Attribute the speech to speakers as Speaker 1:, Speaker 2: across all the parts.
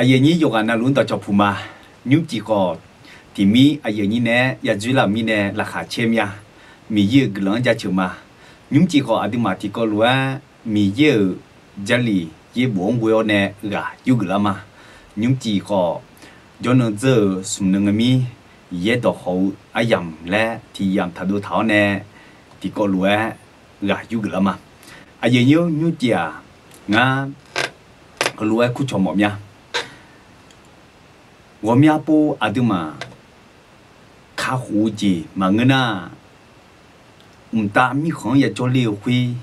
Speaker 1: อายุนี้อยู่กันนะลุ้นต่อจบผู้มายุบจีก็ที่มีอายุนี้เนี่ยอยากจุลามีเนี่ยราคาเชื่อมยามีเยอะกลังจะเชื่อมายุบจีก็อดีมาที่ก็รู้ว่ามีเยอะจะลีเยอะบ่งเวลเนี่ยอยู่กลังมายุบจีก็ย้อนเจอสุ่มหนึ่งมีเยอะต่อเขาอายำและที่ยำทัดดูเท้าเนี่ยที่ก็รู้ว่าอยู่กลังมาอายุนี้ยุบจีงาก็รู้ว่าคู่ชมหมดเนี่ย我们不阿德嘛，卡胡子嘛个那，大米行也做了会，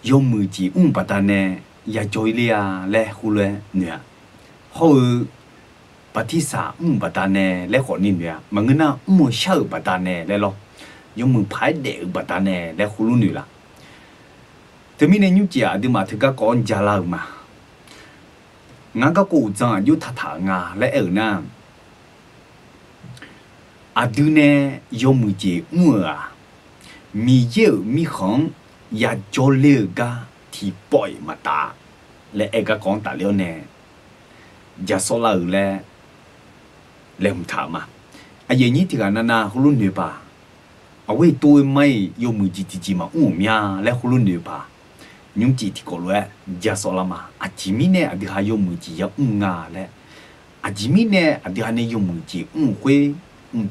Speaker 1: 有木子不但呢也做了来胡来呢，后把提啥不但呢来河里呢，嘛个那没少不但呢来咯，有木排的不但呢来胡路呢啦，这面呢有家阿德嘛，他个讲家啦嘛。ngã các cụ chẳng yêu thà ngà lại ở na à đứa nè yêu mùi chế mùa mi yêu mi không ya cho lừa ga thì bội mà ta lại ở các con ta liêu nè ya số là lại không thà mà à giờ nhí thì cả na hulu nửa ba à vậy tôi mấy yêu mùi chế chỉ mà mía lại hulu nửa ba nhung chỉ thì có lẽ giờ số là mà à chỉ mi nè à đi hai yêu mùi chỉ ya ngà lẽ à chỉ mi nè à đi hai này yêu mùi chỉ quê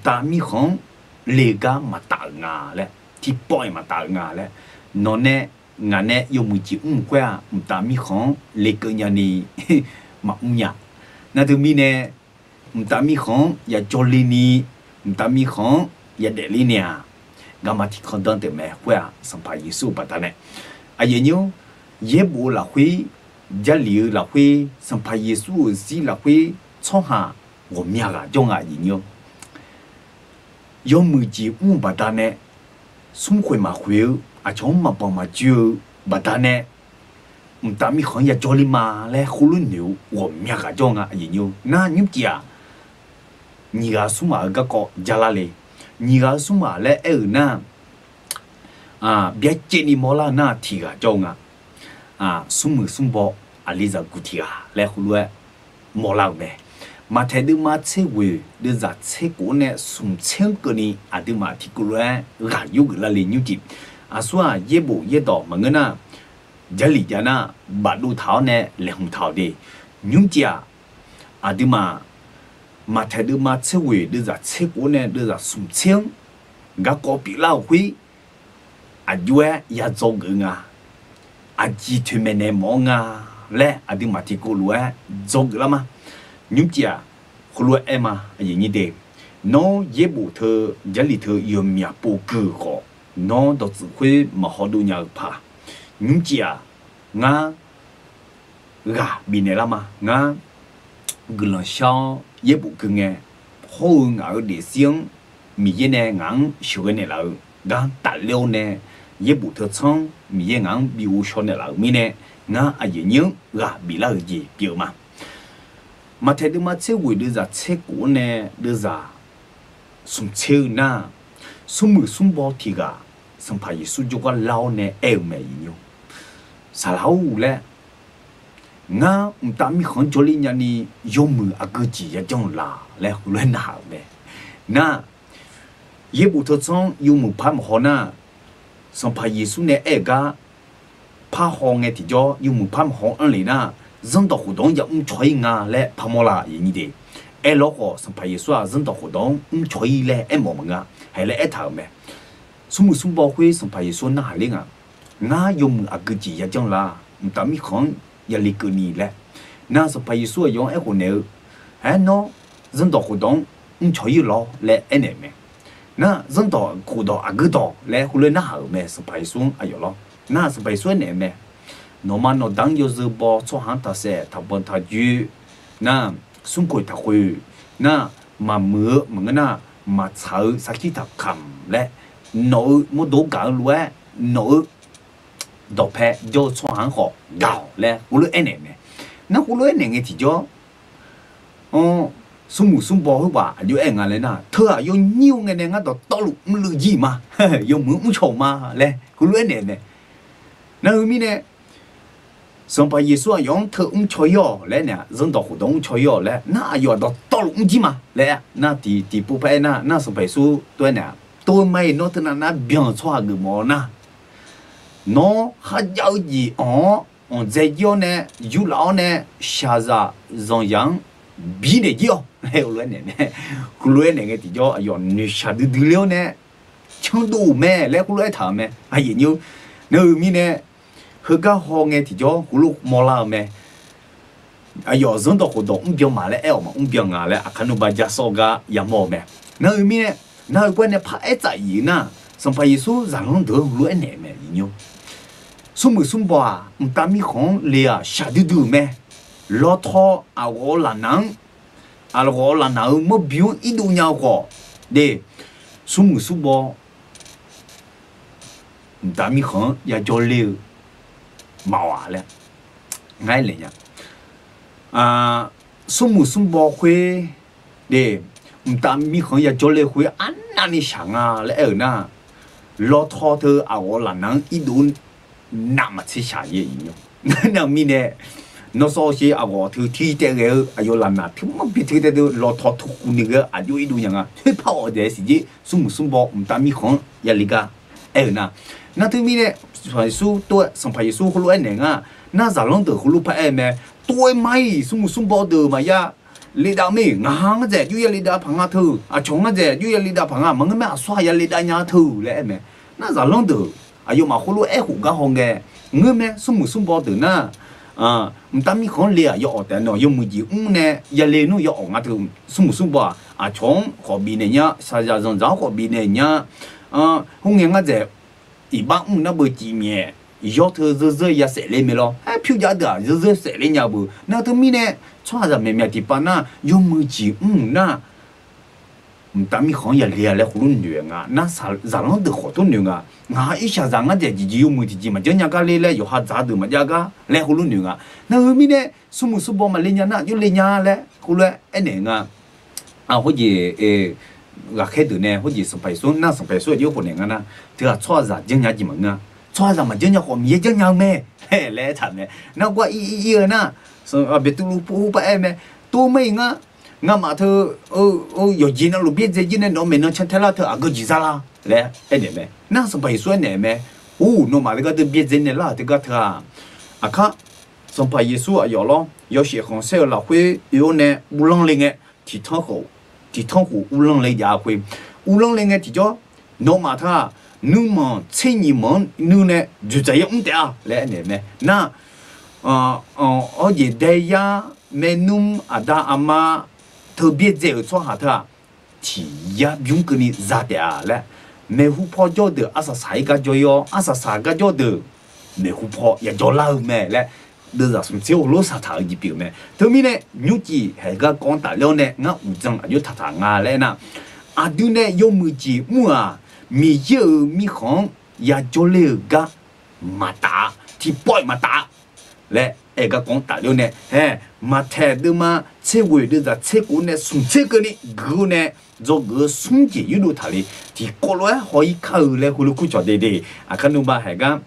Speaker 1: ta mi không lê ga mà ta ngà lẽ thì bội mà ta ngà lẽ nó nè ngà nè yêu mùi chỉ quê ta mi không lê cơ nhà này mà nhà na từ mi nè ta mi không ya cho li ni ta mi không ya để li nè gam mà thì không đơn từ mẹ quê sang phải Giêsu bắt ta nè à giờ nhớ耶布拉会家里拉会上拍耶稣是拉会创下我们个种啊人哟有每季把它呢送回嘛回啊从嘛帮嘛就把它呢但咪行业做哩嘛嘞葫芦牛我们个种啊人哟那你讲你个苏嘛个个家啦嘞你个苏嘛嘞那啊别见你莫啦那提个种啊sum bo aliza gutia le khulwe mola me ma the de ma che we de za che ko ne sum chen ko ni adu ma thi ko le ga yu la le nyu ji aswa ye bo ye do ma ngana jali jana ba du thao ne le hung thao de nyu jia adu ma the de ma che we de za che ko ne de za sum chen ga ko pi lao hui ajue ya zo nga à chỉ thuê mình em mong lẽ à đi mà thì cô lúa giống lắm mà nhưng chỉ cô lúa em à gì như thế nó dễ bù thơ giá lý thơ yêu mía bù cử họ nó đó chỉ khuê mà họ đu nhau pa nhưng chỉ ngã gà bị này lắm mà ngã người làm sao dễ bù cử nghe hô ngã để xiên mi dễ nè ngắn sửa này là gà tạ liêu nè ye bu thơ chong mi ye ngang bi u shon ne la mi ne nga a ye nyung ga bi la ji bi ma the de ma che wi de za che ko ne de za sum che na sum mu sum bo ti ga sam pa yi su ju ga lao ne e me yi nyu sa lao le nga ta mi khon jo li nya ni yo mu a ge ji ya jong la le hu le na le na ye bu thơ chong yu mu pa mo naสมัยยิสุเนี่ยกาพาห้องไงที่จ่ออยู่มุพามห้องอันเลยนะจังต่อหูดงยังช่วยงาและพามลาอย่างนี้เด้แล้วก็สมัยยิสุจังต่อหูดงช่วยและมองงาให้และถามแม่สมมุติสมบอกว่าสมัยยิสุน่าเลี้ยงงาอยู่มุอากจียังจังละแต่มีของอย่าลิกนี่แหละน่าสมัยยิสุยองคนเนี่ยเนาะจังต่อหูดงช่วยรอและเนี่ยแม่那人道苦道阿个道来回来那后面是白松哎呦咯，那是白松呢咩？那么那当有时包做行他噻，他帮他煮，那送过他回，那嘛么么个那嘛炒啥其他看嘞，那么多讲路哎，那道派就做行好搞嘞，回来呢咩？那回来呢个提着，哦。sum bo ba yo en ale na thơ yo nhiêu ngày này ngắt to lục lư gì mà yo mướn chầu mà le ku lue nè nè na mi nè 上把耶稣用头吹哟来呢，人到活动吹哟来，那要到到龙机嘛来，那第不拍那上把耶稣对呢，都没那的那变错个么呢？喏，还要一on在叫呢，有老呢，下着让样比的叫，还有乱呢，后来那个地叫哎呦，你下的得了呢，强度咩，来后来他咩，哎呀牛，那后面呢，后个好个地叫后路冇啦咩，哎呦，人到活动，不要买来哎嘛，不要买来，看到把家烧个也冇咩，那后面呢，那后关呢怕哎在意呢，上怕耶稣让人得后来呢咩，牛。sum ba mtami khong lia shadu du me lo tho awo la nang algo la na mo biu idu nya ko de sum ba mtami khong ya jo le ma wa le ngai le nya sum ba khwe de mtami khong ya jo le khwe an na ni shanga le e na lo tho the awo la nang idu那么去下也应用，那米呢？那说些啊，我头提的个，哎呦，那他们别提的都老套土那个，啊，就一路样啊，去跑的时间，送包，唔打米行也那个，哎那对米呢？传说多上派出所路人啊，那咋弄的路派咩？多买送包的嘛呀？你打咩？硬个就要你打旁啊头，啊穷个就要你打旁啊，门咩刷要你打伢头嘞咩？那咋弄的？哎呦嘛，葫芦哎胡个红个，我们送包的呢，唔单米可能要学的喏，有么子呢？也来侬要学啊头送包啊，从何必呢呀？啥家人找何必呢呀？红人啊在一般那不见面，要头日也谁来没咯？哎，票价的日谁来呀不？那头米呢？穿着面地方那有么子那？唔单米行业来葫芦女啊，那啥让的好多女啊。啊，一下让俺在自己有问题嘛，就人家来有哈咋的嘛，人家来葫芦牛啊，那后面呢，什么包嘛，人家那就人家来，后来一年啊，或者开头呢，或者是派出那是派出有可能啊呢，这个错啥人家进门啊，错啥嘛，人家后面人家咩，嘿来他们，那我一呢，是别都不白咩，都没啊，俺嘛头有钱了，路边在人那没能吃太了头啊个几啥啦。来，哎你们，那是白说你们，那嘛这个都别真的啦，这个他，看，上把耶稣要咯，要写红色了会有呢，乌龙灵的，提汤湖乌龙灵也会，乌龙灵的提叫，那嘛他，你们千你们你呢就这样的啊，来你们，那，而且大家没弄阿达阿妈特别在做下他，提也用给你咋的啊来。没胡泡叫的，阿啥啥一个叫哟，阿啥啥个叫的，没胡泡也叫老咩嘞，都是从小路上头一表咩。后面呢，牛记系个讲大了呢，我武装就塔牙嘞呐，阿丢呢有么子么啊，米有米行也叫了个马达，提摆马达，嘞，那个讲大了呢，马太的嘛，车位的在车股呢，送车个呢，个呢。做个送件一路他哩，提过来可以靠来葫芦库做的的，看侬把那个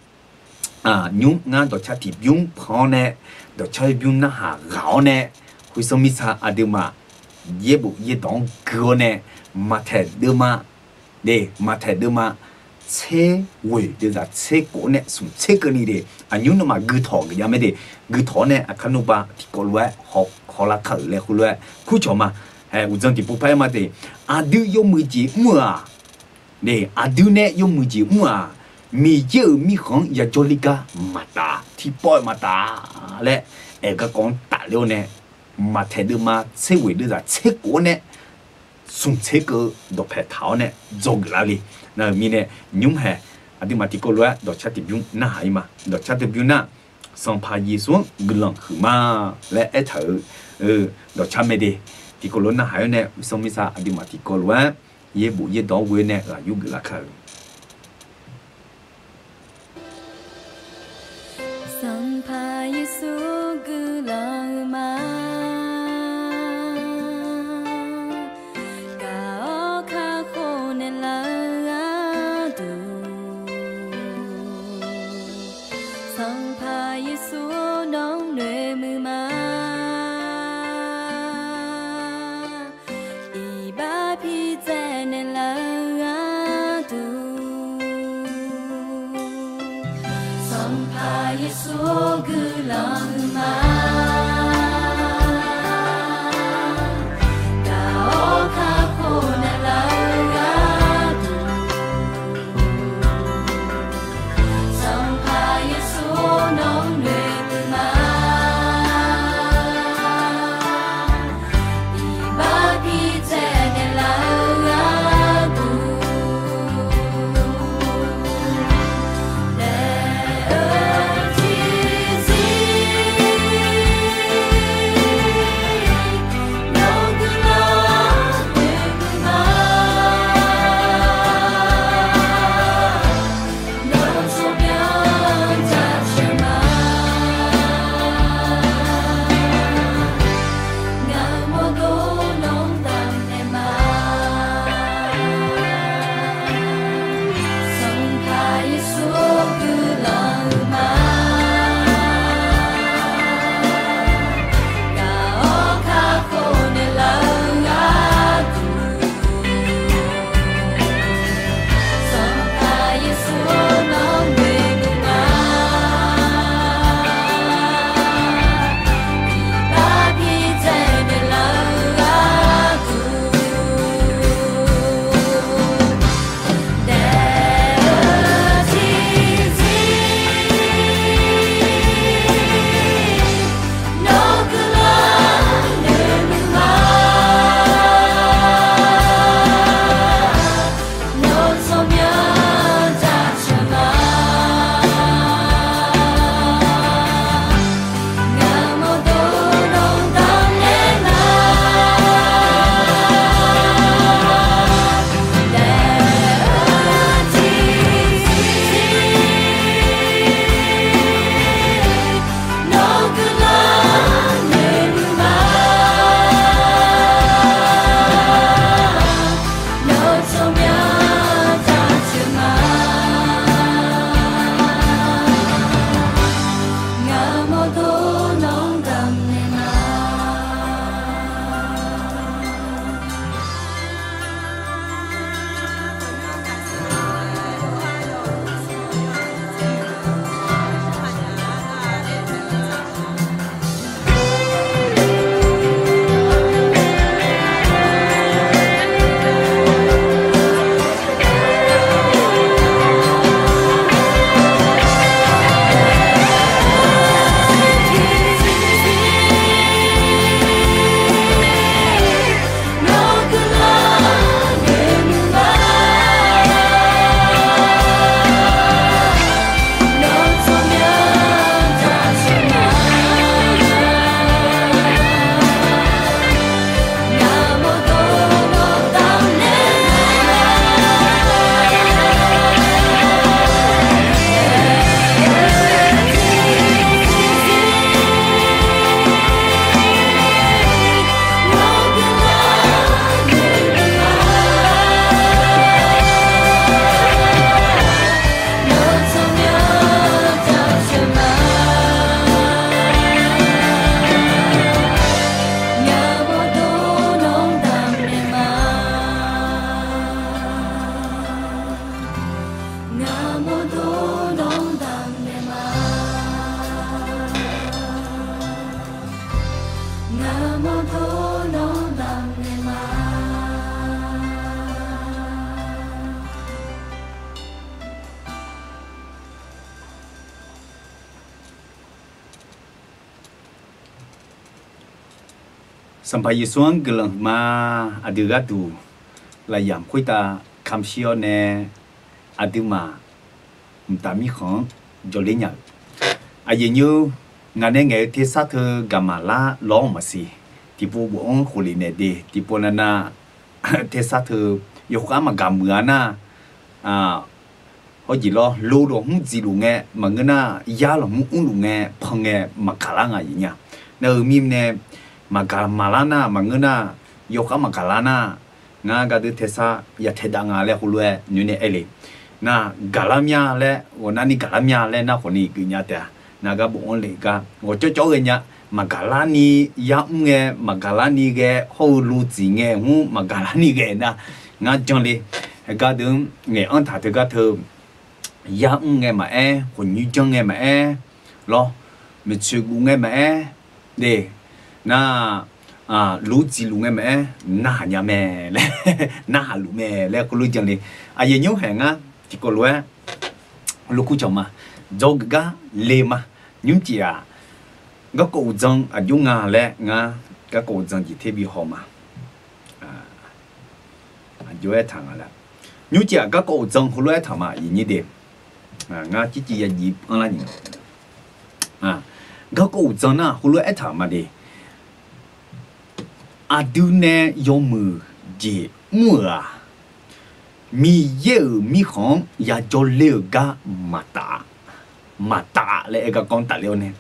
Speaker 1: 牛俺到吃提用泡呢，到吃用那下熬呢，会什么啥阿的嘛，也不也当个呢，马太的嘛，对，马太的嘛，车位就是车过呢，送车个呢的，牛那嘛骨头个样没的，骨头呢，看侬把提过来好啦靠来葫芦库做嘛。我真的不拍嘛的，阿丢有么子么啊？呢，阿丢呢有么子么啊？米酒米行也做那个马达，提包马达嘞，那个讲大了呢，马太的嘛，车位的在车过呢，送车个到拍头呢，做个那里，那米呢，用还阿丢嘛提过来，到车的用那还嘛，到车的用那，上爬一双个冷去嘛，来一头，到车没的。ที่กลุ่นน่ะหายเนี่ยสมิสาอดีมาที่กลุ่นเย่บุเย่ดอกเวเนี่ยละยุกละเขาสัมภายิสุกุลามา สัมภา
Speaker 2: 耶稣侬对木马，一把皮在那拉杜，桑帕耶稣古朗马，高卡库那拉。
Speaker 1: Sampai Yesuang gelang ma adigatu layam kuita kamsio ne adima mtami khong jolinya ayenyu ngane nge ti sathe gamala long masi tipu buong kholine de tipu nana te sathe yokama gamana ho ji lo lo lo hu ji lu nge mangana ya lo mu lu nge phonge makala nga yinya na mim ne magalana mangana yoka magalana nga gadu tesa ya thedanga le hulwe nyune ele na galamya le wonani galamya le na khoni ginya ta 那个不安利个，我就叫人家马嘎拉尼养个马嘎拉尼个好路子个，我马嘎拉尼个那，我讲哩，个等个安他这个头养个嘛混女讲个嘛咯，没吃过个嘛对，那路子路个嘛那呀咩嘞，那路咩嘞，个路讲哩，也有行啊，这个路啊，路古讲嘛。dog ga lema nhúng chị các cụ dân dùng ngà lẹ ngà các cụ dân chỉ thiết bị họ mà vô thằng là nhúng chị các cụ dân họ nói thằng mà gì như thế ngà chỉ là gì anh là gì các cụ dân họ nói thằng mà đi đưa nè dùng mưa gì mưa mi yêu mi không ya cho leo ga mà ta lại cái con ta leo nè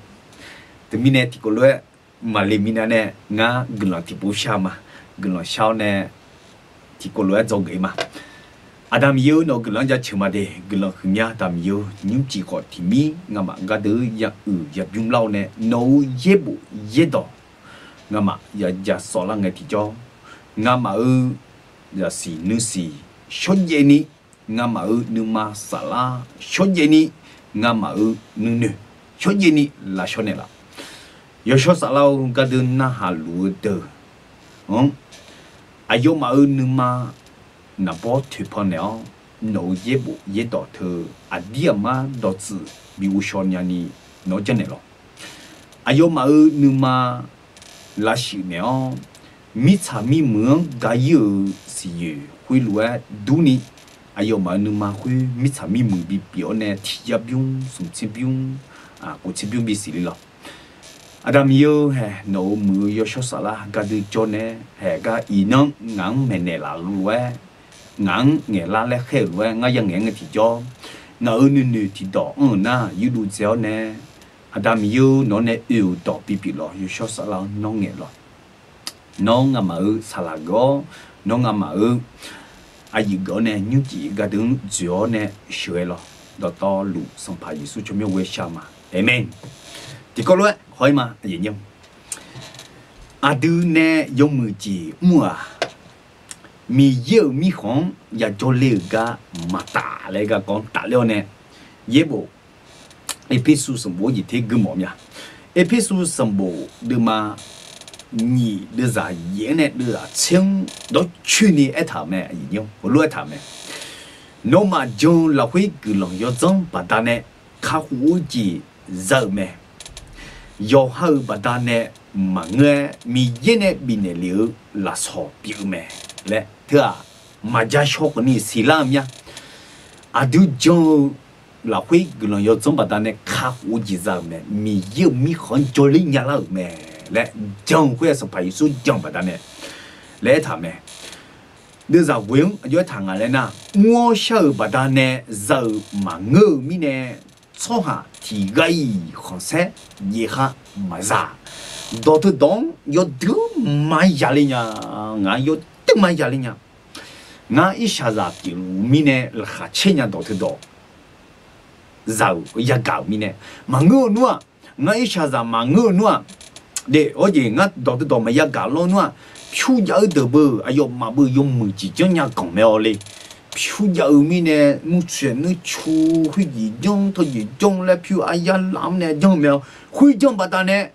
Speaker 1: từ mi nè thì có lẽ mà lấy mi nè ngã gần là thì bố sao mà gần là sao nè thì có lẽ do cái mà Adam yêu nó gần là ra chừng mà để gần là hướng nhà Adam yêu nhưng chỉ có thì mi ngã mà ngã đứa ya dùng lâu nè nấu dễ bộ dễ đỏ ngã mà ya sợ là ngày thì cho ngã mà ya xì nữ xì số dễ ní ngã mà nữ mà xả la số dễ ní ngã mà nữ số dễ ní là số này là yo số xả lao cái đơn na hà lúa đờ ayo mà nữ mà nà bỏ thủy phòn nèo nấu dễ bộ dễ đỏ thơ đi mà đỏ chữ bị u số nhà ní nó chân này lo ayo mà nữ mà là sự nèo mi cha mi mương gai yêu si yêu huy lúa đủ ní ayo mà nữ mà huy mi cha mi mương bị biểu nè thì ya biung sum chi biung cô chi biung bị xí lo Adam yêu hè nấu mưa yêu số sala cái đứa cho nè hè cái ý nông ngang mẹ nè là lúa ngang nghe là lẽ khéo lúa ngay yang nghe thì cho nấu nư thì đỏ na yêu đủ chéo nè Adam yêu nó nè yêu đỏ bị lo yêu số sala nó nghe lo nó ngắm ở salago nó ngắm ở ai gỡ nè như chỉ cái đứng giữa nè sửa lo đó to lũ sông phải Giêsu cho mình quay sao mà amen thì có lẽ hỏi mà gì nhung đưa nè dùng mưa chỉ mùa mi yêu mi không ya cho lê ga mà tả lấy cái con tả leo nè dễ bộ episode sầm bố gì thế gửi mỏm nha episode sầm bố đưa mà你的啥爷呢？的啥亲到去年一趟咩？已经我录一趟咩？那么就老会个人要怎把它呢？卡户籍热咩？要好把它呢？嘛个米爷呢？比呢了拉草表咩？嘞，对啊，嘛家说个你是啦咩？都就老会个人要怎把它呢？卡户籍热咩？米有米很做哩伢了咩？来，讲会是排除讲不得呢。来他们，你在问要谈下来呢，我晓不得呢，就嘛我们呢，错下提个学生一下没啥，到头当要都买压力呀，俺要都买压力呀，俺一下子比如咪呢，下千年到头当，就也搞咪呢，嘛我喏，俺一下子嘛我喏。để ở gì ngắt đó từ đó mà ya cả luôn nữa, phiêu giờ từ bờ, ayo mà bờ dùng mực chỉ cho nhà cổng mèo đi, phiêu giờ mi nè, muốn chuyện nó chu huy gì dùng thôi gì dùng là phiêu aya làm nè dùng mèo, huy dùng bà ta nè,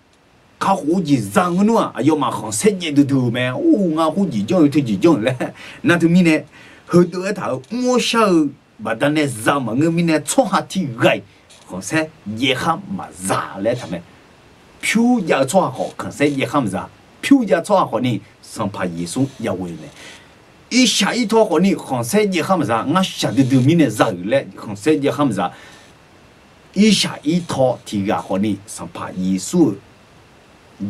Speaker 1: khá hồ gì răng nữa, ayo mà không xét nhẹ từ từ mèo, ngà hồ gì dùng thôi gì dùng là, na từ mi nè, hơi đỡ thảo, mua sao bà ta nè ra mà người mi nè cho hạt thì gầy, không xét nhẹ ham mà giả lại thằng mẹ. 票价错好，可是也看不着。票价错好呢，上怕耶稣也为呢。一下一套好呢，可是也看不着。我下的对面的热来，可是也看不着。一下一套提个好呢，上怕耶稣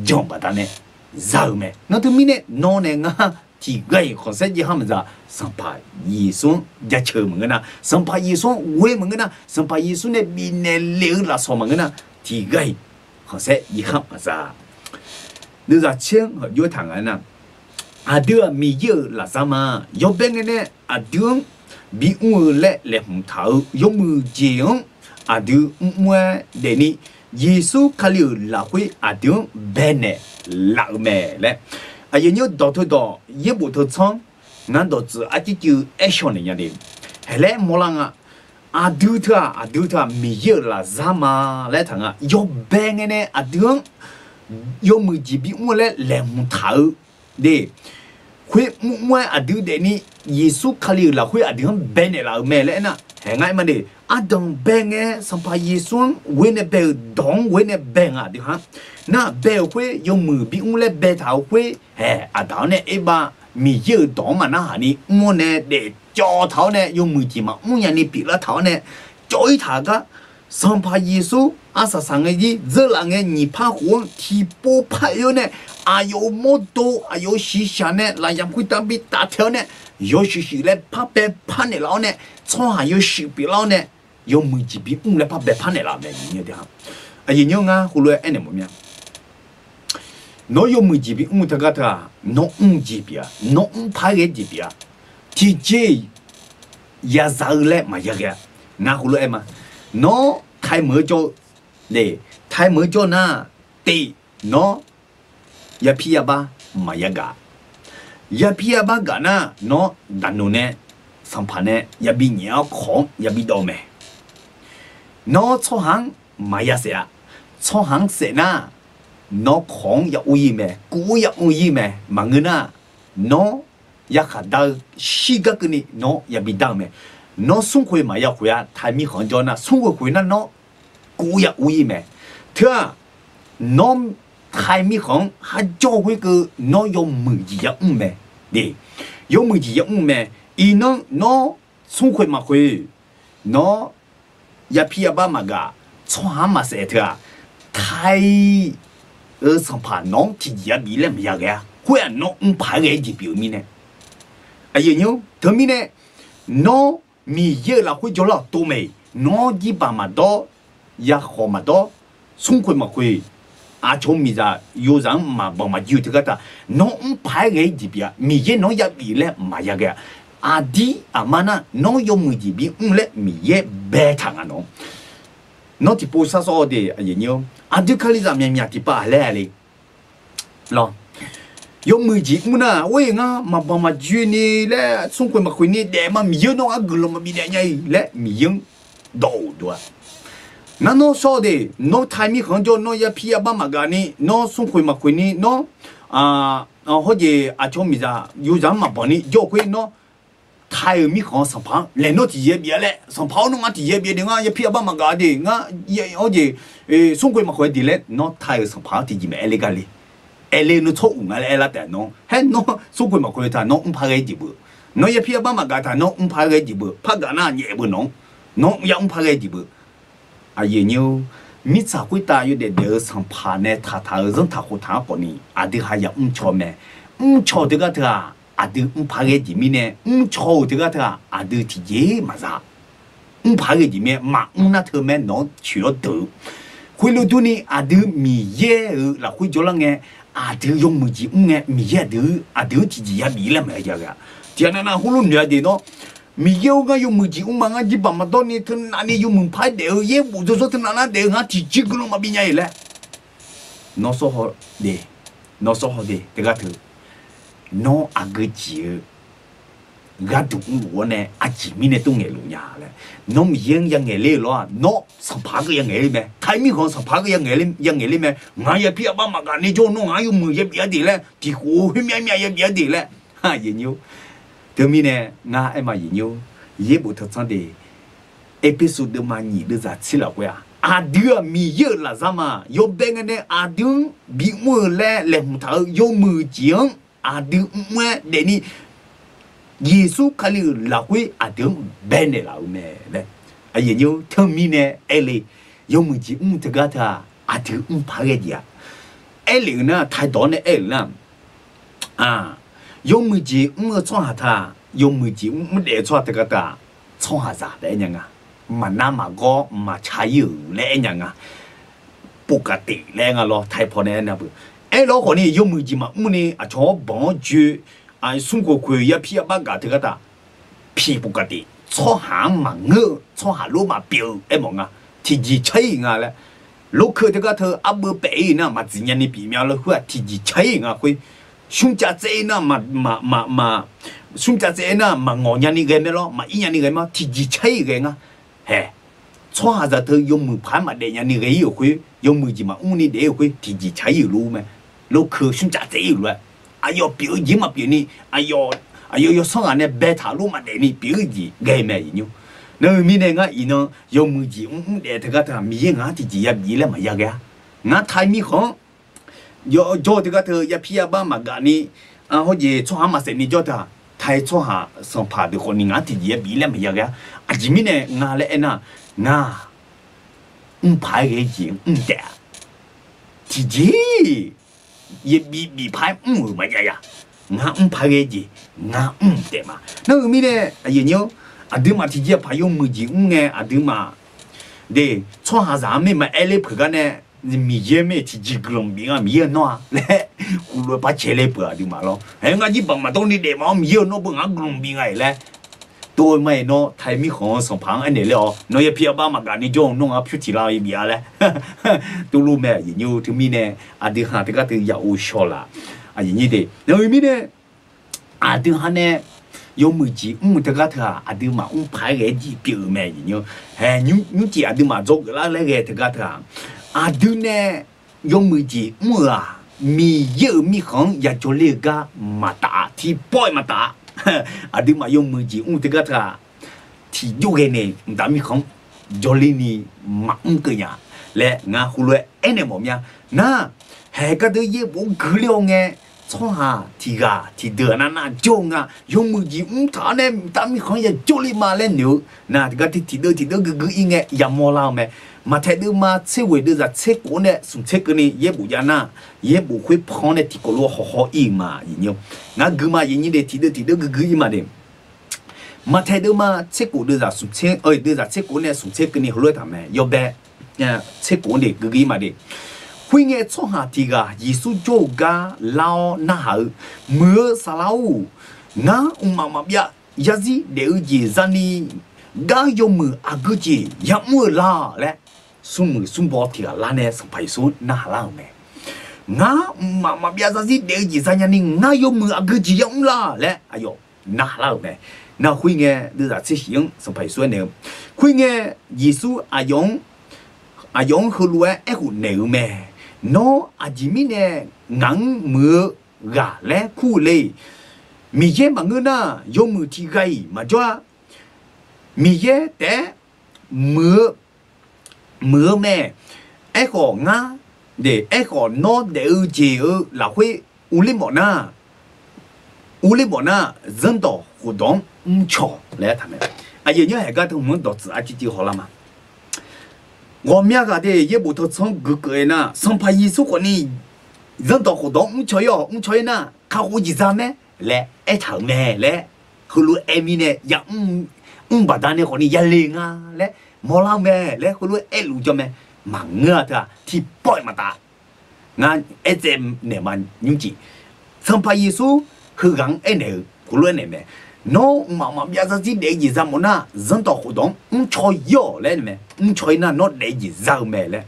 Speaker 1: 讲不得呢，热me。那对面呢，那呢我提个可是也看不着，上怕耶稣也求么个呢？上怕耶稣为么个呢？上怕耶稣呢面呢流了什么个呢？提个。 họ sẽ gì không mà ra đưa ra chiên họ vô thằng anh đưa mi dơ là sao mà vô bên cái này đưa bị mưa lẹ lẹ không thở vô mưa chiều đưa mua để đi 耶稣卡里拉会阿丁白呢老咩嘞？啊，因为到头到一部头仓，俺导致阿弟就爱上人家的，后来莫啷个阿丢他没有了啥嘛来谈啊，要白个呢阿丁，要没几笔我来木头的。会我阿丢的呢，耶稣卡里拉会阿丢白呢老咩嘞那，还爱嘛的，阿当白个，上怕耶稣为呢白当为呢白啊的哈，那白会用木笔我来白头会，哎阿当呢一把没有当嘛那哈呢，我呢的脚头呢用木笔嘛，我让你笔了头呢，脚一他个。上怕耶稣阿啥上个的，这两个你怕火提波派有呢，啊有摩多啊有西夏呢，那样会当比大条呢，有时时来怕被怕你老呢，创下有手比老呢，有没几笔来怕被怕你老呢，你的哈，啊因为啊，后来安尼么样，侬有没几笔他个他，侬几笔啊，侬怕个几笔啊，提这也早来嘛也个，那后来嘛。nó thay mới cho để thay mới cho na thì nó ya pia ba mà ya ba ga na nó đàn nô nè sản phẩm nè ya bị nhiều khó ya bị đau mẹ nó cho hàng mà cho hàng sẽ na nó khó ya uy mẹ cú ya uy mẹ mà người na nó ya khả đau xí cái này nó ya bị đau mẹ nó xung quanh mà要回啊，台米杭州那xung quanh回那nó古也无意咩，thứ nó台米杭还教会个nó用门字也咩的，用门字也咩，伊nó xung quanh mà回nó ya pia ba mà ga chua mà sẽ thứ台上怕nó thì也比了没个呀，会啊nó拍个就表面呢，哎呀妞，特面呢nó mi ye la hui jola to me no ji ba ma do ya ho ma do sung khui ma khui a chom mi za yo zang ma ba ma ju ta ta no pa ge ji bia mi ye no ya bi le ma ya ga a di a mana no yo mu ji bi le mi ye be thang a no ti po sa so de a ye nyo a de khali za mya mya ti pa le lo有没几个呢？喂啊，嘛帮嘛住呢嘞，送回嘛回呢，但嘛没有弄啊个了嘛比人家嘞，没有多多。那侬说的，侬台米很久，侬也皮啊把嘛个呢，侬送回嘛回呢，侬或者啊叫咩子，有人嘛帮你叫回侬。台米很上旁，连侬第一别嘞，上旁侬啊第一别的啊，也皮啊把嘛个的，啊也或者送回嘛回的嘞，侬台上旁第一没那个嘞。哎，你侬错误啊！来拉带侬，嘿侬苏贵嘛可以他侬拍个几部，侬一批爸妈教他侬拍个几部，拍个那也不侬也拍个几部。啊，爷妞，米咋会大有的头上拍呢？他人他和他过呢，啊的还要错咩？错这个他啊的拍个几米呢？错这个他啊的体爷嘛啥？拍个几米嘛？那头咩侬去了头，回了多呢啊的米耶啦会做啷个？啊，这用木鸡哎，米也都啊都自己也米了没这个，这那葫芦女的喏，米有个用木鸡嘛，俺几把嘛到你他那里用木拍的，也不就说他那的俺自己个了嘛比伢嘞，侬说好的，侬说好的，这个头，侬啊个鸡。gà đúng của nè à chỉ mi nè tung nghề luôn nhà này nó miếng yang nghề lên lo nó sắm phá cái yang nghề lên mẹ thay mi còn sắm phá cái yang nghề lên mẹ ngay ya pia ba mà gà này cho nó ngay dùng mười ya pia đi lên thì cố hơi mẹ ya pia đi lên ha gì nhiêu từ mi nè nga em mà gì nhiêu ye bộ thật sang đi episode mà nhỉ đưa ra chỉ là quê à đưa mi ye là sao mà yo bên này à đưa bị mưa lẹ lẹm thở yo mưa chiếng à đưa mưa để đi耶稣卡里拉会啊丢白的老咩嘞？啊也有他们呢，哎嘞，有么子这个他啊丢拍个的，哎嘞呢太多呢哎啦，啊有么子创下他，有么子来创这个他创下啥来样啊？嘛那嘛个嘛柴油来样啊？ปกติแล้วอ่ะ咯太พอเนี่ยนะบุไอ้咯คนนี้有么子嘛呢啊从帮助啊，中国可以一批把个这个的，批不个的，错行嘛我，错下路嘛标，哎么啊，提前吹啊嘞， lúc khơi thì cái thơ áp bơ bể na mà chỉ nhận đi bị mèo là khuya thì chỉ cháy ngà khuya sung cha dễ na mà sung cha dễ na mà ngõ nhận đi game đó mà ý nhận đi game thì chỉ cháy game à hè cho hà giờ thơ dùng mực phá mà để nhận đi game rồi khuya dùng mực gì mà uống đi để khuya thì chỉ cháy rồi luôn mà lúc khơi sung cha dễ rồi ai yo biểu gì mà biểu ni ai yo xong anh này bé thả luôn mà để ni biểu gì game này nhú nơi mi này ngã ý nó dùng mực gì để thằng cái thằng mi ngã thì chỉ gì là mà ya cái ngã thay mi không yo cho thằng cái thằng ya pia ba mà gà ni họ gì cho hắn mà sẽ ni cho thằng thay cho hắn xong phá được con ngã thì gì bị là mà ya cái chỉ mi này ngã lại na ngã phải cái gì để thì gì也比拍嘛呀，我拍个gì，我对嘛，那个咪嘞，也妞，对嘛，直接拍用木子哎，对嘛，对，穿下衫咪挨来拍个呢，咪也咪直接个咪啊咪孬嘞，胡萝卜切来拍对嘛咯，哎，我一帮嘛当你对嘛，咪孬不俺个咪哎嘞。ตัวไม่เนาะไทยมีของสองพังอันนี้เลยอ๋อเนาะอย่าเพียบ้ามาการนี่จ้องน้องอ่ะพิธีลาอีเบียเลยตัวรู้ไหมอย่างนี้ถึงมีเนี่ยอาทิตย์หาที่ก็ถึงอยากอุชละอย่างนี้เด้แล้วมีเนี่ยอาทิตย์หาเนี่ยยมือจีที่ก็เถอะอาทิตย์มาพายเกจีเปลี่ยนไหมอย่างนี้เฮ้ยยูจีอาทิตย์มาจบแล้วเลยที่ก็เถอะอาทิตย์เนี่ยยมือจีมีเยอะมีของอยากจะเรียกมาตาที่ปล่อยมาตาอาดิมา用มือจีอุ้งตะกะทะที่อยู่กันเนี่ยดามีของจอลีนี่มากันเนี่ยและงาคุลเอเนมอมยาน่าเฮก็เดยบุกเลียวไงช่องหาที่เดือนนั้นจงอ่ะยงมือจีอุ้งท่าเนี่ยดามีของอย่าจอลีมาเล่นอยู่น่าตะกะที่เดือก็อีไงอย่ามอลาแม่มาเทดูมาเชวเดือจะเชกูเนี่ยสุนเชกูนี่เย็บบุญานะเย็บบุคุยพอนเนี่ยที่กลัวห่ออีมาอย่างเงี้ยงั้นกูมาอย่างนี้เด็ดที่เดือก็อีมาเด็มาเทดูมาเชกูเดือจะสุนเชเดือจะเชกูเนี่ยสุนเชกูนี่หัวทำไมยอแบบเนี่ยเชกูเนี่ยก็อีมาเด็คุยเงี้ยช่องหาที่กายิสุโจกาลาวน่าหาเมื่อสลาวงั้นมาเบียยาซีเดี๋ยวจีซันนี่กายมืออากุจียามือลาและสุ่มบอที่ละเนี่ยสบายสุดน่ารักไหมงั้นมาเบียร์สิเดี๋ยวจีสัญญาณงั้นยมืออากุจียามือลาและอายุน่ารักไหมน่าคุยเงี้ยดูจากสิ่งสบายสุดเนี่ยคุยเงี้ยยิสุอายุเขารู้ว่าหุ่นเหนียวไหมโนอาจิมิเนี่ยงั้นมือกะและคู่เลยมีเยอะบางเงินนะยมือที่ไกลมาจ้ามีเยอะแต่มือแม่ไอ้ของงาเดี๋ยวไอ้ของนอเดี๋ยวเจอเราคุยอุลิมอน่า真的活动巧来他们啊有人还讲他们到自啊就好了嘛我们家的也不头从个呢上拍艺术馆呢人到活动巧呢看好几张呢来爱唱呢来后来爱咪呢呀把单呢和你压力啊来莫拉咩来后来爱路叫咩忙啊的ที่ปล่อยมาตางานไอ้เจมเนี่ยมันยุ่งจีสัมภาระสูคือกังไอ้เนี่ยคุยเนี่ยแม่น้องมาเบียร์สิเด็กจีจำมันนะจันทร์活动ช่วยย่อเลยแม่ช่วยนะน้องเด็กจีจำแม่เลย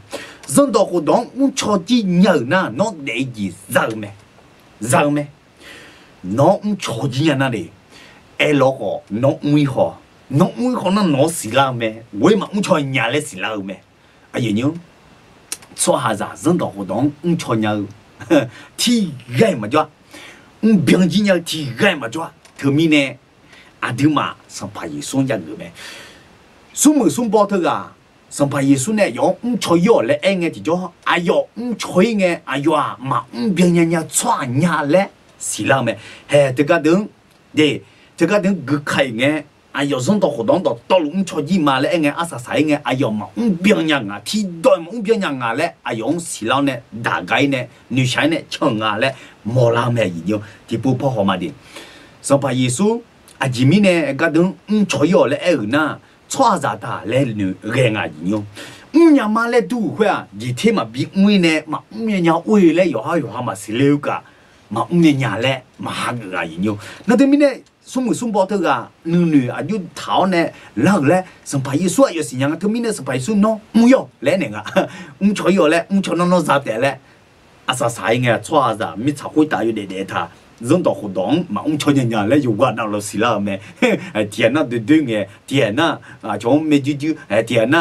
Speaker 1: จันทร์活动ช่วยจีเยอะนะน้องเด็กจีจำแม่น้องช่วยจีเนี่ยนะเลยไอ้ลูกน้องไม่หอน้อง那น้องสิลาแม่我嘛ช่วยเนี่ยเลยสิลาแม่哎呀妞，做下子人道活动，瞧伢，体验嘛叫，平时伢体验嘛叫，后面呢，阿头嘛上拍一送伢个呗，送包头啊，上拍一送呢用瞧药来哎个的叫，哎哟，吹个哎哟啊嘛，别伢穿伢来，是啦咩？嘿，这个等，对，这个等个开个。哎呦，人到活动到道路瞧伊嘛嘞，哎阿啥个，哎呦嘛，别人啊，提到别人啊嘞，哎呦，是啦呢，大概呢，女生呢，唱啊嘞，莫拉咩一样，提不跑好嘛的。上把耶稣啊，前面呢，个等瞧要嘞，哎那，穿着他嘞女人啊一样，伢嘛嘞都会啊，一天嘛比呢嘛，伢为嘞有哈嘛是了个。嘛，伢嘞嘛哈个啊，一样。那对面呢， สมุสุบอเธอกะนูอายุเท้าเนี่ยลักและสัมภาระส่วนอยู่สิยังเธอมีเนี่ยสัมภาระส่วนน้องมุยแล้วเนี่ยกะชอยอยู่แล้วชอยน้องจับแต่แล้วอาสาสายไงชัวร์จ้ะมีชาวคุยตายอยู่เด็ดๆท่า人到活动，嘛，ชอยยังเลยอยู่ว่าเราเราสิละแม่天呐对ไง天呐从没天呐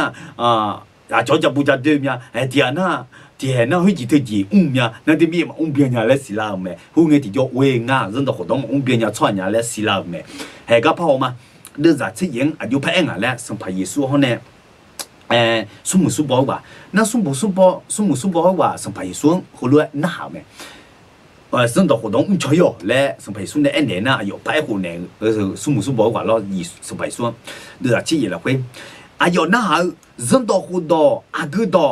Speaker 1: 就จะ不จะ对面天呐会几头几面，那对面嘛边伢来สิละแม่หูไงที่จะเวง人到活动边伢串伢来สิละแม่ก็พอมาเรื่องจากที่ยังอายุพระเองแล้วสัมภาระส่วนเนี่ยสมุสุบอกว่า那สมุสุบอกว่าสัมภาระส่วนเขารู้น่าหาแม่人到活动ชอยและสัมภาระส่วนเนี่ยเนี่ยนะอยู่ไปหูเนี่ยสมุสุบอกว่าเราอีสัมภาระส่วนเรื่องที่ยังคุยอยู่น่าหา人到活动อากูดอ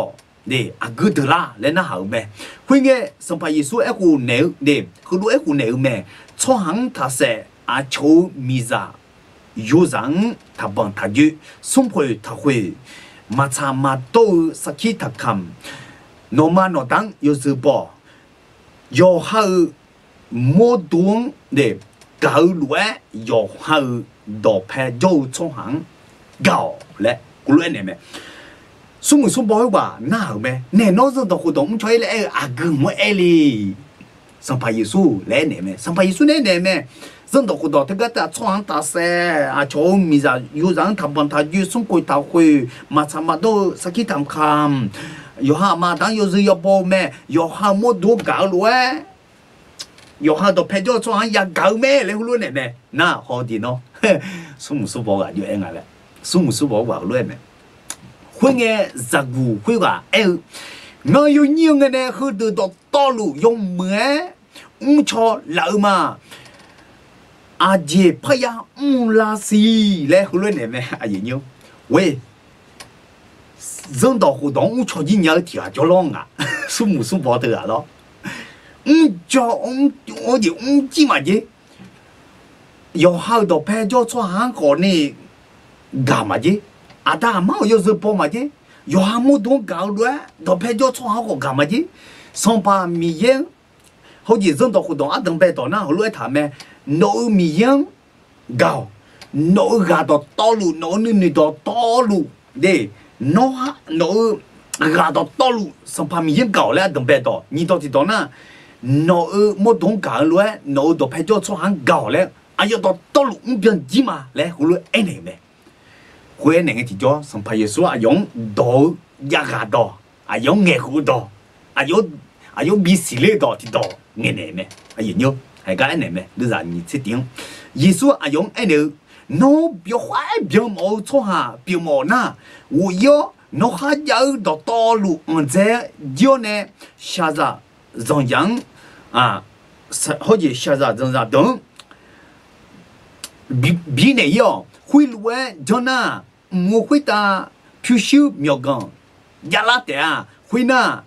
Speaker 1: เนี่ยอากูดละและน่าหาแม่คุยไงสัมภาระส่วนหูเนี่ยเนี่ยเขารู้หูเนี่ยแม่ช่วงทัศน์โชมิซา有人他帮他就送回他会马查马都สักที他看โนมาโนตัง有时บ่有好莫动的搞乱有好到拍就从行搞嘞กูรู้เนี่ยแม่สมมุติบอกว่าน่าแม่แน่นอนจะต้อง活动ช่วยเลยกูไม่เลยสัมภาระส่วนเลยเนี่ยแม่สัมภาระส่วนเนี่ยแม่人到活动，这个在床打噻，就咪着有人他帮他就送过他回，马上嘛都上去他看，有哈嘛当有时要报咩，有哈么多搞了哎，有哈都拍照床也搞咩，你胡乱咩？那好啲喏，苏木苏宝啊，就အဲ့个咧，苏木苏宝话乱咩？会嘅十股会话我有人嘅呢，去到道路用咩？错老嘛。อาเจพยาลาซีและหุ่นเนี่ยแม่อายุเว้ย人到活动超级鸟听就浪啊是木是包的啊咯叫我就几嘛的有好多拍照穿韩国呢干嘛的啊大毛有时包嘛的有还没多搞了都拍照穿韩国干嘛的上班米烟好似人到活动啊等白到那好累他们nỗi miếng gạo nỗi gà đó to lù nỗi nửa đó to lù để nó nỗi gà đó to lù xong phải miếng gạo lại đừng bẹt đó nhìn đó thì đó na nỗi một đống gạo luôn nỗi đó phải cho hàng gạo lại ai đó to lù không biết gì mà lại hồ luôn anh này mẹ hồ anh này thì cho xong phải số ai giống đồ giá gà đó ai giống nghề hồ đó ai giống bị xí lệ đó thì đó nghe này mẹ ai nhớ hay cái này mẹ đưa ra như thế tiếng Giêsu ai giống anh nữa nó biểu khoái biểu mẫu cho hà biểu mẫu na ủa nó khá giáo đó to lụ anh thế giờ này xa ra dòng dáng họ gì xa ra dòng dáng đó bị này yo huy lúa cho na mua huy ta phiêu siêu miêu gan giá lá té huy na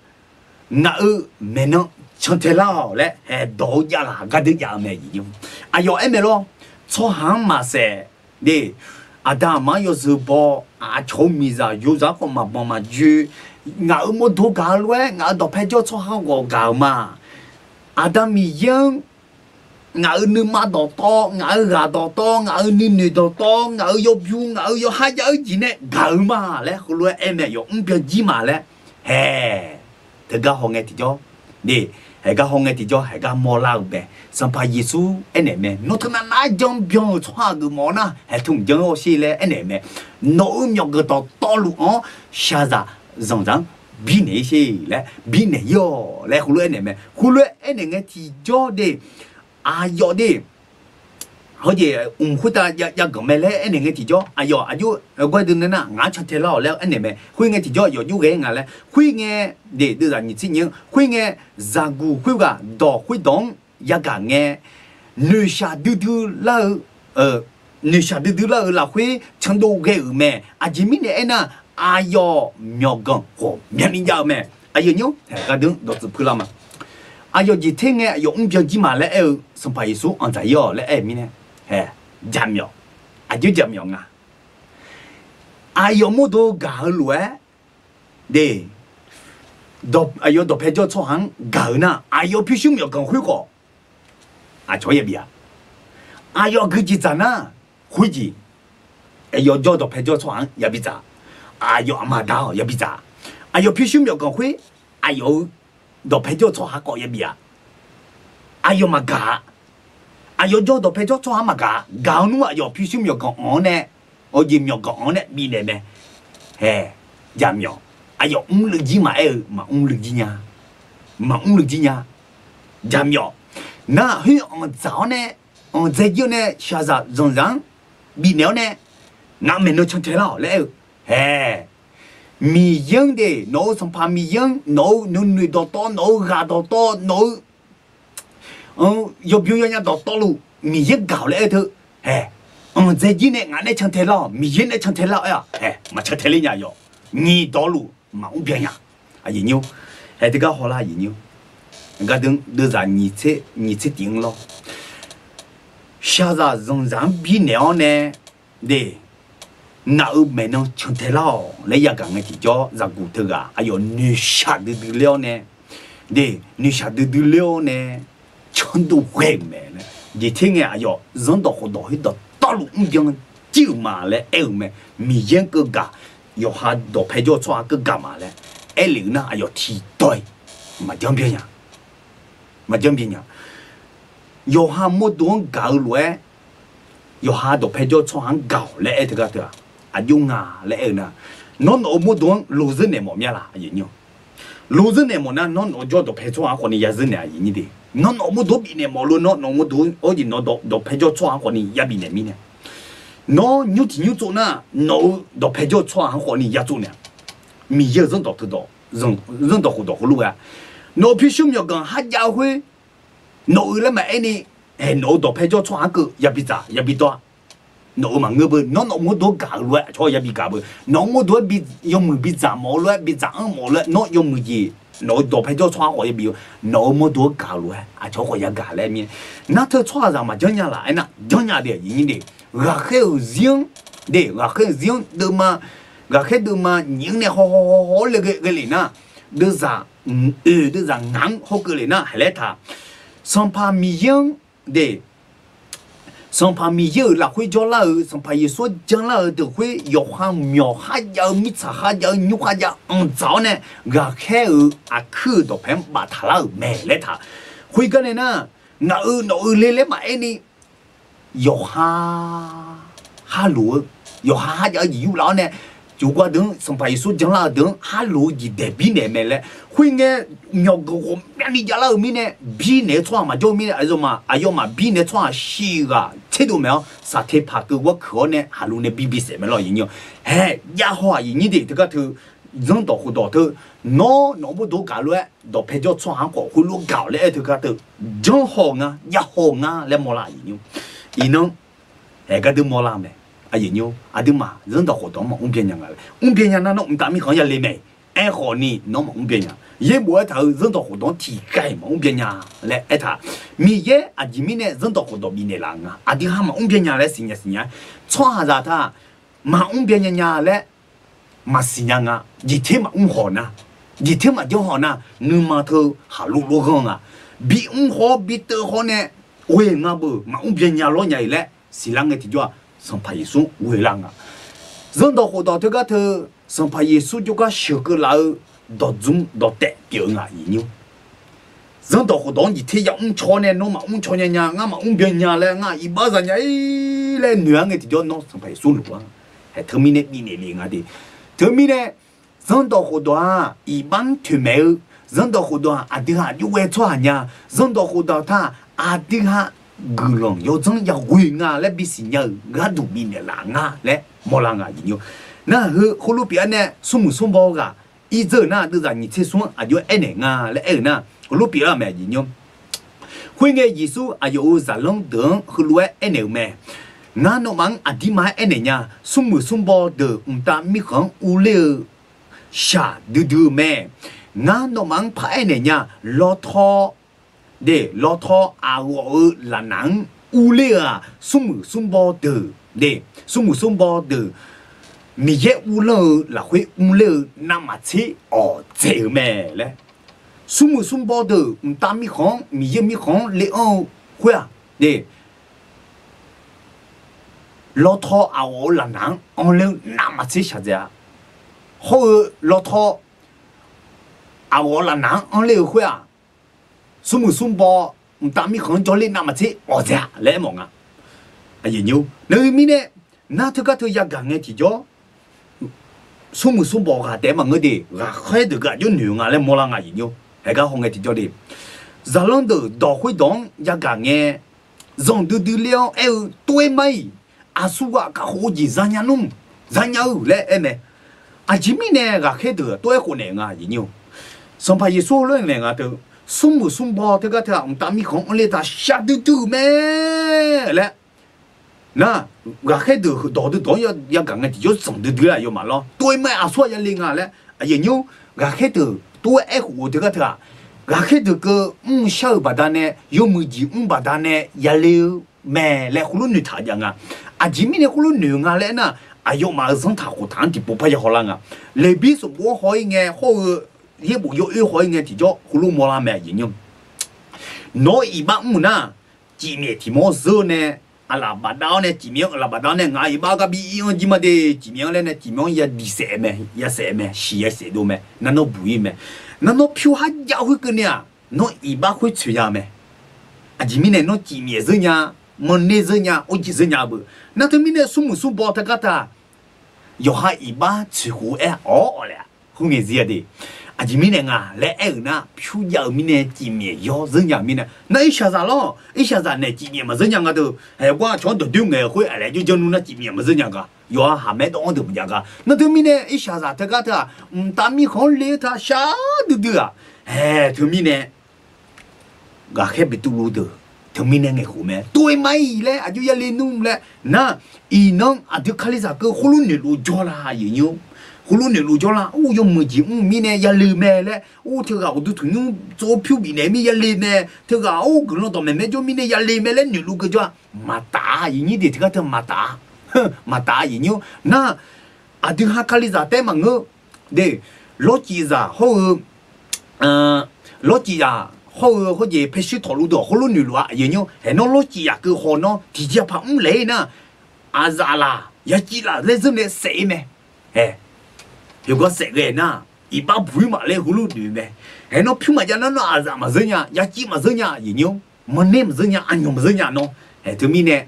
Speaker 1: ngã mẹ nó chẳng thể nào lẽ đồ giá là cái thứ gì mẹ gì yo em lo cho hàng mà sẽ đi đã mà yo sự bỏ cho mi ra yo ra có mà bỏ mà ju ngã một đồ gạo luôn ngã đồ phải cho hàng của gạo mà đã mi yang ngã nư mà đồ to ngã gà đồ to ngã nư đồ to ngã yo biu ngã yo hai giờ gì nè gạo mà lẽ luôn em yo không biết gì mà lẽ thế cái họ nghe thì cho đi cái họ nghe thì cho cái mò lao bè xong phải Giêsu anh em mẹ nó thằng nào giống giống xoa cái mò na thùng giống ở xí lẽ anh em mẹ nó nhóc cái to lụ ó xa ra rong rong bị này xí lẽ bị này yo lẽ khu anh em mẹ khu anh em nghe thì cho đi yo đi họ gì khu ta ya cái mẹ lẽ anh em nghe thì cho yo quay đường này na ngã chặt thế lao lẽ anh em mẹ khu nghe thì cho yo cái ngã lẽ khu nghe để đưa ra những chuyện như khu nghe ra gu khu cả đỏ khu đóng ya cả nghe nữ xa đưa là nữ xa đưa là khu chẳng đâu ghê mẹ chỉ mình này na yo nhỏ gần hồ miệng mình giàu mẹ yo nhớ cái đường đó là phù mà yo chỉ thấy nghe yo không biết gì mà lẽ xong phải số anh thấy yo lẽ mình nè giảm nhỏ giảm nhỏ yo mua đồ gạo luôn để đồ yo đồ phải cho hàng gạo na yo必须要跟回国cho也别啊要个几咋呢？会计，哎要叫到拍照床也比咋，啊要阿妈刀也比咋，啊要必须要讲会，啊要到拍照床下搞也比啊，啊要嘛嘎，啊要叫到拍照床嘛嘎，嘎努啊要必须要讲我呢，我也要讲我呢，比呢咩？哎，也妙，啊要日子嘛嘛日子呀，嘛日子呀，也妙，那去我早呢？我在叫呢，下子让米了呢，那没能成天了嘞，哎，米样的，侬从怕米样，侬女到多，侬下到多，侬，要表演到多路，米样搞嘞头，哎，我在叫呢，俺那成天了，米样那成天了呀，哎，嘛成天了呀哟，你到路嘛无表演，啊爷妞，哎这个好啦爷妞，我等都是你才定了。下子仍然比了呢，对，那没能成太老，来也讲个比较让骨头啊，还有女下的了呢，对，女下的了呢，全都会没了。一天啊，要人到活到去到道路边就嘛嘞，哎没，米烟个噶，要下到拍照窗个干嘛嘞？哎零呢，还要替代，嘛讲别样，嘛讲别样。要下没多搞嘞，要下到拍照窗搞嘞，这个对啊，啊用啊嘞呢，侬没多路人呢么咩啦，爷娘，路人呢么呢，侬叫到拍照可能也是呢，爷的，侬没多比呢么路，侬没多，而且侬到拍照窗可能也比呢咪呢，侬牛天牛做呢，侬到拍照窗可能也做呢，米也人到头到，人到好到好路啊，侬必须要讲还家会。侬了嘛？哎你，哎侬到拍照窗个也比咋也比多，侬嘛我不，侬没多搞了，错也比搞不，侬没多比要么比咋毛了，比咋毛了，侬要么的，侬到拍照窗我也比，侬没多搞了，啊错我也搞了面，那他窗上嘛讲伢啦，哎那讲伢的人的，我还有人的，我还有人的嘛，我还有嘛人呢，好那个里呢，都是都是硬好个里呢，还来他。上怕米样的，上怕米样啦会叫啦，上怕一说讲啦都会要喊苗哈要米茶哈要牛哈要早呢，我开啊去到偏把他啦买来他，会个呢，那来买呢，要哈罗，要哈要有啦呢。就怪等上派出所讲啦，等哈罗一代比呢没嘞，会呢苗个我面里家老米呢，比呢创嘛叫米哎呦嘛，哎呦嘛比呢创是个，这都没有，啥天怕个我可呢哈罗呢比什么了人家，哎也好啊，人家的这个头人到活到头，那不多搞了，到拍照创个会路搞嘞这个头，真好啊，也好啊，来莫啦人家，能哎个都莫啦没。啊爷妞，啊对嘛，人到活动嘛，边样个，边样那侬大米行业里面，爱好呢，侬嘛边样，也无头人到活动体改嘛，边样来爱他，米也啊里面呢人到活动米呢人啊，啊对哈嘛边样来是呀，创下他嘛边样来，嘛是样啊，一天嘛好呢，一天嘛就好呢，你嘛头哈路讲啊，比好比得好呢，喂那不嘛边样老伢来，是啷个提着？上派出所为啷啊？人到活到这个头，上派出所就个小个老到中到代表啊，一牛。人到活到一天要吵呢，侬嘛吵呢，俺嘛别人嘞，俺一把人家来女个提着侬上派出所路啊，还头面呢比你厉害的，头面呢人到活到啊，一般脱没有，人到活到啊，对哈就会吵呢，人到活到他啊，对哈。个人要真要会啊，来比是要我都比你难啊，来莫难啊，人家那和路边呢，送包个，一直那都是你去送啊，就一年啊，来一那路边啊，买人家，会个艺术啊，有啥弄等和路一年买，那侬忙啊，地买一年呀，送包的，但米行无聊下都买，那侬忙拍一年呀，老套。de lo tho a wo la nang u le a sum bo de de sum bo de mi ye u le la hui le na ma chi o che me le sum bo de ta mi hong mi ye mi hong le o hui a de 老头啊我老男on了那么这下子啊后老头啊我老男on了会啊什么什么大米很着力那么这我这来忙啊哎呀牛那米呢那这个头也讲的提着什么什么个但嘛我的啊开这个就牛啊来摸了啊牛那个红的提着的咱们的到会当也讲的让都了哎对没啊苏啊个好几咱家弄咱家来哎没啊前面呢个开的对可能啊牛上排一说了呢啊都什么什么这个他大米红来他下都没来那我开的到的当要讲的就整的对了有嘛咯对没啊说要领啊来哎呀牛我开的对哎我这个他我开的个小把单呢有没几把单呢也留没来葫芦女他讲啊啊前面的葫芦女啊来呢哎呦马上他好谈的不怕也好了啊来比说我好一点好也不有好一点提着葫芦摸啦没应用那一般呢前面提摸时候呢啊拉巴刀呢前面拉巴刀呢我一般个比用什么的前面呢前面也第三没也三没是也三多没那那不一没那那票还也会跟呢那一般会出呀没啊前面呢那前面人呀门内人呀我几人呀不那他们呢什么包他个的有还一般出乎哎哦了后面这的啊前面呢啊来哎那票呀面呢前面要人呀面呢那一下子咯一下子呢前面嘛人家个都哎我全都丢哎会来就叫侬那前面嘛人家个有啊还没到我都不讲个那对面呢一下子他个的大米好来他下都啊哎对面呢我还不堵路的对面呢后面对没嘞啊就要来弄嘞那一弄啊就看里啥个葫芦泥路叫啦有葫芦泥路叫啦哦有么子面呢也来没嘞哦这个我都从用做票面呢面也来呢这个哦可能到妹妹就面呢也来没嘞泥路个叫马达你的这个叫马达马达有那啊就哈看里啥带嘛我对逻辑啥好逻辑啊好或者必须讨论的葫芦泥路啊有还能逻辑啊个好呢直接怕来呢啊咋啦也记啦来这里谁没哎如果谁个呢一般不会嘛来葫芦泥没还能票嘛家那啊咋嘛人家也记嘛人家有么那么人家安用人家喏哎对面呢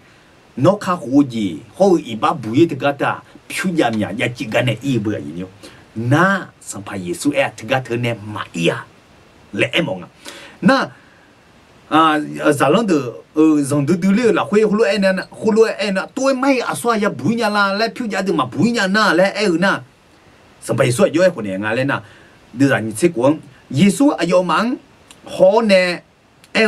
Speaker 1: 那卡伙计好一般不会这个的票价呀也记个呢一不有那上怕耶稣哎这个头呢买呀来么啊那啊咱们的人都了了会葫芦哎呢葫芦哎呢多买啊说也不一样啦来票价的嘛不一样呐来哎那上怕耶稣有哎可能啊来那对人这讲耶稣啊要忙好呢哎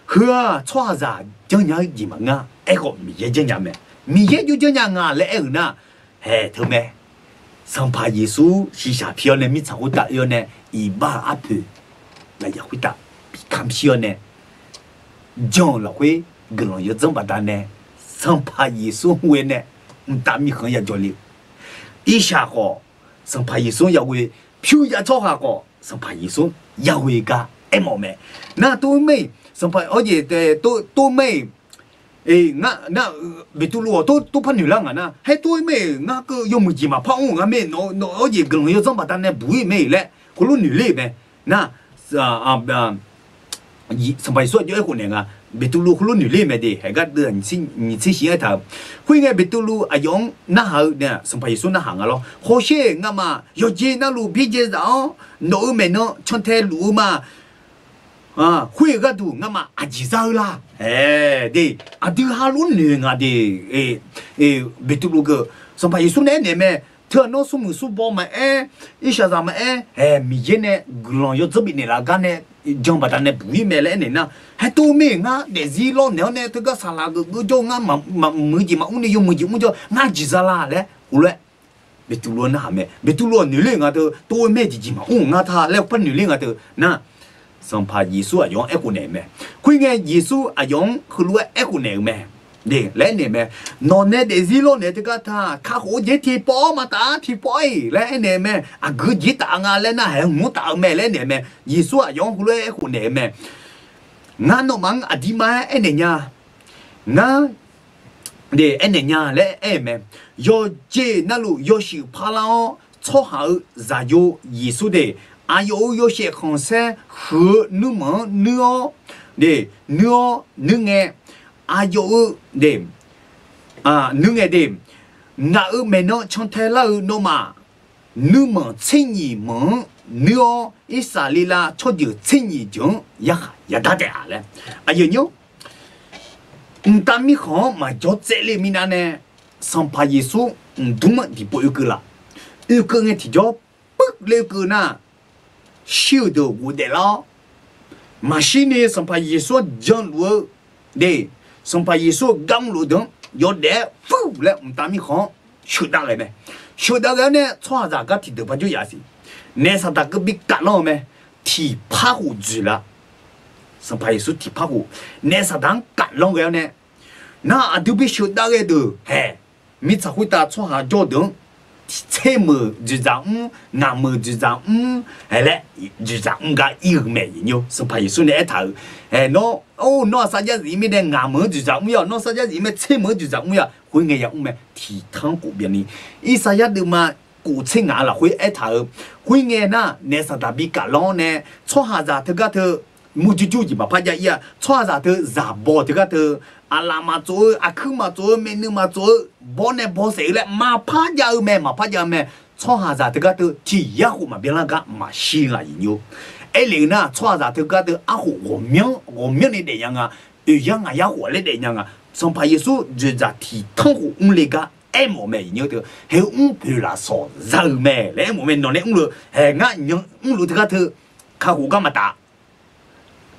Speaker 1: 和错啥讲讲什么啊哎个米也讲讲没米也就讲讲啊来哎那哎头没上怕耶稣是下票呢米才会打要呢一把阿婆来也会打看票呢讲了会个人要怎么打呢上怕耶稣会呢打米很也叫你一下好上怕耶稣也会票也炒下个上怕耶稣也会个哎毛没那都没上怕而且都没诶，那别都路都怕女人啊那，还多没那个有么子嘛？怕我没那而且个人要怎么办呢？不会没嘞，葫芦女嘞呗。那你上班说就一个人啊，别都路葫芦女嘞没的，还个人你先头，会个别都路啊用那好呢，上班说那行啊咯，好些那嘛，要接那路比接上，那没呢，穿太路嘛。啊，会个都那么啊，几招啦？哎，对，啊，对哈罗女啊的，别都那个，上班一说呢没，他那什么书包嘛，一下子嘛，明天呢，个人要这边呢啦，干呢，讲把他呢不会没来呢，还多没啊，那是老娘呢，这个啥啦个叫俺没几嘛，我呢用没几，我叫俺几招啦嘞，后来。别都罗那没，别都罗女人啊都多没几嘛，俺他来不女人啊都那。上怕耶稣啊用一个人咩？佢嘅耶穌啊用佢攞一個人咩？你嚟你咩？嗱你哋知咯，你哋個他卡好嘢貼波嘛打貼波嚟你咩？啊佢嘢打啊嚟那係唔打咩嚟你咩？耶穌啊用佢攞一個人咩？我no忙啊啲咩？你呀？我对，哎那伢嘞，哎咩，要接那路要是怕了，错好咋有艺术的，啊有些红色和你们你哦，对，你哦你个，啊有对，啊你个的，那没孬从台那孬嘛，你们青年们，你哦一啥哩啦，错就青年中也打的啊嘞，啊有妞。但米好嘛，叫这里面呢，上怕耶稣，多么地不有个啦，有个人提叫不了个呢，修的无得了，马西呢上怕耶稣讲路的，上怕耶稣讲路等，有的不了，但米好修到了没？修到了呢，创造个提的不就也是，那啥大个比干了没？提怕糊住了。上怕耶稣提怕糊，那啥当干了个呢？那都被修到个的，嘿，米才会打错下脚等，车么就讲俺么就讲哎嘞，就讲个一个没有，上怕耶稣那一头，哎喏哦喏啥家里面的俺么就讲要，喏啥家里面车么就讲要，会个样么提汤古边哩，伊啥家的嘛。古青牙啦，会一头，会个那那啥大比格浪呢？错下咋这个头，木就嘛拍家呀，错下头咋包这个头，阿拉嘛做，阿克嘛做，美女嘛做，包呢包谁嘞？嘛拍家没，错下咋这个头，体验户嘛别那个嘛新啊有，哎嘞呢，错下这个头阿户我命的这样啊，样啊呀活的这样啊，上拍耶稣就在体汤户那个。哎，莫咩有的，还有比如啦说肉咩，来莫咩弄嘞路，哎，俺用路这个头，看我干嘛打？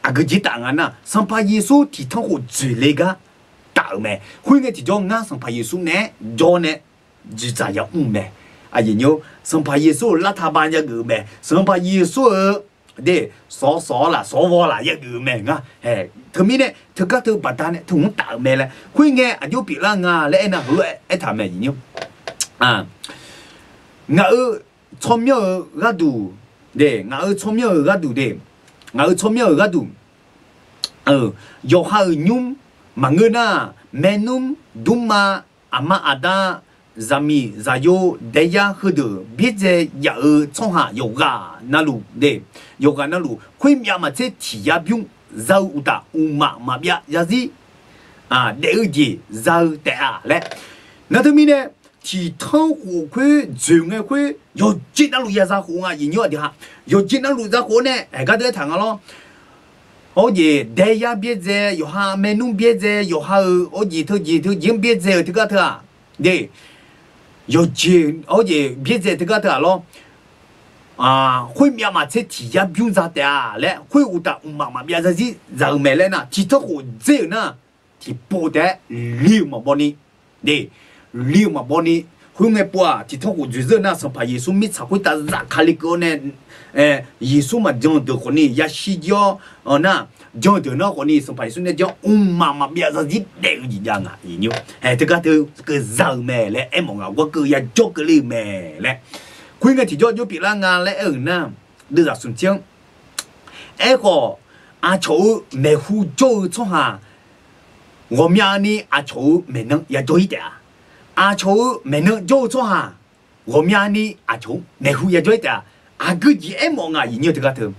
Speaker 1: 啊个鸡蛋啊呐，上把耶稣提汤火煮那个打咩？会个提叫俺上把耶稣呢，叫呢就咋样咩？啊，有上把耶稣拉他班一个咩？上把耶稣的说我啦一个咩啊？哎。他们呢，他个头把单呢，他们打没了，会个啊就别人啊，来那和哎他们一样啊，我聪明个度的，我聪明个度的，我聪明个度，有好牛，忙个那，美农，duma，阿妈阿达。zami zayo daya hudu bize ya trong ha yoga nalu de yoga nalu khoi mya ma che thi ya byung zau uta uma ma bya ya zi a de ji zau te a le na thu mi ne thi thong hu khoi zung nge khoi yo jin nalu ya za hu nga yin yo de ha yo jin nalu za hu ne ai ga de thang lo ô gì đây ya biết gì, yo ha menu biết gì, yo ha ô gì thôi những biết gì thì cái thứ à, đi yo gì ô gì biết gì thì cái thứ à lo, à khối miếng mà sẽ chỉ ya biểu ra đấy à, lẽ khối u ta mà bây giờ gì giờ mẹ lên na, chỉ thôi hồ gì na, thì bộ đấy liu mà bọn đi, đi liu mà bọn đi, khối nghe bữa chỉ thôi hồ gì na, xong phải Giêsu mít sao khối ta ra khali cái này Giêsu mà chọn được con này, ya xí cho na chọn được nó con này, xong phải Giêsu này chọn mà bây giờ gì đều gì dạng à, gì nhiêu, tất cả thứ cái giờ mẹ lẽ em mong ngào quá cứ ya chốt cái li mẹ lẽ, khuyên cái thì cho bị la ngà lẽ ở na đưa ra xuân chiang, cái à chỗ mẹ hu cho cho hà, 我们呢啊chỗ mẹ能也做一点啊chỗ mẹ能做做哈，我们呢啊chỗ mẹ hu也做一点。 啊，个嘢哎忙啊，人要这个头，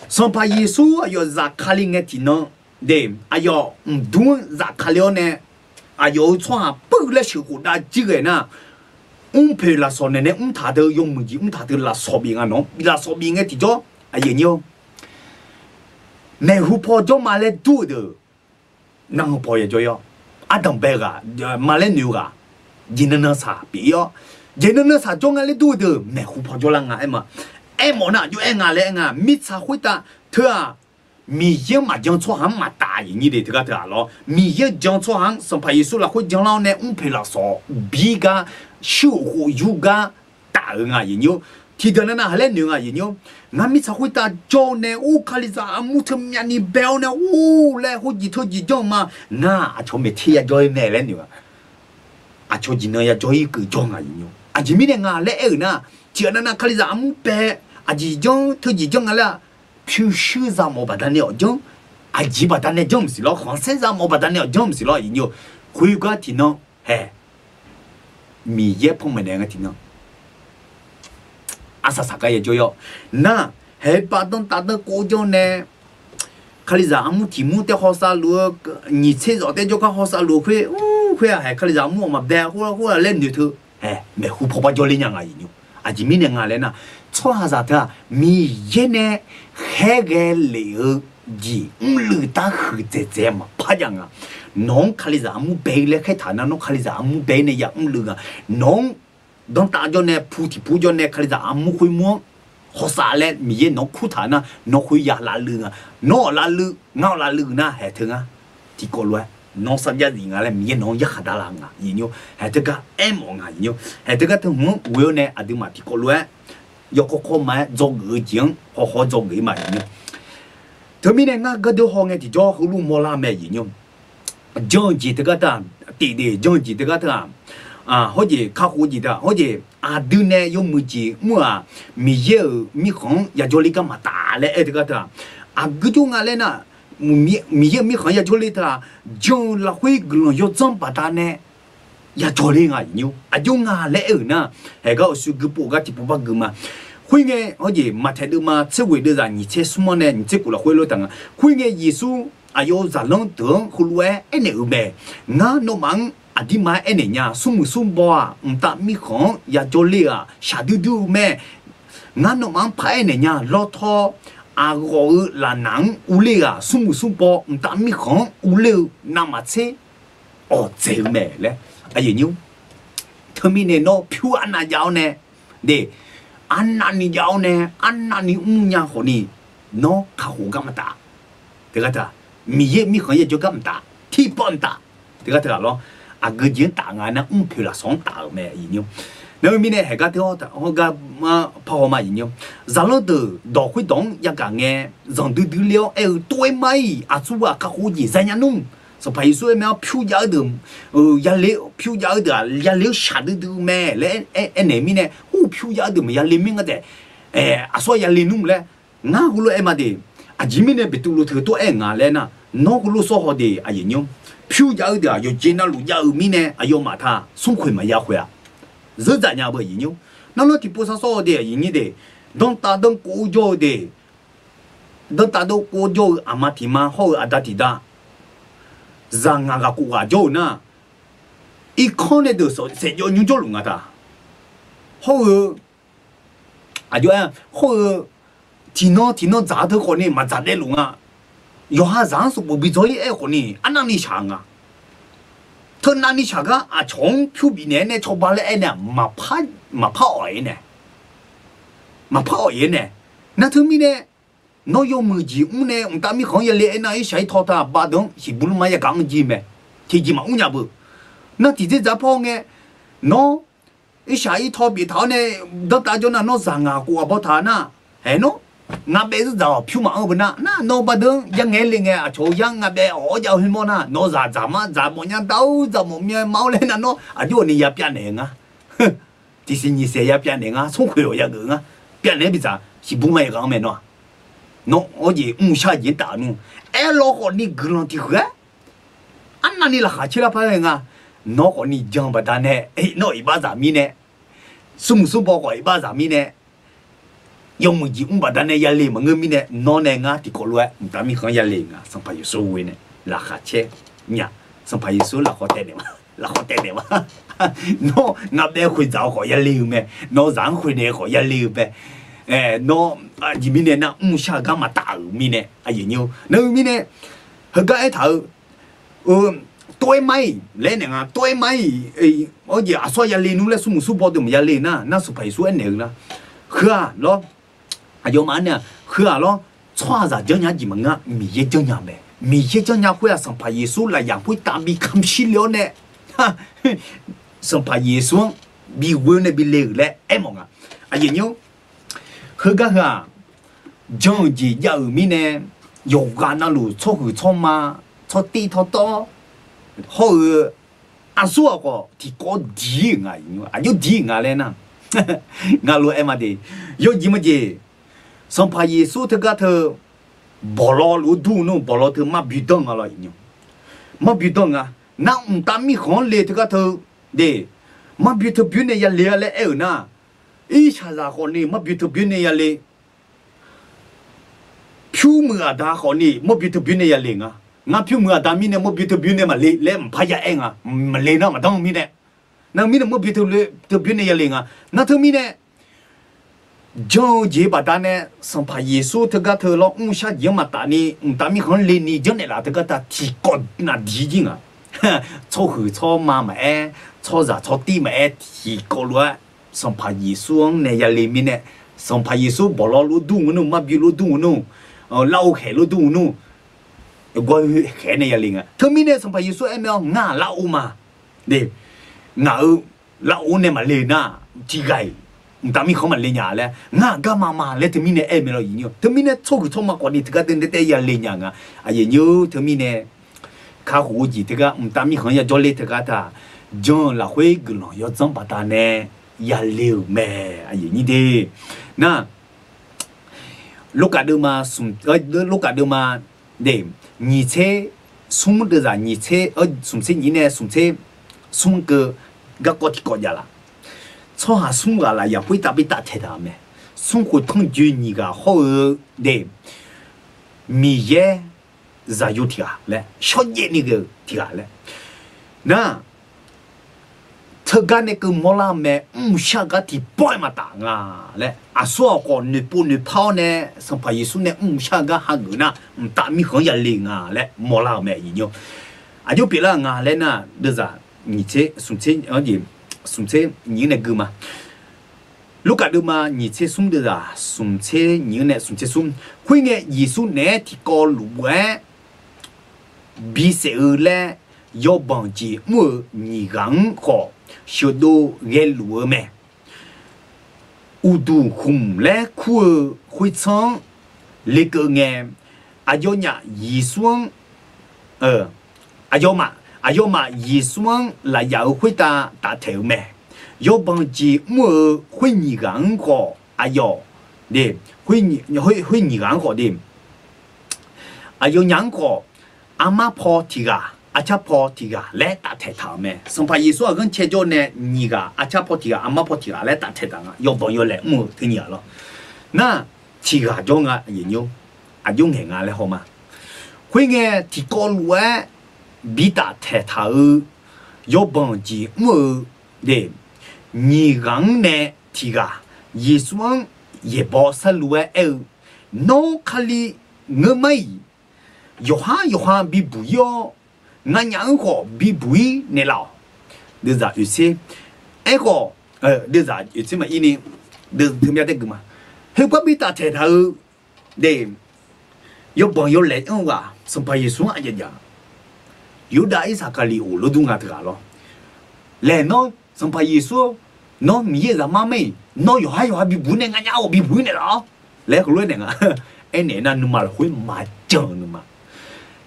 Speaker 1: 上把耶稣啊要扎卡林个天呢，对，啊要多扎卡了呢，啊要穿不来小伙子几个呢，陪啦说呢，他都用木吉，他都啦说明啊喏，啦说明个地方啊人要，那湖泊就买来多的，那湖泊也就要，啊等白个，买来牛个，人那啥别要。 giờ nó sao cho ngay lấy đuôi được mẹ không phải cho lăng em mà em muốn nào cho em ngà mít sao khuyết ta thưa à mì dương mà dương cho hắn mà đại như thế thưa thưa lo mì dương dương cho hắn xong phải số là khuyết dương lao này ông phải là số bi ga siêu hồ yoga đại ngà nhiều thì đó là hai lần nữa ngà nhiều ngà mít sao khuyết ta cho này ô khali ra amu thầm nhà ni bèo này ô lẽ hồ gì thôi gì cho mà ngà cho mẹ thiệt cho em này lên nữa à cho gì nữa ya cho ý cứ cho ngà nhiều à chỉ mình ngà lẽ ở na chuyện na khali ra amu bè à chỉ cho thôi chỉ cho ngà là phiêu sư ra một bát này cho à chỉ bát này cho mình xí lo hoàng sen ra một bát này cho mình xí lo nhiều คุยก็ที่น้องเฮ้มีเยอะพงมาเนี่ยที่น้องอาสาสักก็ยังจ่อยน่ะเฮ้ปาต้องตัดกูจนเนี่ยคาลิซามูที่มูเตะฮอสซาลูนี่เชื่อเตะจุกฮอสซาลูคุยเฮ้คาลิซามูมาเดะหัวเล่นอยู่ทุเฮ้แม่หูพ่อป้าจอลิยังไงอยู่อาจิมีเนี่ยงานเลยนะชัวร์ซะท่ามีเยเนี่ยเฮเกลีจีลือตาหือเจ๊มาพะยังอ่ะน้องคาลิซามูเบย์เลยแค่ฐานะน้องคาลิซามูเบย์เนี่ยยังลืออ่ะน้องดอนตาจนเนี่ยผู้จนเนี่ยคาลิซามูคุยมัวฮอสซาเล่มีเยน้องคู่ฐานะน้องคุยยาลาลืออ่ะน้องลาลือเงาลาลือนะเฮ้ถึงอ่ะที่กลัวน้องสัญญาดีงาเลยมีน้องยักษ์ดาลังอ่ะยิ่งอยู่เฮ้ถึงก็เอ็มองอ่ะยิ่งอยู่เฮ้ถึงก็ถึงหัวเวลเนี่ยอดีมาที่กลัวยกข้อมาจงเจียง好จงเกมายิ่งอยู่ทำไมเนี่ยงาก็ดูห้องเนี่ยที่จ่อหูลูมอลาแม่ยิ่งอยู่จงจีตก็ตามตีจงจีตก็ตาม好似客户จีต好似ดูเนี่ยยมือจีมัวมีเยอะมีของอยากจะลิกมาตาเลยเอ็ดก็ตามก็จงอะไรนะมีเยอะมีของอยากจะลิตาจงละคุยกลุ่มยศจำปาตาเนี่ยอยากจะลิงยิ่งอยู่จงอะไรนะเฮ้ก็สุกปุ๊กก็ที่ปุ๊บก็มาคุยไง好似มาเทดูมาเชื่อว่าเดี๋ยวนี้เชื่อสมเนี่ยเชื่อกูละคุยรู้ตั้งคุยไงยิสุอายุจะลงถึงคุยเอ็นอุเบงาโนมังอดีมาเอ็นเนี่ยสมุสมบัวตามีของอยากจะเลี้ยชาดูแม่งาโนมังพายเนี่ยลอทออากอลานังอุเลียสมุสมบัวตามีของอุเลียนามาเชโอ้เจ๋งแม่เลยไอ้ยังยูเธอมีเนี่ยโนผิวอันน่ายาวเนี่ยเดอันนั้นนี่ยาวเนี่ยอันนั้นนี่ยังคนนี้น้องข้าหูกำมันตาเด็กก็มีเยอะมีคนเยอะจะกำมันตาที่ปอนตาเด็กก็หรอก็ยังต่างกันนะผิวละสองตาแม่ยิ่งอยู่แล้วมีเนี่ยเห็นก็ที่เขาก็มาพอมายิ่งอยู่จะรู้ตัวดอกคุยตงยังกันไงจังดูเลี้ยวตัวไม่ชัวร์ข้าหูยี่สิบยังนุ่งสบายสวยแม่ผิวยาวเดิมยาเลี้ยวผิวยาวเดิมยาเลี้ยวชาดูแม่แล้วเนี่ยมีเนี่ยผิวยาวเดิมยาเลี้ยมิ่งก็ได้สวยยาเลี้ยนุ่มเลยงาหูรู้มาดีจิมีเนี่ยไปตุลุเธอตัวงาเลยนะน้องหูรู้สอหดียิ่งอยู่ผิวยาวเดิมอยู่เจน่าลูยาวมีเนี่ยอายุมาท่าส่งคุยมายาคุยเรื่องอะไรบ่ยิ่งอยู่นั่นเราที่พูดสอดียิ่งนี่เด้ดงตาดงกูโจเด้ดงตาดงกูโจอามาที่มาเขาอาดาติดาrằng ngà cụ gà châu na, ít con này được sẽ cho những chỗ lùng à ta, hậu chú em hậu thì nó giá thứ con này mà giá đấy lùng à, yêu ha giá số bộ bị rồi ấy con này anh ăn đi chăng à, thân ăn đi chăng à, trong phiếu bị này cho bà lại này mà phá ấy này, na thứ mi này nó yêu mười gì nè, ta mi không yêu lệ này sai thọ ta ba đông, chỉ bún mai căng gì mẹ, thì gì mà nhà bự, nó chỉ để giá phong nghe, nó cái sai thọ bị thọ nè, đó ta cho nó rằng à của bao thà na, hè nó, ngà bé rất giàu, phiêu mà ở bên na, nó ba đông, yang nghe lên nghe, chỗ yang ngà bé ở giàu hơn món na, nó giả một nhà đâu, giả một nhà máu lên na nó, chỗ này ya pian này ngà, thì xin như thế ya pian này ngà, xong rồi ya ngà, pian này bây giờ chỉ bún mai căng mẹ nó. nó ở gì sao gì ta nu lo còn đi gần thì khỏe anh này là khá là phải nga nó còn đi giang bát nè nó iba giả mi nè sum bao gọi iba giả mi nè dùng một gì bát nè ya lì mà người mi nè nó nè nga thì có luôn ta mi không ya lì nga xong phải số vậy nè là khá chế nhá xong phải số là khó tệ mà nó ngập đeo khui giáo khỏi ya lì mẹ nó giảng khui đeo khỏi ya lì mẹ nó gì mi nè nó sao cái mà tạo mi nè gì nhiêu nếu mi nè hơi cái thợ tôi may lên nè tôi may ở gì à sao ya lên nó lên sum sum bao được ya lên na sum phải số anh nè na khưa lo vô mà nè khưa lo xoa ra cho nhà gì mà ngã mi ye cho nhà mẹ mi ye cho nhà khuya sum phải số là yang khuya tam bi khăm xí liao nè sum phải số bi quên nè bi lệ lệ em mong gì nhiêu khơi cái ha trong gì giờ mi nè yoga na lu cho hư cho ma cho ti thọ to hồi ăn suo có thì có gì ngay yêu gì ngay lên na ngay lu em đi yêu gì mà gì xong phải Giêsu thứ cái thứ bỏ lo lu du nó bỏ lo thứ mà bị đông à lại mà bị đông à 那大米行来这个头的，嘛比特别呢也来了哎那，一下子好呢，嘛比特别呢也来，票么啊大好呢，嘛比特别呢也来啊，那票么啊大米呢嘛比特别呢嘛来唔怕呀哎啊，唔来那嘛当米呢，那米呢嘛比特别呢也来啊，那头米呢。Jauh bata ne sampai Yesus tegak terlo usah dia mata ni tapi kan lini jene lah tegak ta tikot na dijing ah. Cho hu cho ma ma cho za cho ti ma tikot lo sampai Yesus ne ya limi ne sampai Yesus bolo lu du nu ma bi lu du nu lau he lu du nu go he ne ya linga. Themi ne sampai Yesus emel nga lau ma. De nga lau ne ma le na tigai tapi kau malah lenyap le, ngah mama le termine melo ini, termine cok cok kau ni tegak tende ya lenyap ngah, aye nyu termine kau uji tegak, tapi kau ya jolly tegak ta, jangan lah hui gelong, ya jangan patane ya liu me, aye ni deh, nah, lokal dema deh, ni ce sum deh za ni ce, sum ce ni ne sum ce sum ke gak kau tikot jalan. 从下送过来也会打被打太大没，送过通知你个好的，米也咋有提啊嘞，小叶那个提啊嘞，那这个那个莫拉没下个提包嘛打啊嘞，啊说个你不你跑呢，上怕耶稣呢下个哈个呢，打米很也灵啊嘞，莫拉没一样，啊就别了啊嘞呢，对咋？你这送这而且。sum ce ni ne guma luka duma ni ce sum de da sum ce ni ne sum ce sum hui ne yesu ne ti ko lu wa bi se le yo ban ji mu ni gang ko sho do ge lu me u du hum le ku hui chang le ke nge ayo nya yesu ayo ma yesu la ya hui ta theo me yo bang ji mu hui ni gang ko ayo de hui ni gang ko de ayo nyang ko ama po tiga acha po tiga le ta the ta me sampai yesu akan chejo ne ni ga acha po tiga ama po tiga le ta the ta yo bang yo le mu thi ni lo na tiga jo nga yin yo ayo nge nga le ho ma hui nge ti ko lue bị ta thể thao, yêu bằng gì mua để nhị gang nè thì cả, Giêsu ye bỏ sa lúa nó khali ngơ mây, yêu ha bị bùi ngã nhang họ bị bùi nè lão, đưa ra như thế, họ đưa ra như thế mà ini đưa thêm ra đây cơ mà, hết quá bị ta thể thao để yêu bằng yêu lệ ông à, xong phải Giêsu anh vậy Yuda isa kali ulu dunga tegalo. Le no sampai Yesus no miye zaman me no yo habi bune nganya o bi bune la. Le ko le nga. Ene na numal hui ma jang numa.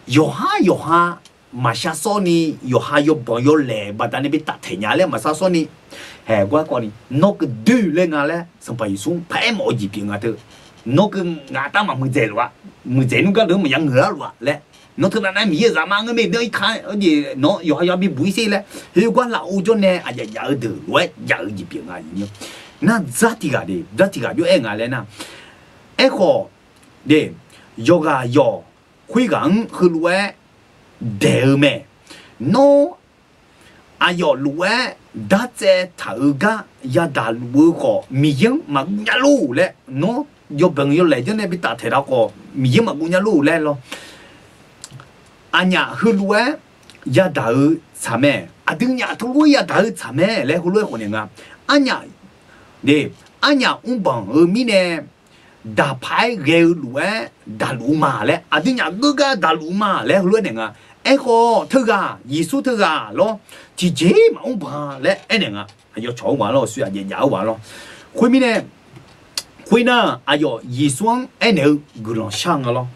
Speaker 1: Yo ha ma sha so ni yo bon yo le batane bi ta thenya le ma sa so ni. He kwa ko ni no ke du le nga le sampai Yesus pa mo ji pi nga te. No ke nga ta ma mu je lo. Mu je nu ka de mu yang ngơ lo le. Nó thực ra này mình giờ mang cái mình đây khai ở gì nó giờ bị bụi xí lẽ hiệu quả là ô cho nè à giờ từ lúc giờ gì biển à gì na giá thì cả cho em à lẽ na em họ để yoga yo huy gắng hư lúc đều mẹ nó à giờ lúc đã chế thử cả ya đã lúc họ miếng mà nhà lú lẽ nó yo bằng yo lẽ cho nên bị ta thấy đó có miếng mà cũng nhà lú lẽ lo Anya hulue ya dau same adingnya tulu ya dau same le hulue konenga anya de anya umbang mine da pai ge lue da luma le adingnya guga da luma le hulue nenga eho thga yesu thga lo ji je ma umbang le enenga ayo chou ma lo su ya ya wa lo hui mine hui na ayo yesu ene gulong shang lo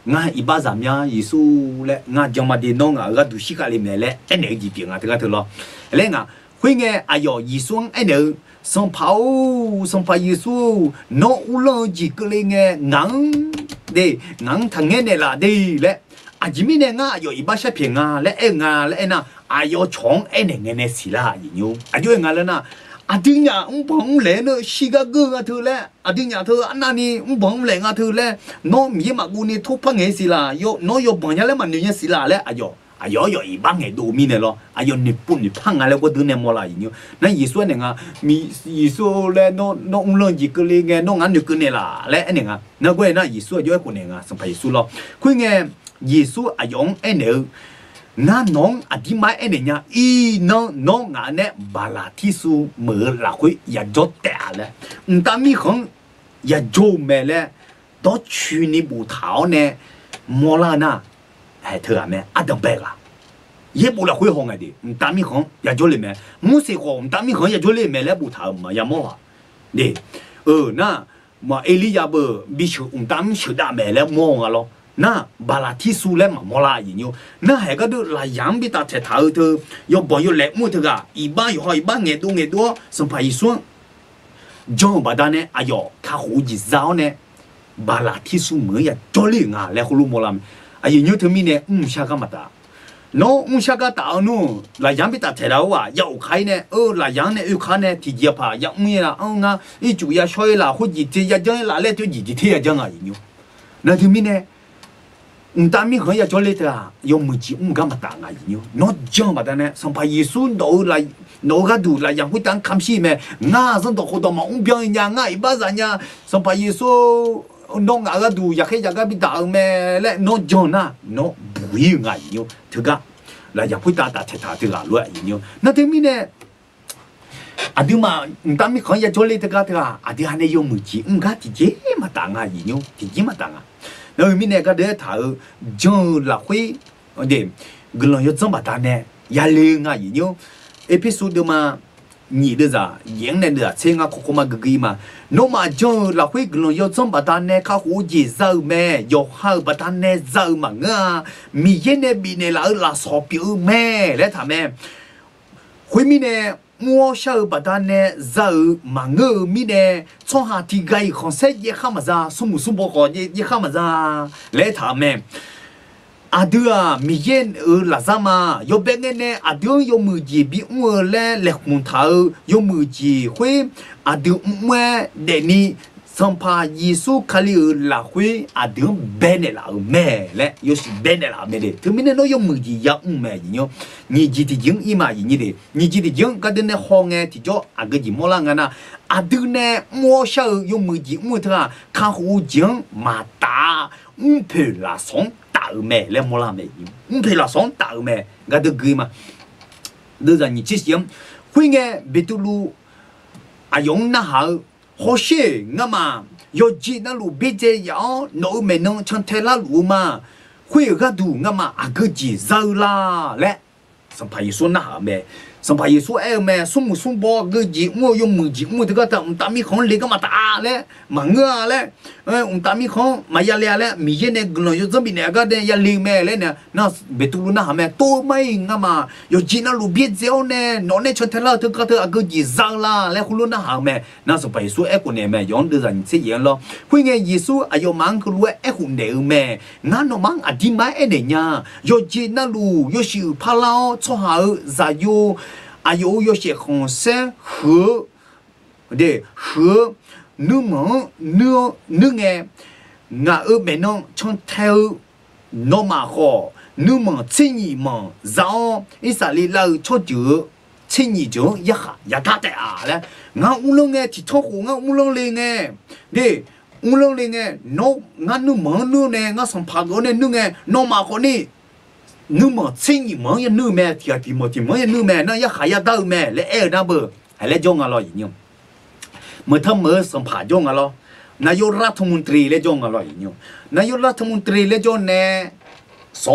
Speaker 1: nga iba zamya Yesu le nga jama de no nga ga du shika le mele ene ji pi nga ta lo le nga hui nge ayo Yesu ene song pa Yesu no ulo ji ke le nge ngang de ngang thang nge ne la de le อาจิมีเนี่ยงาอยู่อีบ้าใช่เพียงงาและงาและน่ะอายุชงเนี่ยเงินเนี่ยสิละยิ่งอยู่อายุงาแล้วนะอาทิตย์เนี่ยผมเลยเนอะชิกาเกอร์เธอแล้วอาทิตย์เนี่ยเธออันนั้นนี่ผมเลยเธอแล้วน้องมีมากูนี่ทุบพังเงสิละโยน้องโยบังยันแล้วมันเนี่ยสิละแล้วอายุอยู่อีบ้างเงดูมีเนี่ยหรออายุนี่ปุ่นนี่พังอะไรก็ดูเนี่ยมัวละยิ่งอยู่นั่นยิสุเนี่ยงามียิสุแล้วน้องเรื่องจิกเลยไงน้องอันอยู่กันเนี่ยละและเนี่ยงานั่นก็เนี่ยยิสุอยู่ไอ้คนเนี่ยงาสัมผัสยิสุละคุยไงยิสุอายุเนี่ยน้าน้องอธิบายเนี่ยอีน้องงานเนี่ยบาลาที่สูเหมือนละคุยอย่าจดแต่เลยแต่มีของอย่าโจมเลยตัวชื่อนี่บุตรเนี่ยมัวละนะให้เธอแม่อาดัมเบกอะเย็บบุละคุยห้องไงดิแต่มีของอย่าโจเลยแม่มุสิโกแต่มีของอย่าโจเลยแม่แล้วบุตรมาอย่ามัวดินะมาเอลียาเบอร์บิชูแต่มีชื่อดาแม่แล้วมัวกันหรอ那巴拉提苏嘞嘛，莫拉研究，那还个都来养比他才头头，要帮要来木头个，一般又好一般眼多，生怕一算，讲巴达呢，哎哟，他好一早呢，巴拉提苏么呀，着力啊，来葫芦莫拉，哎研究他们呢，下个么哒。no 下个大喏，来养比他才头啊，要开呢，来养呢，要看呢，提前怕养么啦，啊，一主要衰啦，或者这一讲啦，来就一天一讲啊研究，那他们呢？但咪可以做呢啲啊，有冇知唔敢乜打啊？要，我講乜呢？上排耶穌攞個度嚟，人會當看戲咩？啱先到好多嘛，表演呀，啱一般人呀，上排耶穌攞牙個度，也係也個比打咩？咧，我講呐，我不要啊，要，這個嚟人會打切啲牙落要，那對面呢？啊啲嘛，但咪可以做呢啲個啲啊，啊啲係你有冇知？唔敢直接乜打啊？要，直接乜打啊？那明年个的头就拉回，对，个人要怎么打呢？压力啊，有，episode 嘛，你的啥，原来的，这个可嘛个个嘛，那么就拉回个人要怎么打呢？他胡子走咩？要好不打呢走嘛啊？明年呢，明年拉手表咩？来他们，回明年。我小不但呢，走忙咪呢，从下地个看谁也看么子，什么不好也看么子，来他们，阿对啊，米烟拉啥嘛？有别个呢，阿对有木子比我来红头，有木子会阿对我的你。上怕耶稣卡里拉会阿对别的拉咩嘞？又是别的拉咩的？他们那有木子也咩样？你记得讲伊嘛伊的，你记得讲个的那行诶，提着阿个gì莫啷个呐？阿对呢，莫少有木子木头啊，看好讲嘛打，配拉松打咩嘞？莫啷咩？配拉松打咩？个都个嘛？都让你这些会诶，别都路阿用那好。好些我嘛，要记那路别这样，那没能像太拉路嘛，会个度我嘛阿个记走啦嘞，上怕一说那哈咩，上怕一说哎咩，送包个记我用木记我这个大米空那个嘛大嘞，嘛我嘞，大米空嘛呀嘞，米些呢个有这边那个的呀零咩嘞呢，那别都路那哈咩多没我嘛，要记那路别这样呢，那呢像太拉这个的阿个记走啦，嘞葫芦那哈咩。那是白说哎，过年咩，用的人这样咯。会个耶稣哎哟忙个路哎混的咩，俺那忙啊地买哎的呀，要接那路要是怕老错好，再有哎哟要些红色河的河，你们哎，俺没能从头那么好，你们生意嘛，然后一啥里老错就。青年就一下也打得啊嘞，俺乌龙哎，提窗户俺乌龙嘞哎，对，乌龙嘞哎，喏，俺努忙努呢，俺上爬高呢努哎，喏嘛好呢，努嘛青年忙也努咩，提忙也努咩，那一下也打咩，来哎那不，还来叫俺咯一样，没他没上爬叫俺咯，那有รัฐมนตรี来叫俺咯一样，那有รัฐมนตรี来叫呢，ส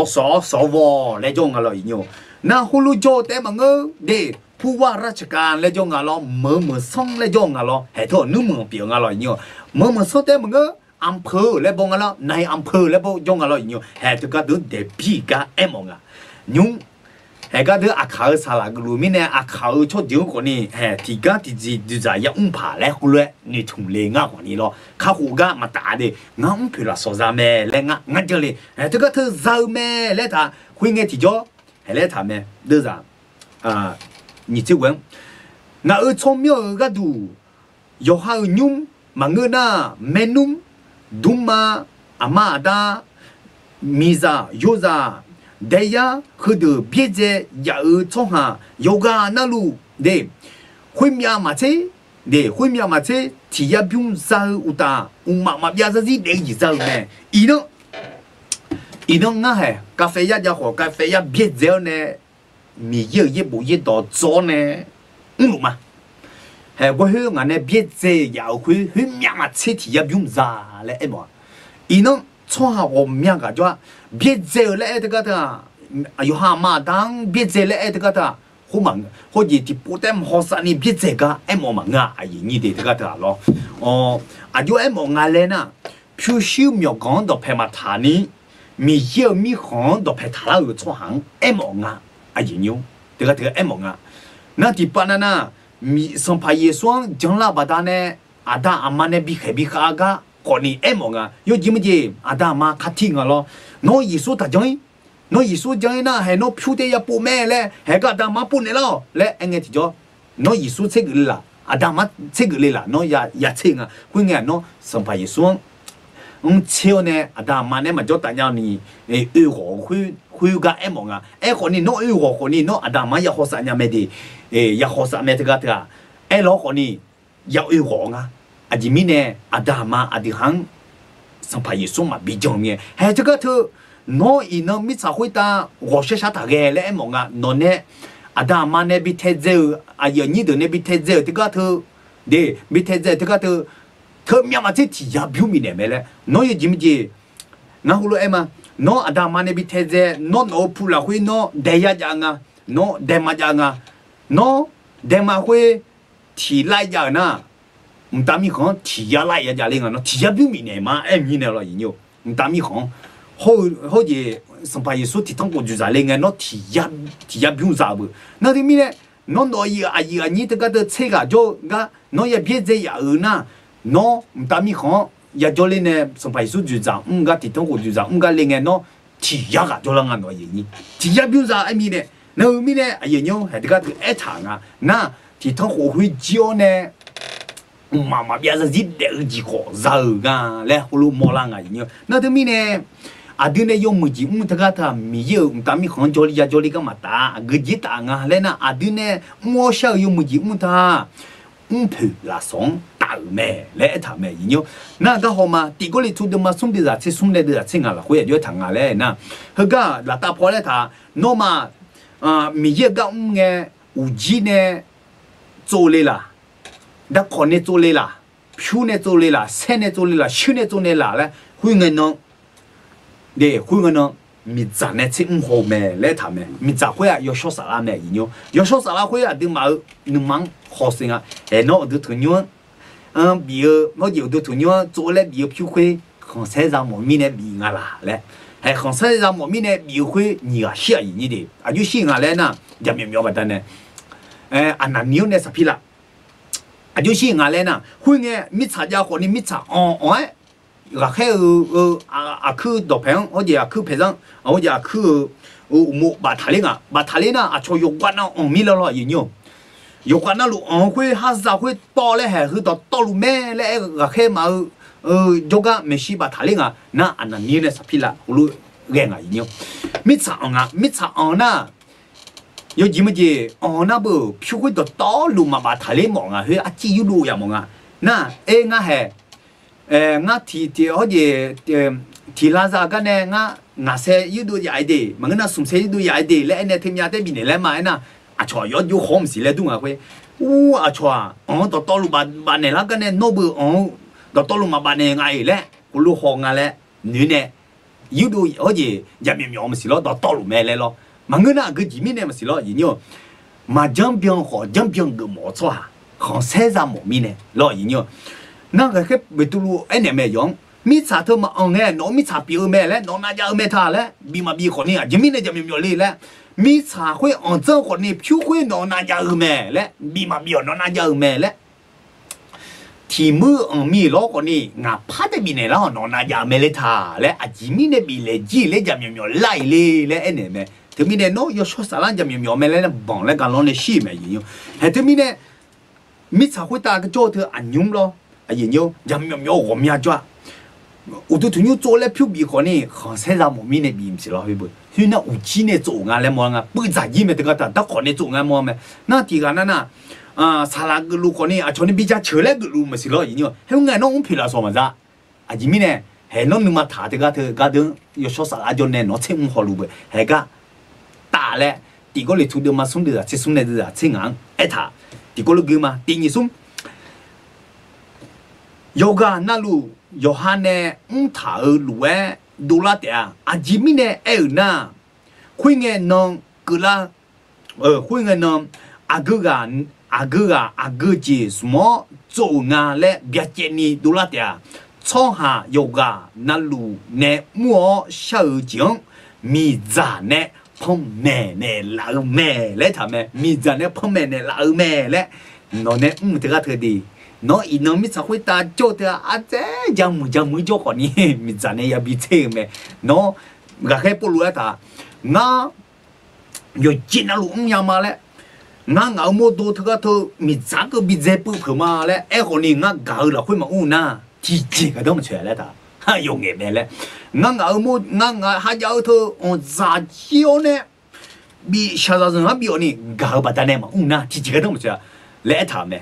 Speaker 1: ว来叫俺咯一样。那葫芦椒แต่มาเงอเดผู้ว่าราชการและย่องอะไรเมื่อส่งและย่องอะไรให้ทั่วนึกเมืองเปียงอะไรเนี่ยเมื่อส่งแต่มาเงออำเภอและบงอะไรในอำเภอและบงย่องอะไรเนี่ยให้ทุกคนดูเดบีกาเอ็มงอ่ะยุ่ง还个的阿考啥啦个路面呢？阿考出丢个呢？嘿，提个提子就在要爬来回来，你同类啊个呢咯？卡胡个嘛大的，俺陪了说啥咩？来俺这里，哎，这个头走咩？来他会眼提着，还来他咩？对啥？啊，你这问，那ở trong miệng cái đủ,有还有nhung mà người na menum, duma, amada, miza, yoza, daya, cứ được biết gì, ya ở trong ha, yoga na lu, để, huy miya mà thế, để huy miya mà thế, thì ya biung sao uta, mà ya gì để gì sao nè, ý nó ngã hè, cà phê ya họ cà phê ya biết gì nè. Mi yêu ye bu ye do zo ne mà he wo hu nga ne bie ze ya hu mya ma che ti ya byum za le e mo ino cho ha wo mya ga jwa bie ze le e de ga da ayo ha ma dang bie ze le e de ga da hu ma ho ji ti pu tem ho sa ni bie ze ga e mo ma nga a yi ni de ga da lo a jo e mo nga le na pyu shiu myo gong do pe ma ta ni mi yêu mi hong do pe ta la u cho hang e mo nga啊，引用这个爱蒙啊，那第八呢？米上排耶双将拉巴达呢，阿达阿妈呢比哈个，过年爱蒙啊，有几么子阿达阿妈卡听啊咯，侬艺术大将，侬艺术将呢，还侬票的也不买嘞，还个阿达妈不呢咯，嘞，俺个提着，侬艺术这个啦，阿达妈这个啦，侬也听啊，关键侬上排耶双。chiều nè, à mà nè mà cho tại nhau nè, ưu hộ khui cái em mong à, em còn nè nó ưu hộ còn nè nó à mà ya khó sa nhà mẹ đi, ya khó sa mẹ cái cái, em lo còn nè, ya ưu hộ à, à chỉ mình nè, à mà à đi hàng, sang phải xuống mà bị chồng nè, hay cái thứ, nó nó biết sao khui ta,我学啥大个嘞em mong à, nó nè, à mà nè bị thế giờ, à giờ như thế nè bị thế giờ cái thứ, để bị thế giờ cái thứ特别嘛，这体验表面的没嘞，侬有几么子？俺胡罗哎嘛，侬阿达妈那边太在，侬普拉会侬带呀讲啊，侬带嘛讲啊，侬带嘛会体来讲呐，唔打米行体验来呀讲嘞个，侬体验表面的嘛，哎面的咯，人有，唔打米行，好似上排耶稣体通过就在嘞个，侬体验表啥不？那对面嘞，侬诺伊阿姨你这个的车个就个，侬也别在呀呐。non mtami khan ya jole ne sampai su ju za nga ti tong ko ju za nga le nge no ti ya ga jola nga no yi ni ti ya byu za ai mi ne no mi ne a ye nyo ha de ga e ta nga na ti tong ho hui jio ne ma bia za ji de ji ko za ga le hu lu mo la nga yi nyo na de mi ne a de ne yo mu ji mu ta ga ta mi ye mtami khan joli ya joli ga ma ta ge ji ta nga le na a de ne mo sha yo mu ji mu ta pu la song咩咧谈咩，然后那个好嘛，第个里出的嘛，送的是送来的，请啊了，会就谈啊嘞，那那个那大婆咧他，那么米一个嘅有机呢做嘞啦，那可呢做嘞啦，票呢做嘞啦，菜呢做嘞啦，手呢做嘞啦咧，会个呢，对，会个呢。米杂呢吃好咩来谈咩？米杂会啊要小沙拉咩？然后要小沙拉会啊，你忙好心啊，哎，那我都同样。比如我有的同样做了，比如票会红色上毛面的米啊啦嘞，还红色上毛面的米会你啊写你的，啊就写啊嘞呢，也没有不得呢，啊那牛呢是皮啦，啊就写啊嘞呢，会呢米茶家伙呢米茶哎，个还有去豆平或者去培生，或者去木把塔林啊做有关啊米了咯，有。有关那路会还是会到嘞，还是到路咩嘞？个开嘛就个没事吧？他那个那你呢？是皮啦，我路人啊，有没长啊？没长那有几么子？那不就会到路嘛？把他那忙啊，去啊，只有路也忙啊。那我还我提好似提拉萨个呢，我些有都也的，嘛那送些有都也的，嘞那听伢在边来嘛那。啊，错有好唔是咧，都会，啊错，到路把你那个呢，那不到路嘛把你嗌咧，我路行啊咧，你呢，有都好似入面唔是咯，到路咩咧咯，嘛我那个前面呢唔是咯，然后嘛江边个冇错啊，行山上冇面呢，咯然后那个去未到路，哎你咩用？ มิชาเธอมาเอาไงน้องมิชาปีแม่แล้วน้องน่าจะแม่ท่าแล้วบีมาบีคนนี้อ่ะยังไม่ได้จะมีมีเลยแล้วมิชาคุยอ่อนเจ้าคนนี้ผิวคุยน้องน่าจะแม่แล้วบีมาบีน้องน่าจะแม่แล้วที่มือมีล้อคนนี้งาพัดบีเนี่ยแล้วน้องน่าจะแม่เลยท่าแล้วอาจิมีเนี่ยบีเลยจีเลยจะมีไล่เลยแล้วเอ็นเนี่ยแม่ถึงมีเนี่ยน้องยศสารจะมีแม่แล้วบังแล้วกันล้อเนี่ยชี้แม่ยิงอยู่แต่ถึงมีเนี่ยมิชาคุยตาก็โจเธออันยุ่งล้อยิงอยู่จะมี我们家我都同样做了票比可能好些人冇面的比唔是咯，会不？所以那有钱的做啊，来么啊？不咋意咩？这个得可能做啊么咩？那第个那沙拉个路可能啊，从你比较车来个路么是咯？因为还有俺弄皮了说么子？啊，因为呢，还弄你妈他这个他等要说沙拉就呢，拿车唔好路不？还个大嘞，第个里头的嘛送的啊，这送的是啊，车硬哎他，第个路个嘛，第二送。有个那路。有哈呢，他路哎，多拉点，阿吉米呢哎那，会个呢，个啦，会个呢，阿个姐什么做啊嘞，别见你多拉点，创下有个那路呢，莫小景，米杂呢，碰妹呢老妹嘞，他们米杂呢碰妹呢老妹嘞，喏呢，这个特地。nó ít nó biết sao ta cho thì chẳng muốn cho con đi mình chẳng này bị thế mà nó gà cái bộ lúa ta ngã rồi chín nó luôn nhau mà lẽ ngã ngáo mua đồ thứ thôi mình chẳng có bị dễ bự phở mà lẽ em con đi ngã gạo là khuyên mà u na chỉ cái đó mà chuyện lẽ ta ha dùng nghề này lẽ ngã ngáo mua ngã hai giáo thôi giá chiếu nè bị sao ra rồi bị oni gạo bắt ta này mà u na chỉ cái đó mà chuyện lẽ thà mẹ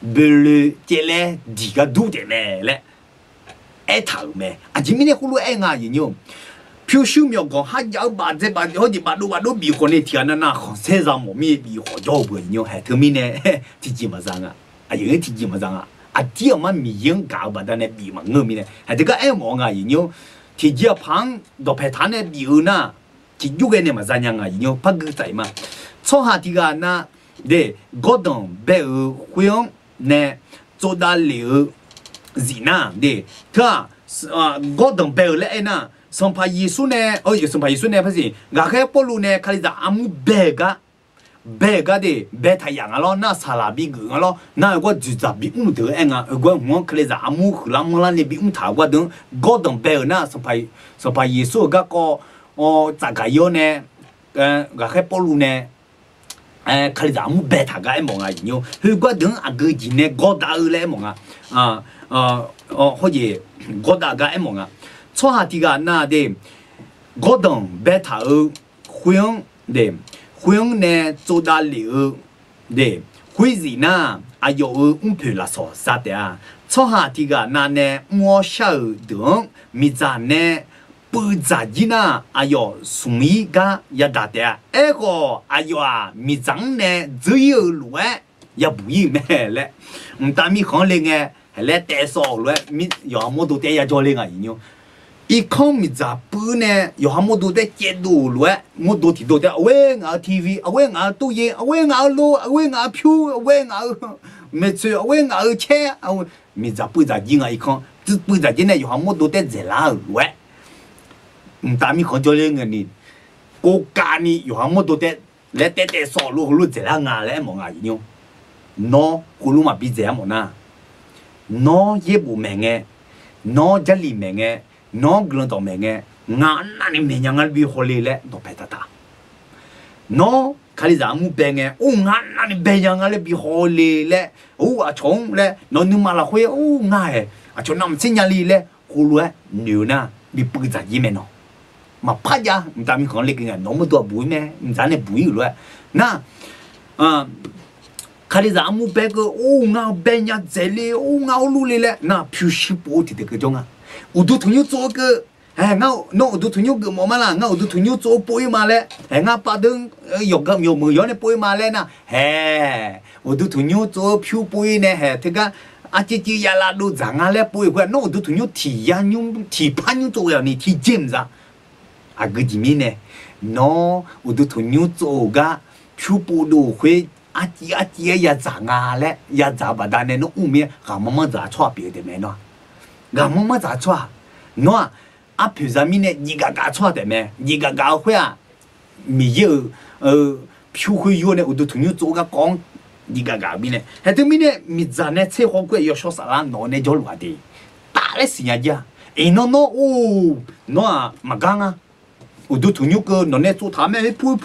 Speaker 1: belu tele diga du de me le e ta me a ji mi ne khulu e nga yin yo pyu shu myo go ha ja ba de ba ho ji ba do bi ko ne tia na na kho se za mo mi bi ho jo bu yin yo ha to mi ne ti ji ma za nga a yin ti ji ma za nga a ti ma mi yin ga ba da ne bi ma ngo mi ne ha de ga e mo nga yin yo ti ji pang do pe ta ne bi u na ti ju ge ne ma za nya nga yin yo pa ge zai ma cho ha ti ga na de godon be u hu yong呢，做大了，是呐的，他我等白了呢，上怕耶稣呢，上怕耶稣呢，不是，我看保罗呢，看你在阿姆白的白太阳啊咯，那沙拉比个啊咯，那我就在比得啊，我看你在阿姆荷兰莫兰的比他我等白呢，上怕耶稣咋个样呢？我看保罗呢。看你咱们白他个梦啊，有，如果等阿个今年高大来梦啊，或者高大个梦啊，错下啲个那的高等白他会用的，会用呢做大了的，会是呢啊有配啦说啥的啊，错下啲个那呢摸小等米赞呢。不咋地呢，哎呦，送一个也打的，哎个，哎呦啊，米长呢只有路哎，也不一咩嘞，但米行嘞个，还来带少嘞，米要么都带也叫嘞个人哟，一看米咋不呢？要么都带接度嘞，我都提到的，喂俺 TV，喂俺抖音，喂俺录，喂俺票，喂俺没错，喂俺钱，米咋不咋地个一看，这不咋地呢？要么都带在哪嘞？但米看叫嘞个呢，国家呢有项么都得来带少路在那牙来么牙用，孬葫芦嘛比这样么呐，孬也不明个，孬这里明个，孬个都明个，牙那你明样个比好哩嘞，都白搭搭，孬看你咱们白个，牙那你白样个比好哩嘞，啊虫嘞，孬你马拉会牙诶，啊就那么真样哩嘞，葫芦诶牛呐比不咋一面喏。mà phát ra người ta mình còn lấy cái này nó mới tua bụi mẹ người ta này bụi rồi na khai đi ra mua bé cái ngao bé nhà dễ li ngao lu li lẹ na phiêu xí bố thì cái trong à u du thùng nhau cho cái ngao nó u du thùng nhau cái mà là ngao u du thùng nhau cho bụi mà lẹ ngao ba đừng yok cái nhiều mười này bụi mà lẹ na u du thùng nhau cho phiêu bụi này thế cái chỉ ya là đồ rằng à lẹ bụi cái nó u du thùng nhau thì ya nhung thì pan nhung cho này thì chém ra à cái gì mi nè nó u du thùng nhau cho cái phiêu bụi đồ khuê à chỉ ya giả ngà lẹ ya giả bà đàn này nó u mi cả mà giả cho biệt de mẹ nó 俺妈妈咋做？喏，啊，平常咪呢，你个搞错的咩？你个搞会啊，没有票会有呢，我都同你做个讲，你个搞咪呢？还对咪呢，咪咱呢吃火锅要说啥啦？喏呢叫乱的，打了是人家，哎喏哦，喏啊，嘛讲啊。我都同你个喏呢做他们，噗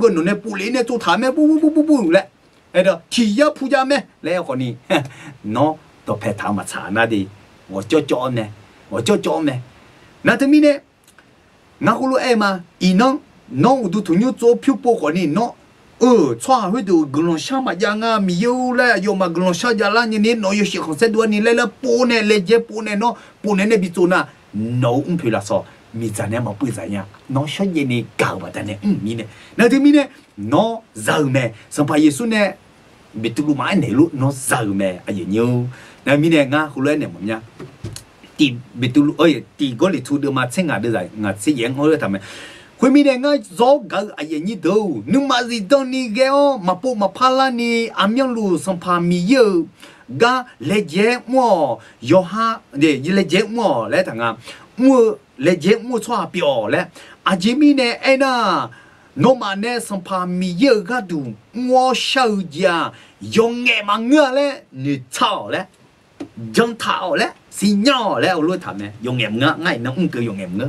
Speaker 1: 个喏呢不哩呢做他们，不嘞，哎的，提呀扑家咩？来和你，喏都拍他们查那的，我叫呢，那他咪呢？那葫芦哎嘛，喏我都同你做票不和你喏。穿回头格隆下嘛样啊，没有嘞，要嘛格隆下家啦，你喏有些红色多你来了不呢，来接不呢喏，不呢那边做那，喏不啦说。mi zanya ma pu zanya no sho ye ni ga ba da ne mi ne na de mi ne no zau me sampai yesu ne betul ma ne lu no zau me a ye nyu na mi ne nga hu le ne mo nya ti betul oi ti go le tu de ma chenga de zai nga si yang ho le ta me hui mi ne nga zo ga a ye ni do nu ma zi don ni ge o ma pu ma pha la ni a myang lu sampa mi ye ga le je mo yo ha de le je mo le ta nga mo le je mo chwa pyo le a ji mi ne ai na no ma ne sampa mi ye ga du mo shao ja yong nge ma nga le ni chao le jong thao le si nyo le lu ta me yong nge nga ngai no un ke yong nge nga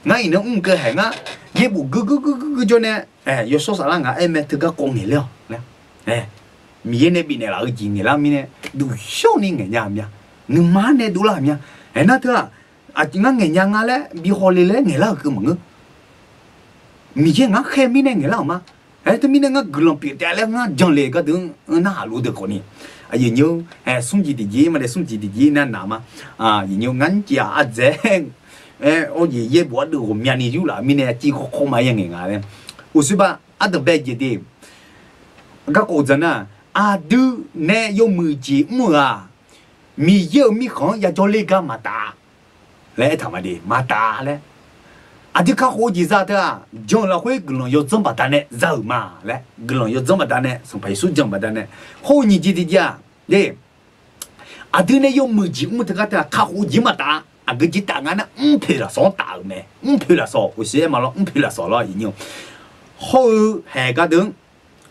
Speaker 1: ngai no un ke ha nga ye bu gu jo ne yo so sa la nga ai me te ga kong ni le le mi ye ne bi ne la ji ni la mi ne du shou ni nge nya mya ni ma ne du la mya na ta à chỉ ngang ngày nhang á bị họ lê ngày nào cứ mừng mi chứ ngang khe mi này ngày nào mà ấy thì mi này ngang gửi lòng bị tè lẽ ngang dọn lê cái đường na lú được con nè à nhiều sung gì mà để sung gì nè nào mà nhiều ngắn chỉ dễ ô gì bỏ được hôm nay nhiều là mi này chỉ có không mấy ngày đấy u sư ba được bé gì đi các cô dân đưa nè dùng mười chỉ mua mi yêu mi khó ya cho lê cái mà ta来他妈的马大嘞，就看好几啥的，将来会个人要怎么办呢？肉嘛嘞，个人要怎么办呢？从派出所怎么办呢？好你记得讲，对，对呢有没几没这个的，看好几么大，个几大案呢，赔了少大没，赔了少，我写嘛了，赔了少了已经，好还个等，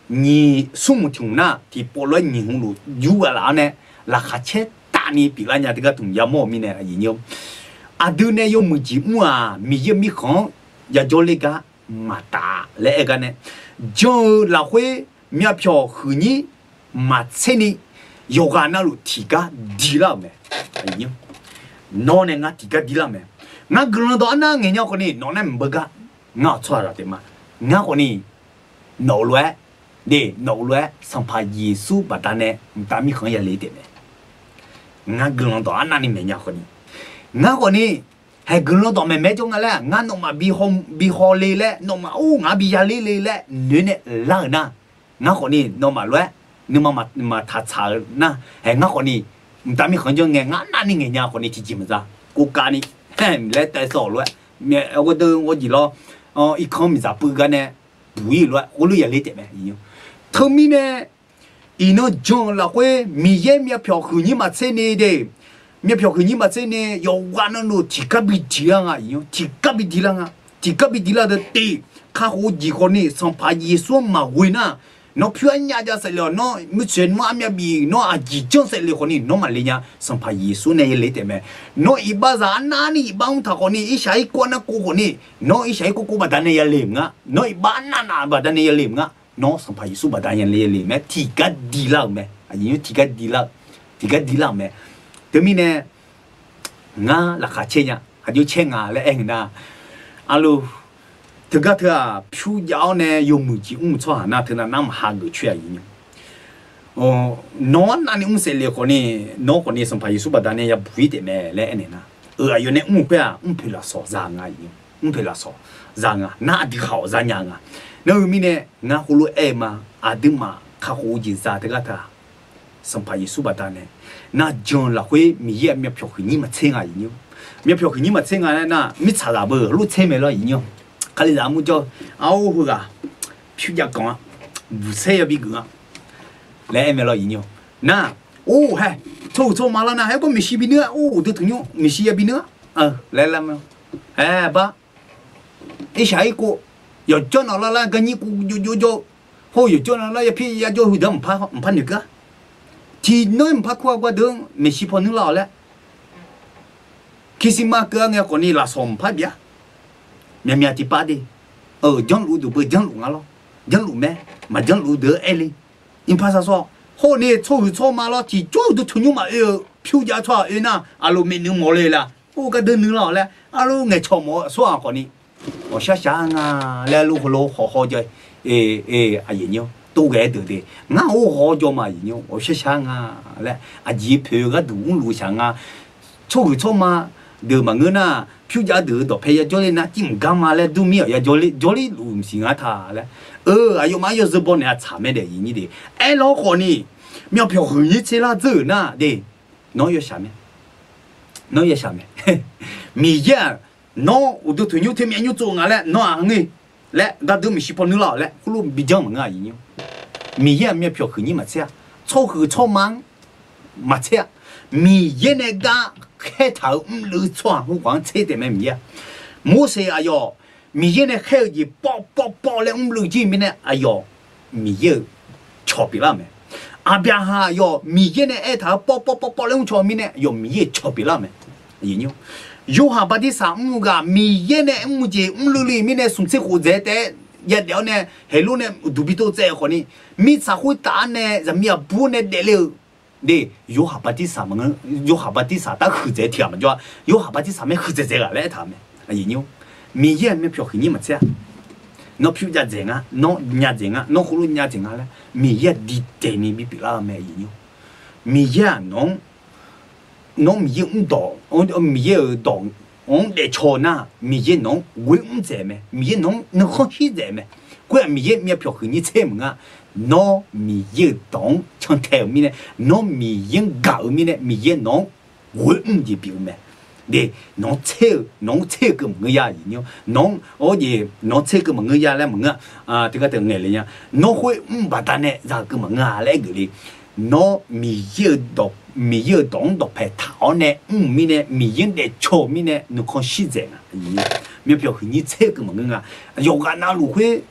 Speaker 1: 你什么听呢？提波罗尼红路有个啦呢，那还切大呢，比人家这个同样毛病呢已经。đưa này yêu mười chín mua mi yêu mi khó ya cho lấy cái mà ta lấy cái này cho là huế mi phiêu hư nhỉ mà thế này yêu cái nào lu thì cái đi làm mẹ anh nó này ngã thì cái đi làm mẹ ngã cái đó na nghe nhau cái này nó này mbơ cái ngã chua ra thế mà ngã cái này nấu loe để nấu loe sang phải Giêsu bắt ta này ta mi khó ya lấy thế mẹ ngã cái đó na này nghe nhau cái này ngã cái này hay gần đó mẹ mẹ trong cái ngã nó mà bị họ lê lẽ nó mà ngã bị ya lê lẽ nữa nè là na ngã cái này nó mà loe nhưng mà thà chả na hay ngã cái này ta mi không cho nghe ngã na này nghe nhau cái này chỉ chìm ra cố cái này lấy tay sổ loe mẹ tôi chỉ lo ít không mình giả bự cái này bụi loe tôi lấy lấy thế mẹ yêu thơm mi nè nó trong là cái mi ye mi phiêu khử như mà thế này đây mi phiêu khử như mà thế này yêu quan nó chỉ có bị đilang yêu chỉ có bị đilang de ti khá hồ gì con này xong phải Giêsu mà quên na nó phiêu nhà ra sẽ nó mới chuyện mà mi bị nó chỉ trong sẽ con này nó mà lấy nhà xong phải Giêsu này lấy thế mẹ nó ít bao giờ anh này bao thằng con này ít sai con nó con này nó ít sai cô bà đàn này lấy ngã nó ít bán na bà đàn này lấy ngã nó xong phải Giêsu bà đàn này lấy mẹ thì cái đi lang mẹ yêu thì cái đi lang mẹ thế mi nè ngã là khá chơi nhá yêu chơi ngã là anh na alo thực ra thưa phiêu giáo nè dùng mười chỉ cho na thưa là năm hàng người chơi gì nó anh sẽ lấy con này xong phải Giêsu bắt này ya bùi để mẹ lấy anh na yêu nè phải là sọ ra ngài phải là sọ ra ngài na đi học ra nhà ngài nếu mi nè ngã hulu em mà đừng mà khá hồ gì ra thực ra thưa xong phải Giêsu bắt này na John là huế mi ye mi phiêu khỉ mà chơi ngài gì mi phiêu khỉ mà chơi ngài na mi trả là bờ lúc chơi mẹ lo gì cái gì làm cho áo hư à phiêu gia con vụ xe bị gỡ lẽ em lo gì na hay 抽马了呢，还有个没西比呢，哦，都同样没西也比呢，来了没有？哎吧，一下一个要叫那了跟你就，后有叫那也偏也就会得唔怕你个，ที่น้อย唔怕กว่าเดิมไม่ใช่พอนึกหล่อแล้วคิดสิมาเกลือไงคนนี้ละสมพัดเบียเมียที่ป้าดิจังรู้ดูเปิดจังรู้งั้นหรอจังรู้แม่มาจังรู้เด้อเอลิอินภาษาสอโหเนี่ยโชว์มาแล้วที่โจ้ดูทุนยุ่งมาผิวยาชอน่ะอารมณ์ไม่นึกหมดเลยล่ะโอ้ก็เดินนึกหล่อแล้วอารมณ์ไงชอหมอสว่างคนนี้我想想啊，来路路好着，阿爷娘都该得的，俺我好着嘛爷娘，我想想啊，来阿姨陪个路路上啊，错嘛，得嘛我那票价得到陪呀叫你那金干嘛嘞，都没有呀叫你路唔行啊他嘞，哎呦妈，要是帮你查没得你的，哎老好呢，苗票很一起啦走呢的，侬要下面，米呀。nó u do thunyu thêm anh cho ngà nó ăn đi lẽ đã được mình ship nữa là lẽ luôn bị giăng mà gì mi ya mi phiêu khử ni mà xe cho khử cho mang mà xe mi ye này ga khai thảo lư cho không quảng xe để mi ya mua xe ayo mi ye này khai gì bỏ lẽ lư gì mi này ayo mi ye chọc bị làm à bia ha ayo mi ye này thảo bỏ lẽ cho mi này ayo mi ye chọc bị làm gì nhiêu有哈巴的啥物个米耶呢物节路里面呢送车火车的一条呢海路呢都比都在河呢米啥会打呢咱们要不呢得了的有哈巴的啥么有哈巴的啥打火车条嘛就有哈巴的啥么火车这个来他们啊爷娘米耶没票给你们这那票价怎啊那伢怎啊那葫芦伢怎啊嘞米耶的对你比啦没爷娘米耶侬nó mi un đỏ, mi đỏ, ông để cho na mi nó quên un gì mà, mi nó không hiểu gì mà, quên mi phiêu khử như thế mà, nó mi đỏ trong theo mi này, nó mi gạo mi này, mi nó quên un gì biểu mà, để nó chơi cái người ya gì nhau, nó gì nó chơi cái người ya là mà thì cái từ này là nha, nó quên bắt ta này ra cái mà ngà lại cái đi, nó mi đóng đọc phải thảo nè mi nè mi yên để cho mi nè nó không xí dễ à mi biểu hình như thế cái mà ngà yêu cái nào lúc ấy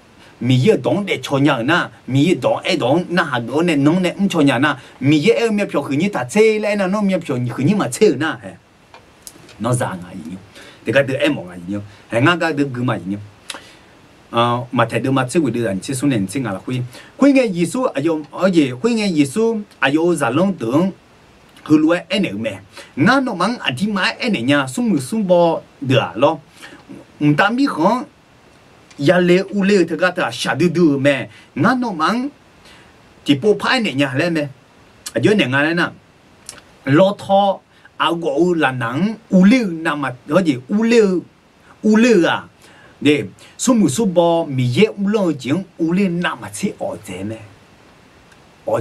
Speaker 1: mi yên đóng để cho nhà na mi yên đóng ai đóng na hà đó nè nông nè cho nhà na mi yên mi biểu hình như ta chơi lại na nó mi biểu hình như mà chơi na nó ra ngà gì thì cái đứa em mong ngà gì hay ngà cái đứa cứ mà gì mà thấy được mà chơi với đứa anh chơi xuống nền chơi ngà là khuy nghe Giêsu ayo ở gì khuy nghe Giêsu ayo giả long tưởng hư lúa em này mẹ ngã nó mang anh đi mãi em này nha sung bò được lo ta biết không ya lê u lê thì cái ta xả đưa mẹ ngã nó mang chỉ bộ phái này nha lên mẹ ở dưới này ngã này nè lo thọ áo gỗ là nắng u lê nằm mà cái gì u lê à để sung bò mì dê u lê tiếng u lê nằm mà chỉ ở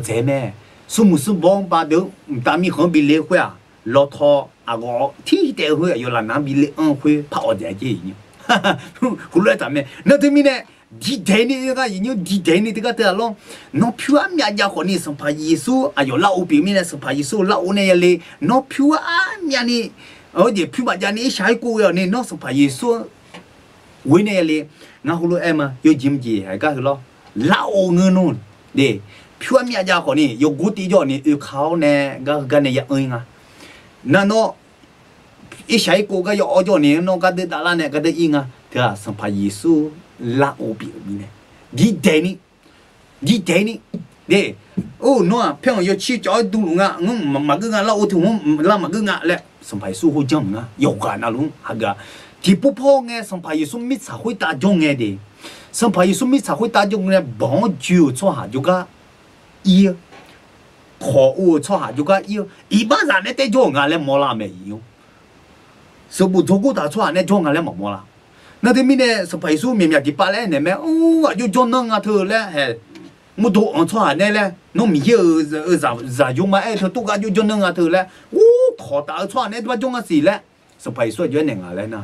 Speaker 1: thế mẹ sung bong ba được ta mi không bị lệ khoa lo thọ à gõ thi để khoa yêu là nam bị lệ khoa phá ở đây chứ nhỉ hú lệ ta mẹ nó thì mi nè đi đây này cái gì đi đây này thì cái đó lo nó phiêu am nhà nhà họ này sống phải Giêsu à yêu lão bị mi nè sống phải Giêsu lão này lệ nó phiêu am nhà này ở đây phiêu mà nhà này sai cô này nó sống phải Giêsu với này lệ ngã hú lệ em à yêu gì hay cái lo lão người nôn để phiêu âm nhà họ này yêu cú tí cho này yêu khao nè cái này ơi nga nè nó ít sai cô cái yêu cho này nó cái đó là nè cái đó inga thì là sang phải Giêsu là ô bị này đi đây để nó phiêu yêu chỉ cho đủ nga mà cái nga là ô thùng là mà cái nga lẹ sang phải Giêsu hỗ trợ nga yêu cái nào luôn haga thì bốพ่อ nghe sang phải Giêsu mít xã hội ta cho nghe đi sang phải Giêsu mít xã hội ta cho nghe bon chiu cho hà cho cái yêu khổ u cho hả chú cái yêu ý ba giờ này tới chỗ ngà lên mua la mày yêu số bút thuốc của ta cho hả này chỗ ngà lên mua la nó thì mình này số phải số miền miền thì ba lên này mẹ à chú cho nó ngà thưa lên hè một đồ ăn cho hả này lên nó mình yêu giờ dùng mà ai thưa tu cái chú cho nó ngà thưa lên khổ ta cho hả này tu cho ngà gì lên số phải số cho này ngà lên na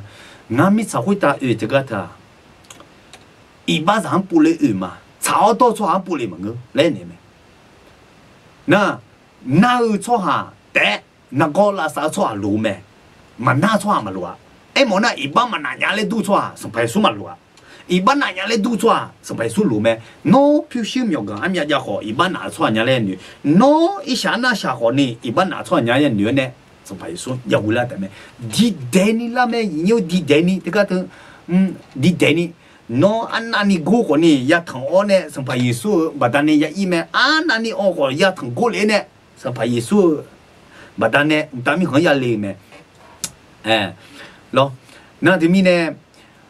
Speaker 1: ngà mi xã hội ta cái ta ý ba giờ不来嘛炒到cho hả不来嘛个来呢mẹ那而错哈แต่นักก็ลาสาชัวรู้ไหมมันน่าชัวมารู้อ่ะไอ้หมอน่ะอีบ้ามันน่ะยาเลยดูชัวสบายสุมารู้อ่ะอีบ้านน่ะยาเลยดูชัวสบายสุรู้ไหมโน้พิวชิมยองกันอันยาจะขออีบ้านน่ะชัวยาเลยนี่โน้อีชาน่ะชาขอนี่อีบ้านน่ะชัวยาเลยนี่เนี่ยสบายสุยาวุลาแต่ไหมดีเดนี่ละไหมยิ่งดีเดนี่ที่ก็ถึงดีเดนี่no anani go ko ni ya thang o ne sampa yesu badane ya ime anani o ko ya thang go le ne sampa yesu badane tami khan ya le me lo na de mi ne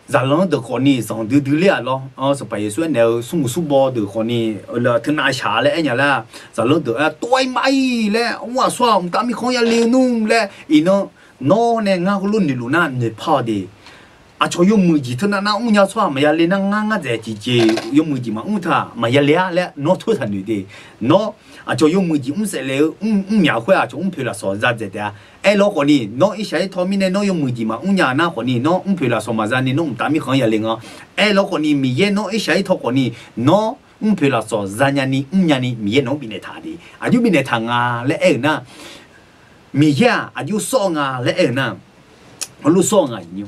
Speaker 1: zalon de ko ni song de le lo sampa yesu ne sung su bo de ko ni la thna sha le nya la zalon de toi mai le wa swa tami khan ya le nu le ino no ne nga ko lu ni lu na ne pha de啊，就用木吉，他那乌鸦耍，没呀嘞，那俺在姐姐用木吉嘛，他没呀嘞嘞，拿土他女的，拿啊就用木吉，是嘞，苗会啊，就配了啥子的，哎，老伙你，拿一下一套米呢，拿用木吉嘛，伢那伙你，拿配了什么子呢？拿大米行呀嘞啊，哎，老伙你米也拿一下一套伙你，拿配了啥子呢？伢你米也拿比那他的，啊就比那他啊，嘞哎那米呀，啊就少啊，嘞哎那，我路少啊，喏。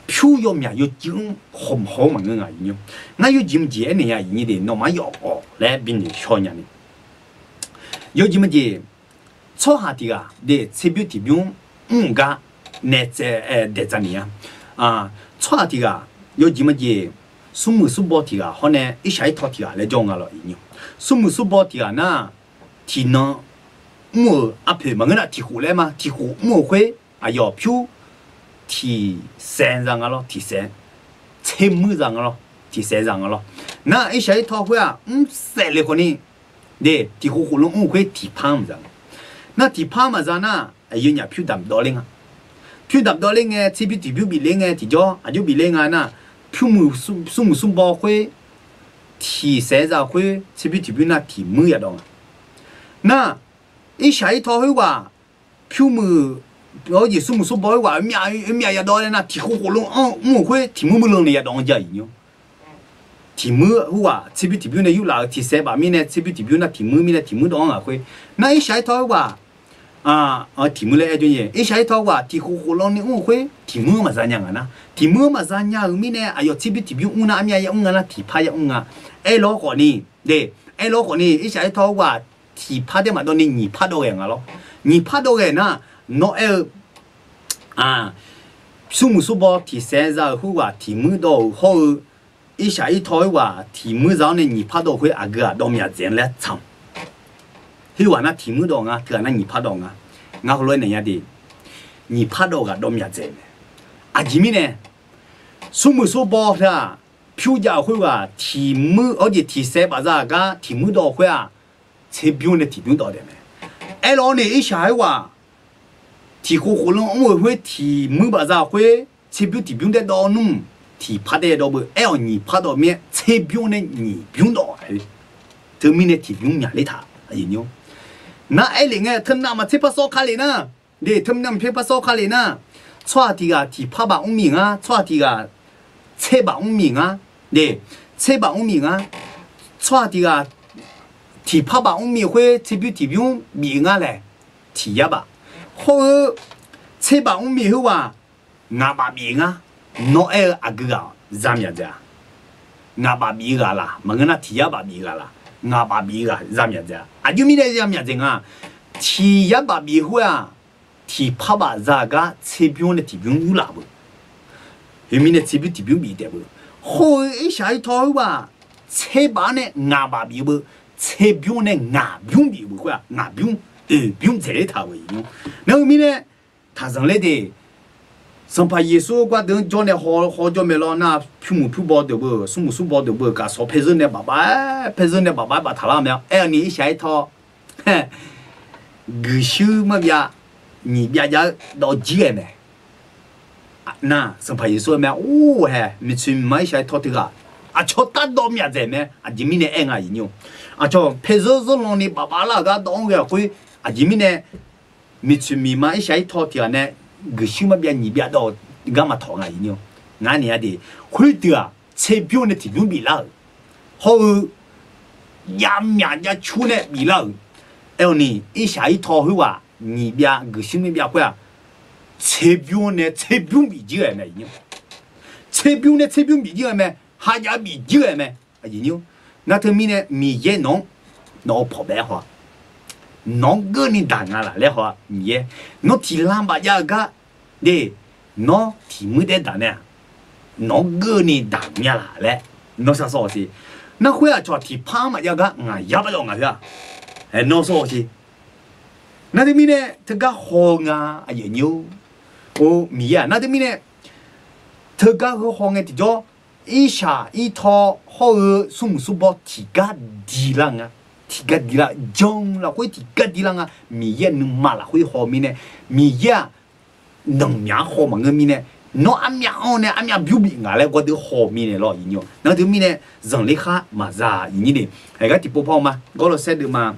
Speaker 1: 飘有面有金红红嘛个啊喏，那有金节呢呀，你的那么要哦来比你小年的，有金么的，炒下的啊，的这边这边个那在在这里啊，炒下的啊，有金么的，苏木苏包的啊，好呢一下一套的啊来讲啊了喏，苏木苏包的啊那，提呢，我阿婆么个那提回来嘛，提回我会啊要飘。提山上个咯，提山，车木上个咯，提山上个咯。那一下一套会啊，山里可能，对，提火火龙会提胖上。那提胖嘛上呢，有人飘达不到零啊，飘达不到零哎，这边提飘比零哎，提着啊就比零啊那，飘木送包会，提山上会，这边提飘那提木一档。那一下一套会话，飘木。而且送送包话面一道嘞，那提火火龙，我会提木龙的一档家人哟。提木话，这边提标呢有哪提三把面呢？这边提标那提木面呢提木档啊会。那一下一套话，提木嘞一种嘢，一下一套话提火火龙呢我会提木嘛啥样啊呐？提木嘛啥样面呢？哎哟，这边提标我那面我那提怕我啊，哎老好呢，对，哎老好呢，一下一套话提怕的嘛到你怕到人啊咯，你怕到人呐。no苏木苏包提山上后啊，提木到后一下一套话，提木上呢你拍到会阿个到面前来唱，后话那提木到啊，他那你拍到啊，俺后来那样的，你拍到个到面前，啊前面呢，苏木苏包是啊，票价会话提木而且提山把啥个提木到会啊，才不用的提木到的没，哎老呢一下话。提火火龙我会提木把啥会，这边提不用得到弄，提拍得到不？哎呦你拍到面，这边呢你不用到哎，这面呢提不用面里他，哎喏，那哎另外他那么这把烧卡里呢，对，他们那么这把烧卡里呢，错提个提拍把名啊，错提个车把名啊，对，车把名啊，错提个提拍把名会，这边提不用名啊嘞，提呀吧。好，车把我米后啊，俺把米啊，拿阿个啊，怎么样子啊？俺把米个啦，没跟他提呀把米个啦，俺把米个怎么样子啊？啊，就米的怎么样子啊？提呀把米后啊，提拍把咋个车边的提边有啦不？后面的车边提边米的不？好，一下一套话，车把呢俺把米不，车边呢俺边米不会啊，俺边。不用在他为用，然后面呢，他上来的，上怕耶稣关等叫呢好叫没了，那票木票包的不，送送包的不，噶少陪人的爸爸，陪人的爸爸把他那没有，哎你一下一套，嘿，个手么呀，你别家到几个没？那上怕耶稣没哦嘿，没去买一下一套的个，啊瞧打到面在没，啊前面的哎啊用，啊瞧陪人是让你爸爸那个当个会。啊，前面呢，没去密码一下一套条呢，个什么边你边到干嘛套啊？一样，俺年的会的啊，车标呢提供米了，好，呀面呀出呢米了，然后呢一下一套会话，你别个心里别会啊，车标呢车标比较没有，车标呢车标比较没，还要比较没有，那他们呢米也农，农跑白话，农个你当然了，来话米也，农提篮把呀个，对，农提没得当呢，农个你当面了嘞，农啥说是，那会啊叫提胖嘛呀个，也不懂啊是吧？哎，农说是。那对面呢，这个行啊，也牛，哦米啊，那对面呢，这个和行的叫一下一套好送书包提个地浪啊，提个地浪，将了会提个地浪啊，米也能买了会好米呢，米也能面好嘛个米呢，那阿面好呢，阿面表面啊嘞，我都好米呢咯，一牛，那对面呢，人力哈嘛咋一年的，那个地不跑嘛，我老说的嘛。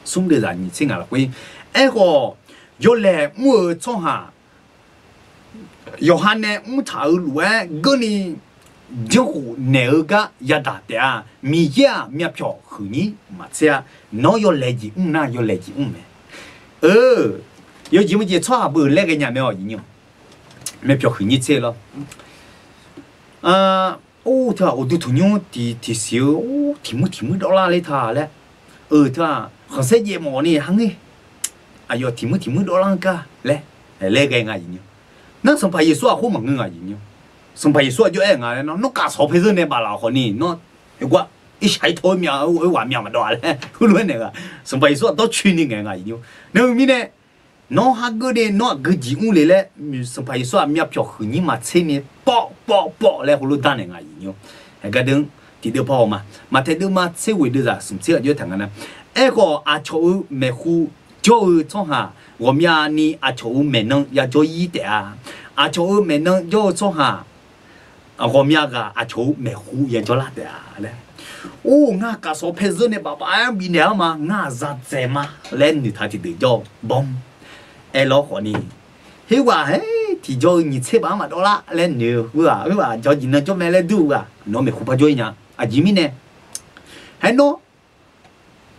Speaker 1: 送的人你听啊了会，哎个要来我从下，要喊呢我查路哎，个呢就乎哪个也打的啊，米呀米票和你嘛这啊，那要来几那要来几没，有几么几差不来个人没有应用，米票和你这了，他我都同样提小，题目到哪里他嘞，他。好些节目呢，行诶，哎呦，题目多啷个来个伢人，那上排一说好忙个伢人，上排一说就伢人，那搞错配人呢把老好呢，那我一下一头苗我玩苗嘛多嘞，不论那个上排一说到去年伢人，那后面呢，那哈个的那个几屋里嘞，上排一说苗票和你嘛车呢，爆来葫芦蛋的伢人，那个等地头跑嘛，嘛睇到嘛车位的咋，上车就谈个呢。哎个阿çoğu没户就从下，我们呀你阿çoğu没能也就一点啊，阿çoğu没能就从下，我们呀个阿çoğu没户也就那点啊嘞。我个说配人呢，爸爸呀比了嘛，我咋在嘛？来你他就得叫嘣，哎老伙呢，he话嘿，提叫你车把嘛多啦，来你话叫你那叫买来多啊，我没户怕叫人啊，几米呢？还喏。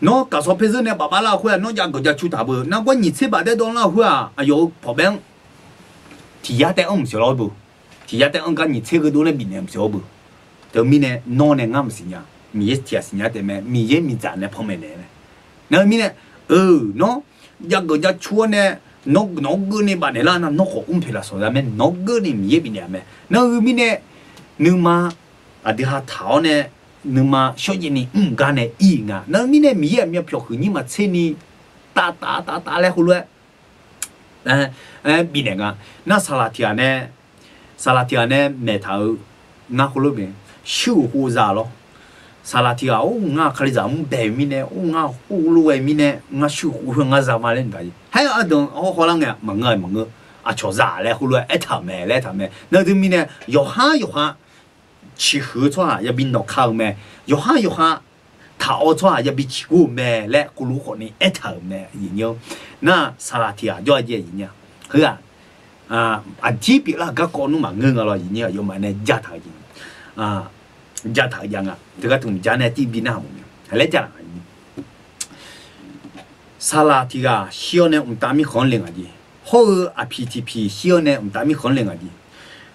Speaker 1: nó cả số bây giờ này bà là khoa nó giang cái chú thả bự nó có nhị chế bà đây đó là khoa à yo phổ biến thì giá tay ông xíu bự thì giá tay ông cái nhị chế cái đó là bị ném xíu bự từ mi này nó này ngắm xí nhá mi ấy thiệt xí nhá thế mà mi ấy mi trả này phong mày này nó mi này nó giang cái chú này nó cái này bà này là nó khó phải là số ra mà nó cái này mi ấy bị ném nó mi này nhưng mà à đi hạt thảo này nhưng mà số gì này cái này ý ngà nó mi này mi em phiếu khử nhưng mà trên này ta lại hulu bị này ngà nó salatia này mẹ thảo ngà hulu bên siêu hú già lo salatia ngà khai già bè mi này ngà hulu mi này ngà siêu hú ngà già mà lên cái hay ở đâu họ lang mọi người à cho già lại hulu thảo mẹ nó từ mi này有哈去合作也比脑靠咩，有下逃错也比起过咩嘞，咕噜火呢一头咩人样，那沙拉提啊要一人样，是啊这边啦个讲侬嘛硬个咯人样，有嘛呢家头人家头人啊，这个同家呢这边那么样，来家人，沙拉提啊，需要呢大米可能啊的，好PTP 需要呢大米可能啊的，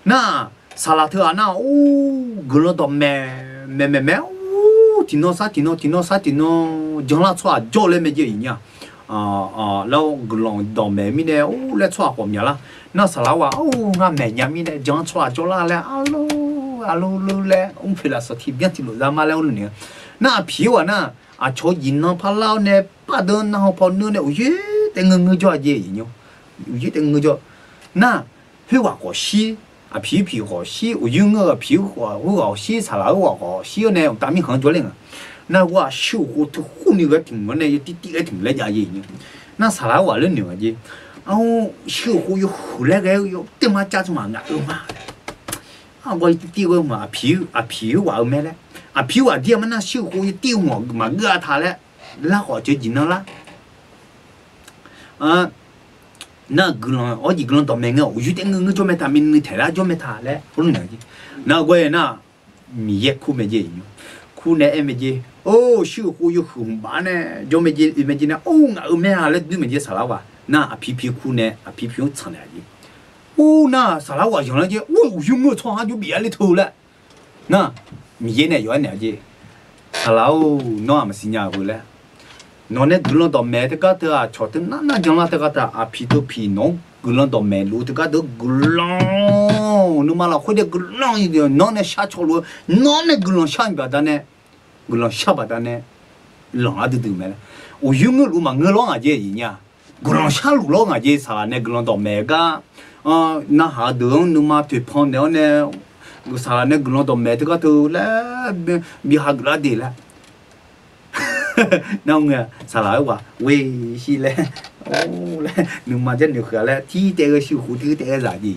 Speaker 1: 那。沙拉特啊，那个人都咩，听到啥，将来错叫来没就一样，然后个人都咩咪呢，来错后面啦，那沙拉话俺咩呀咪呢，将错叫啦嘞，阿鲁嘞，非来说提边提路咱妈嘞呢，那皮话呢，瞧人呢怕老呢，怕得那怕呢呢，等叫嘢样，等叫，那佢话个西。皮好西，我用个皮好，我好西查拉我好西呢，大米很多人啊。那我修护都护那个挺我呢，有滴个挺来家嘢呢。那查拉我了呢个嘢，修护有护那个有对嘛家中嘛嘛，我滴个嘛皮话咩嘞？皮话点嘛那修护有滴我嘛个他嘞，那好就只能啦。那个人，我一个人到没个，我有点我做没他，没太大做没他嘞，不能讲的。那我也那米也苦没接用，苦 khu này em gì ô siêu khu yêu hùng bán này cho mình gì nè ô ngã mẹ à lấy đứa mình gì xả lá na à phi khu này à phi chọn này gì ô na xả lá dùng là gì ô dùng người cho hắn就别里头了那米呢有安呢gì xả lá nó mà xin nhà vừa了nó này gửi到mẹ thì cái thứ cho tới na dùng là cái à phi to phi nó gửi到mẹ luôn thì cái thứ gửi nó mà là khối được gửi gì nó này sát cho luôn nó này gửi sang bên đó này gửi sang bên đó này lòng ở từ mẹ ô dùng người mà người lòng ở gì nhỉ gửi sang luôn lòng ở gì sao này gửi到mẹ cái na hà đường nó mà tụi phong nó này sao này gửi到mẹ thì cái thứ là bị hà gửi đi là nông à sao lại quá quê xí lẽ ô lẽ nhưng mà chân được lẽ thi tế cái siêu hữu thứ tế là gì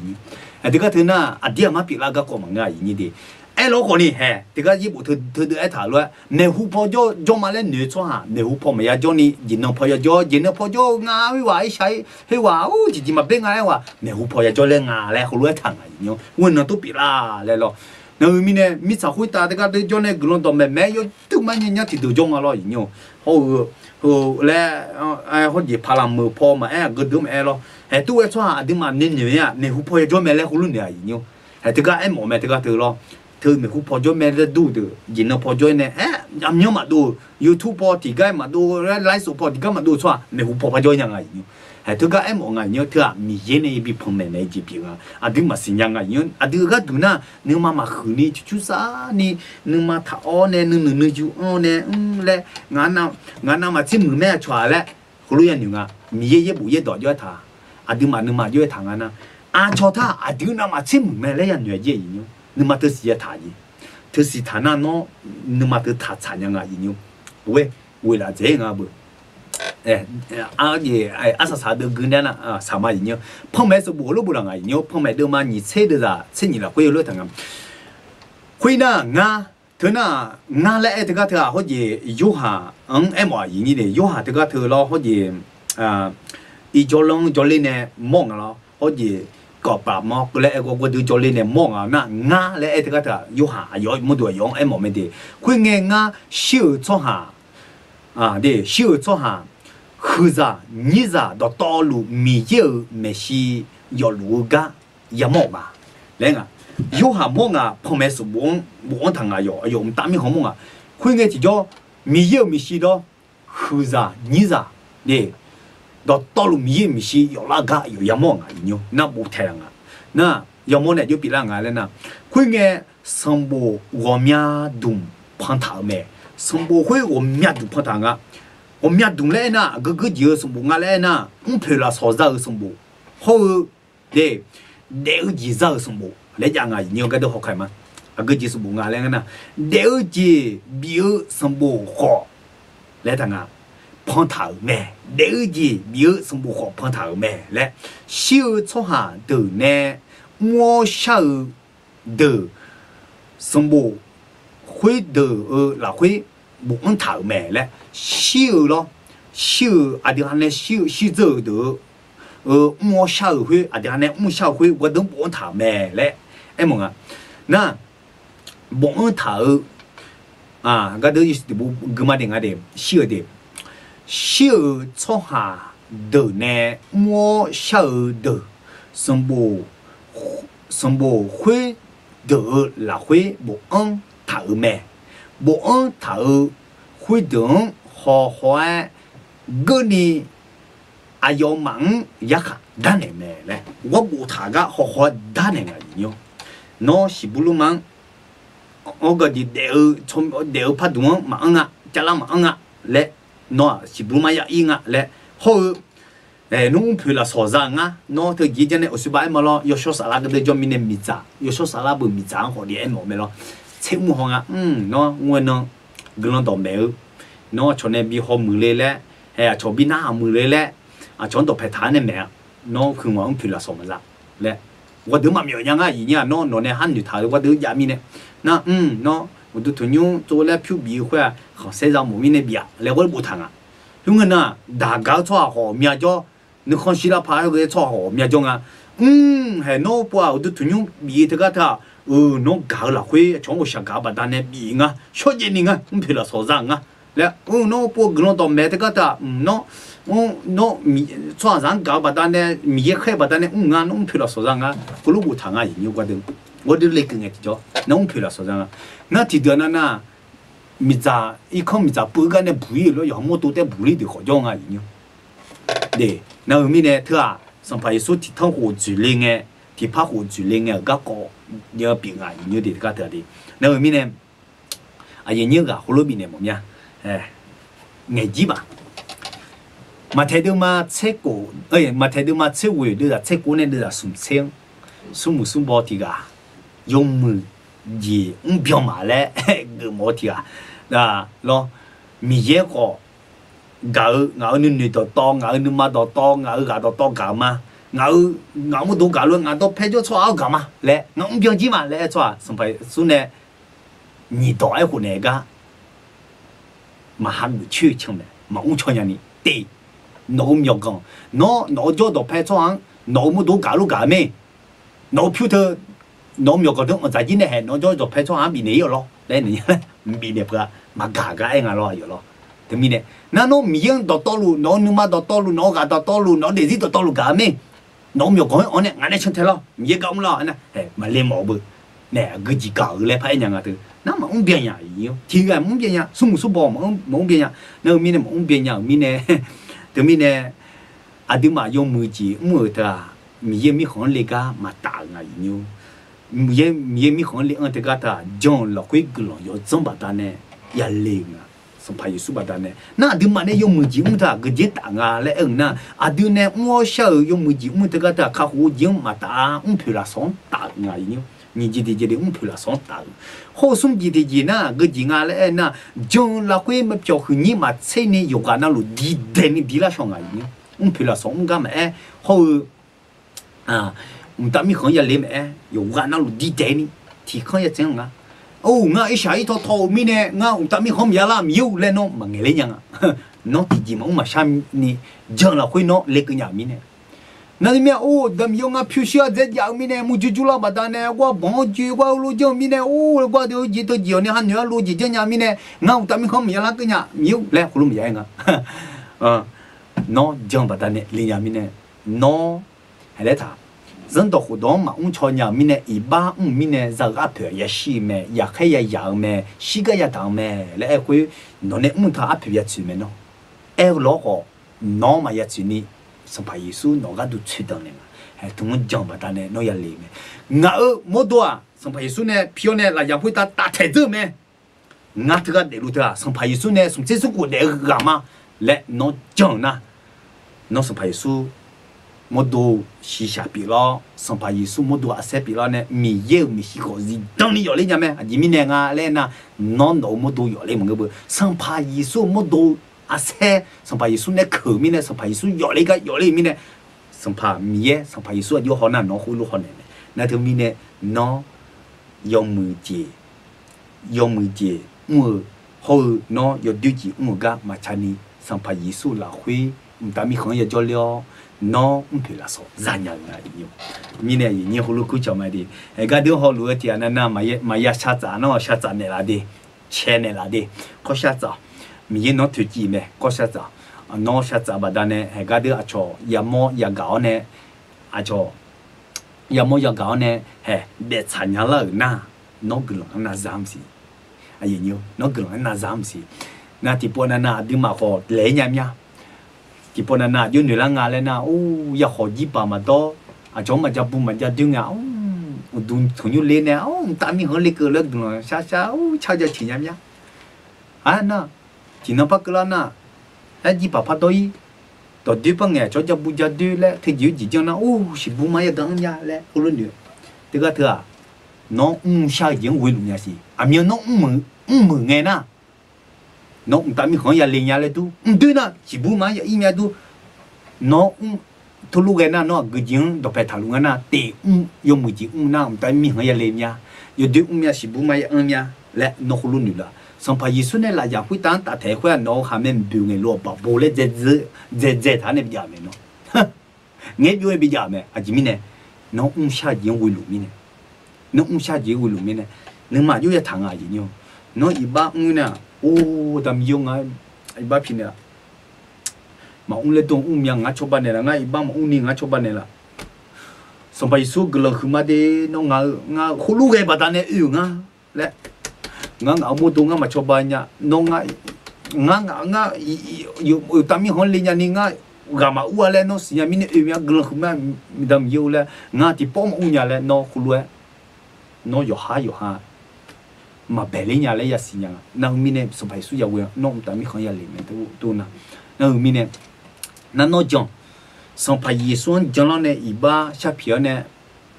Speaker 1: à thì cái thứ na à điểm mà bị là cái của mọi người như thế ai lo cái này hè thì cái gì bộ thứ thứ ai thảo luôn nếu hụt bao cho mà lên nửa cho hả nếu hụt bao mà cho ni nhìn nó bao nhìn nó bao ngà với vài sai hayว่าô chỉ mà bên ngàว่าnếu hụt bao cho lên ngà lẽ không luôn thằng à nhớ quên nó tôi bị là lẽ lo nếu mình xã hội ta thì cái thứ cho nên cái đó mẹ yo tự mình nhớ thì tự trong mà lo nhớ hồ lẽ họ gì phá làm mờ phò mà cái đứa mẹ lo tôi cho hả đứa mà nên nhớ à nếu hụt bao cho mẹ lẽ không luôn nhớ nhớ thì cái em mẹ thì cái thứ lo thứ mình hụt bao cho mẹ lẽ đủ được nhìn nó bao cho này em nhớ mà đủ YouTube bao thì cái mà đủ live bao thì cái mà đủ cho mình hụt bao cho nhau à thứ cái em mọi người nhớ thứ à mình hiện nay bị phong mẹ này chỉ biết à đứa mà sinh nhang à nhớ à đứa cái đứa na nếu mà khử ni chú sa ni nếu mà tháo này nếu chú này lẽ ngàn nào mà chỉ mười mẹ chua lẽ khôngรู้ยังà mình ye bù ye đỏ cho thà à đứa mà cho thằng anh à cho thà à đứa nào mà chỉ mười mẹ lẽยังnhớ gì nhớ nếu mà thứ gì thà gì thứ gì thà na nó nếu mà thứ thà chánยังà nhớ为了这个不gì sao được cái này là sao mà nhớ phong mẹ số bộ lúc nào nhớ phong mẹ đưa mà nhị xe được ra xe nhị là quay luôn thằng quay na nga thứ na nga lại thì cái thứ họ gì yêu hà em hỏi gì đấy yêu hà thì cái thứ lo họ gì đi cho long cho lên này mong là họ gì có bà mà cái lại có đứa cho lên này mong à na nga lại thì cái thứ yêu hà yêu một đứa yêu em hỏi mình đi quay nghe nga siêu cho hà để siêu cho hà khứ ra nhị ra đó to lu mi yêu me si yêu lu ga ya mo ba lẽ à yêu hà mo à phong mẹ số bốn thằng à yêu tám mươi không à khuyên nghe chỉ cho mi yêu mi si đó khứ ra nhị ra để đó to lu mi yêu mi si yêu la ga yêu ya mo à yêu na bu thay à na ya mo này yêu bị la ngài lên na khuyên nghe song bộ wo mya dum phong thảo mẹ song bộ khuyên wo mya dum phong thảo à我们东来呢，个就什么我来呢？我陪了烧烧什么，好的，那个几烧什么来讲啊，你要个都好看吗？个就是什么我来个呢？那个几比什么好来谈啊？碰头咩？那个几比什么好碰头咩？来，小撮下的呢，我小的什么会的那会。不按头买嘞，小咯，小啊的还那小走的，我小会啊的还那我小会我都不按头买嘞，哎么啊，那不按头啊，个都是不干嘛的啊的，小的，小撮下的呢，我小的，什么会的那会不按头买。bộ ông thảo huy động họ hỏi cái này ai yêu mắng giá cả đa này mẹ này, tôi bộ thảo cái họ hỏi đa này là nhiều, nó chỉ bù mắng, cái gì đều phát động mắng à, chả là mắng à, lẽ nó chỉ bù mày yên à, lẽ họ nó phải là sổ ra à, nó thứ gì cho nên ở số bảy mà lo, yêu số sala cái cho mình mít giá, yêu số sala bự mít giá họ đi em mỏ mẹ lo. Chế mua hàng nó nguyên nó gần đó mẹ nó cho nên bị họ mười lệ lẽ hay cho bị na mười lệ lẽ chọn đồ phải thán mẹ nó không muốn phải là sống ra lẽ tôi đứa mà nhiều nhang ý nhá nó này hắn được tháo tôi đứa giả mi này nó tôi thôi nhung tôi lại phiêu bị khoa họ sẽ ra một mi này bịa lẽ tôi不谈啊因为呢大家做好面叫你看希腊牌个做好面叫啊hay nó qua tôi thôi nhung bị thế cái thà 侬搞了会从我想搞把单呢比啊，小姐你啊，我陪了所长啊，来，侬不跟侬到买这个的，侬米早上搞把单呢，米开把单呢，啊，侬陪了所长啊，不如我谈啊，有关的，我都来跟个叫，侬陪了所长啊，那提到那米扎一看米扎不干的不一了，要么都在不里的好叫啊，有。对，那后面呢，他啊，上派出所提趟火举例个，提拍火举例个，个高要平啊，有的个得的。那后面呢，啊，有个葫芦边呢，么样？哎，眼睛吧。嘛睇到嘛，切过，嘛睇到嘛，切回你啦，切过呢，你啦送清，送唔送包的噶？用มือเย่表嘛嘞，个冇的啊，啊，咯，米嘢个。ngạo nên to to ngạo nên mà to ngạo gà to cả mà ngạo một đồ cả luôn ngạo to phải cho áo cả mà lẽ ngạo không biết gì mà lẽ cho xong phải xuống này nhị to ai của này cả mà hắn chưa chừng này mà ông cho nhà này đi nó không nhọc con nó cho đồ phải cho hắn nó một đồ cả luôn cả mẹ nó phiêu thơ nó không nhọc con đâu mà tại gì này nó cho đồ phải cho hắn bị nấy rồi lo lẽ này bị nếp cả mà cả cái anh lo rồi lo thế mình này nó miếng đỏ to luôn nó nhưng mà đỏ to luôn nó gà đỏ to luôn nó để gì đỏ to luôn cả mình nó nhiều cái anh này anh này chẳng thấy lo miếng cái ông lo anh này mà lên mỏ bự nè cái gì cả lên phải nhà thứ nó mà ông biết nhà nhiều thì cái ông biết nhà sung sung bò mà ông biết nhà nếu mình này ông biết nhà mình này thì mình này à đứa mà dùng mười chỉ mười ta miếng miếng còn lấy cả mà tạ ngay nhiều miếng còn lấy anh thì cả ta John là cái lo yo trong bà ta này ya lênสมัยสุบัติเนี่ยน่าดูมันเนี่ยยมมือจิ้มท่าก็เจ็ดต่างอ่ะแล้วน่ะอาดูเนี่ยมัวเชื่อยมมือจิ้มท่าก็ท่าข้าหูจิ้มมาตาพิลาสองต่างอ่ะนี่จีดีพิลาสองต่างโหสมจีน่ะก็จริงอ่ะแล้วน่ะจงละคุยมาเจ้าคือนี่มาเช่นนี้อยู่กันนั่นหลุดดีเด่นดีละช่องอ่ะนี่พิลาสองก็มาโหแต่มีคนอย่าเล่นอยู่กันนั่นหลุดดีเด่นที่เขาจะเจ๋งอ่ะngã ít sai thô thô mi nè ngã ta mi không làm nhiều lên nó mà nghe lên nhang nó thì gì mà sam ni giờ là khuyên nó lấy cái nhà mi nè nó thì mẹ đâm yêu ngã phiêu xia dễ dàng mi nè mua chú la bà ta nè qua bóng chú qua lu cho mi nè qua điều gì tôi nhiều nè hắn nhớ lu gì cho nhà mi nè ngã ta mi không làm cái nhà nhiều lên không vậy ngã nó giờ bà ta nè lên nhà mi nè nó hay là thà dân tộc của đó mà ông cho nhà mình này ba ông mình này giờ áp phơi ya xí mẹ ya khai ya giang mẹ xí cái ya đằng mẹ lại cái nó này ông thà áp phơi ya chữ mẹ nó lo họ nó mà ya chữ ni sắm phải Giêsu nó cái đồ chữ đằng này mà hay thùng ông chồng bà ta này nó ya lì mẹ ngã mỗi đứa sắm phải Giêsu này phiêu này là ya phải ta thay đổi mẹ ngã thứ cái để luôn thôi sắm phải Giêsu này sắm Giêsu của để làm mà lại nó chồng na nó sắm phải Giêsu một đồ xí xả bị lo, xong phải Giêsu một đồ ác bị lo này, mi yêu mi xí có gì, trong này rồi nhá mẹ, gì mi nè ngà lên na, non đồ một đồ rồi một cái bữa, xong phải Giêsu một đồ ác, xong phải Giêsu này khử mi nè, xong phải Giêsu rồi cái rồi mi nè, xong phải mi ấy, xong phải Giêsu yêu họ nó hối lộ họ này, này thứ mi nè, nó dùng mười chỉ, mười hồi nó dùng điều chỉ mười cái mà chani, xong phải Giêsu là huy, ta mi không yêu cho liao nó không phải là số gian nhận là nhiều mình này nhiều hồ lô cứ cho mày đi cái đứa hồ lô thì anh na mà sát giả nó sát giả này là đi che này là đi có sát giả mình nó thực gì này có sát giả nó sát giả bà đàn này cái đứa cho ya mo ya gạo này cho ya mo ya gạo này để sản nhà là na nó cứ là na giảm gì nhiều nó cứ là na giảm gì na thì bọn na đi mà họ lấy nhảm nhá thì bọn anh nói như là ngà lên na, giờ họ giúp bà mà to, chỗ mà cho bùn mà cho tiếng ngáo, đun thùng như lên nè, ta mi hơi lấy cờ lên rồi, sa chao giờ chỉ nhắm nhá, na, chỉ nó bắt cái na, giúp bà phát đôi, đôi đứa bằng nghe cho bùn cho đứa lẽ, thì giữ chỉ cho nó, chỉ bùn mà giờ đắng nhá lẽ, không luôn được, thế cái thứ nó sao diễn quên luôn nhá gì, miếng nó mừng nghe na. Nó ta mi không ya lên nhà lên tu, đúng na, chỉ bù mà ya im ya tu, nó thu lu cái na nó cái chuyện đọc phải thảo luận na, để dùng một chữ na, ta mi không ya lên nhà, giờ được ya chỉ bù mà ya ăn ya, lẽ nó không luôn nữa, xong phải Giêsu này là ya phải tán ta thấy khoa nó ham em biểu người lo bảo bố lấy dễ thằng này bây giờ mày nó, nghe biểu bây giờ mày, chỉ mi này, nó sao diễn vui luôn mi này, nó xa gì u lùm nè nếu mà yêu thằng à gì nhau nó iba nè ô đam yêu ngay iba pin nè mà lên tung miang ngã cho ban nè là ngay iba mà ni ngã cho ban nè là xong bây số cái là khi mà đi nó ngã khulu cái bà ta nè yêu ngã lẽ ngã mua tung ngã mà cho ban nhá nó ngã yêu tao mi hôn lên nhà ni ngã gama ua le no sinya mine e mia glo khuma midam yo le nga ti pom unya le no khulue no yo ha ma bele nya le ya sinya na mine so bai su ya we no ta mi khan ya le me tu na mine na no jon son pa yi son jon ne iba sha pio ne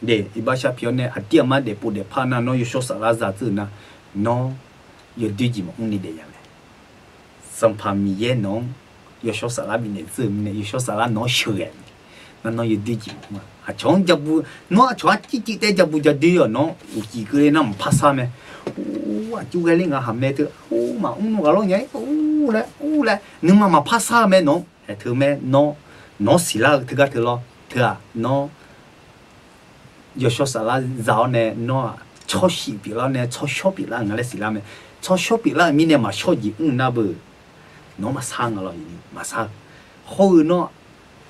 Speaker 1: de iba sha pio ne atia ma de po de pa na no yo sho sa la za zu na no yo di ji mo ni de ya le son pa mi ye no有小啥啦，比那字呢？有小啥啦，拿学的，那有对劲嘛？啊，从这不，那从几代这不就对哦？那有几个人那唔拍啥咩？哇，就个人啊，含那个，嘛，个老人，嘞，你妈妈拍啥咩？喏，还头咩？喏死啦，这个头咯，头啊，喏，有小啥啦，早呢，喏，炒西比啦呢，炒小比啦，我来死啦咩？炒小比啦，明年嘛小几那不。nó mà sang rồi mà sang hồi nó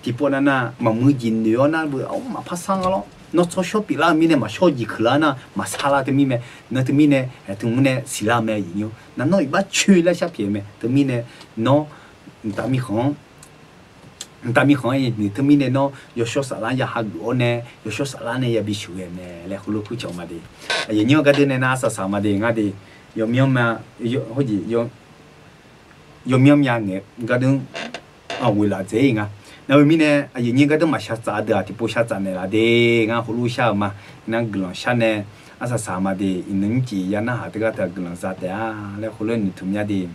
Speaker 1: thì bọn anh mà mới nhìn nữa na vừa ông mà phát sang rồi nó cho shop bị la mình mà shop gì khla na mà sao la thì mình nó thì mình thì mình xí la mẹ gì nhau nó nói bắt chui la shop mẹ thì mình nó ta mi không thì mình nó yo shop sala ya hago nè yo shop sala nè ya bị chui nè lại khulu khu chồng mà đi vậy nhau cái này na sa mà đi ngay đi yo miêu mà yo hồi gì yo有咩样嘅，嗰種為了這樣啊，那為咩呢？啊，人家嗰種嘛下雜的啊，就不下雜的啦的，俺葫蘆下嘛，那個人下呢，啊啥啥嘛的，能記呀那哈這個的個人雜的啊，來葫蘆你同樣的。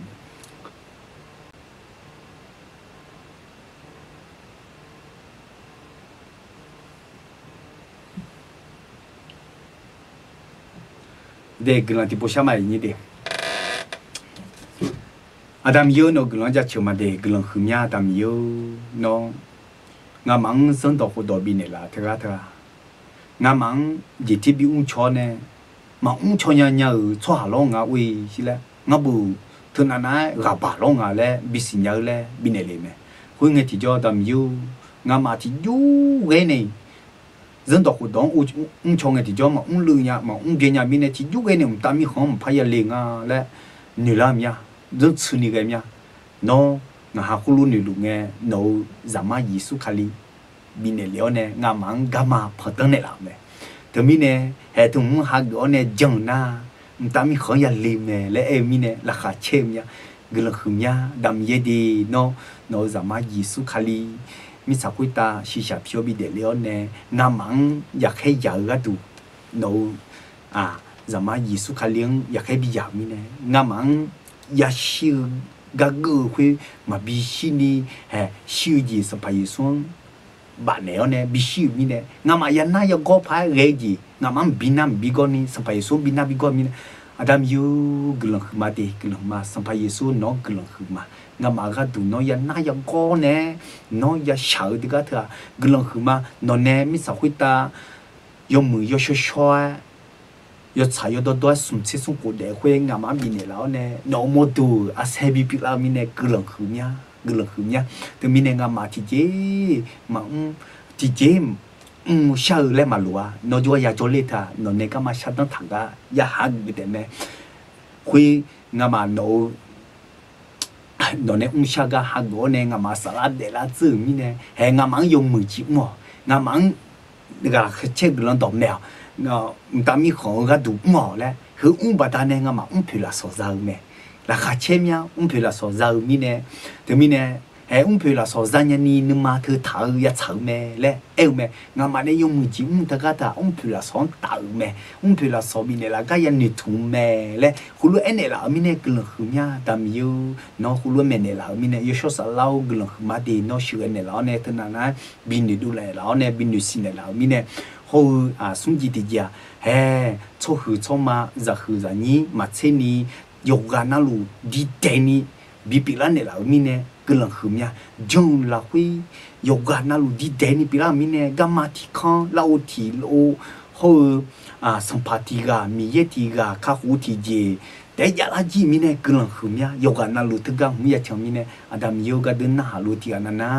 Speaker 1: de gelang tipu sama ini de adam yo no gelang ja chuma de gelang khumya adam yo no ngamang son to do bi ne la thra thra ngamang ji ti bi un cho ne ma un cho nya nya cho ha lo nga wi si la nga bu thun na ga ba lo nga le bi si nya le bi ne le me hu nge ti jo adam yo nga ma ti yu ge ne dân tộc của đó chồng thì cho mà lừa nhà mà kia nhà bên này thì giúp cái này ta mi không phải là liền à là nhiều lắm nha rất suy nghĩ cái nha nó ngà khu luôn nhiều lúc nghe nó giảm mà Giêsu khali bên này liệu này ngà mang gamma phát tăng này làm này từ bên này hệ thống hàng đó này dần na ta mi không là liền này là em bên này là khá chém nha cái là không nha đam ye đi nó giảm mà Giêsu khali mi sa kui ta si sa pio bi de leo ne nga mang ya khai ya ga du no zama Giêsu khaliang ya khai bi ya mi ne nga mang ya shi ga gu hui ma bi shi ni he shi ji sa pa yi suang ba ne ne bi shi mi ne nga ma ya na ya go pa ge ji nga mang bi nam bi go ni sa pa yi suang bi na bi go mi ne adam yu glang ma de glang ma sa pa yi su no glang ma nga mà cái tụi nó ya na ya co nè nó ya sợ thì cái thứ gương khử mà nó nè mi sao ta dùng mười yo sho sho yo chạy yo đó sum chết sum cổ để khuê nga mà mi nè lão nè nó mua đồ xe bị bị lão mi nè gương khử nhá từ mi nè nga mà thì chế sợ lên mà lúa nó cho ya cho lên thà nó nè cái mà sợ nó thằng cái ya hàng bị thế nè khuê nga mà nó nó này saga hago này ngắm mà salad để là chữ mi này hay ngắm mang dùng mười chữ mò ngắm mang cái chết cái đom nèo nó ta mi khó cái đủ mò đấy hữu bà ta này ngắm mang phải là số giàu này là khá chết nhau phải là số giàu mi này thì mi này hay phải là số giàu nhà nhưng mà thứ thảo ya thảo mẹ lẽ em mẹ ngắm mà này dùng mười chữ ta cái ta phải là số tạo mẹ phải là số mi này là cái nhà thùng mẹ lẽ khu lúa này là mi này cái lương nha tam yêu nó khu lúa mẹ này là mi này yêu số sáu lâu cái lương mà đi nó sửa này là này thế nào này bin đi đu lại là này bin đi xin này là mi này hồi sung gì thì giờ hè cho hư cho mà giờ nhí mà thế ni yoga na lu đi tên ni bị bị này là mi này cái lương nha jong là huy yoga na lu đi tên ni bị mi này gamma thì con lâu thì lâu สัมผัสที่กามีเยที่กาข้าหูที่เจแต่ยาลาจีมีเนี่ยกลังขึ้นเนี่ยโยกานาลุทกามีอยากมีเนี่ยอาดามโยกาเดินหน้าลุที่อันนั้นนะ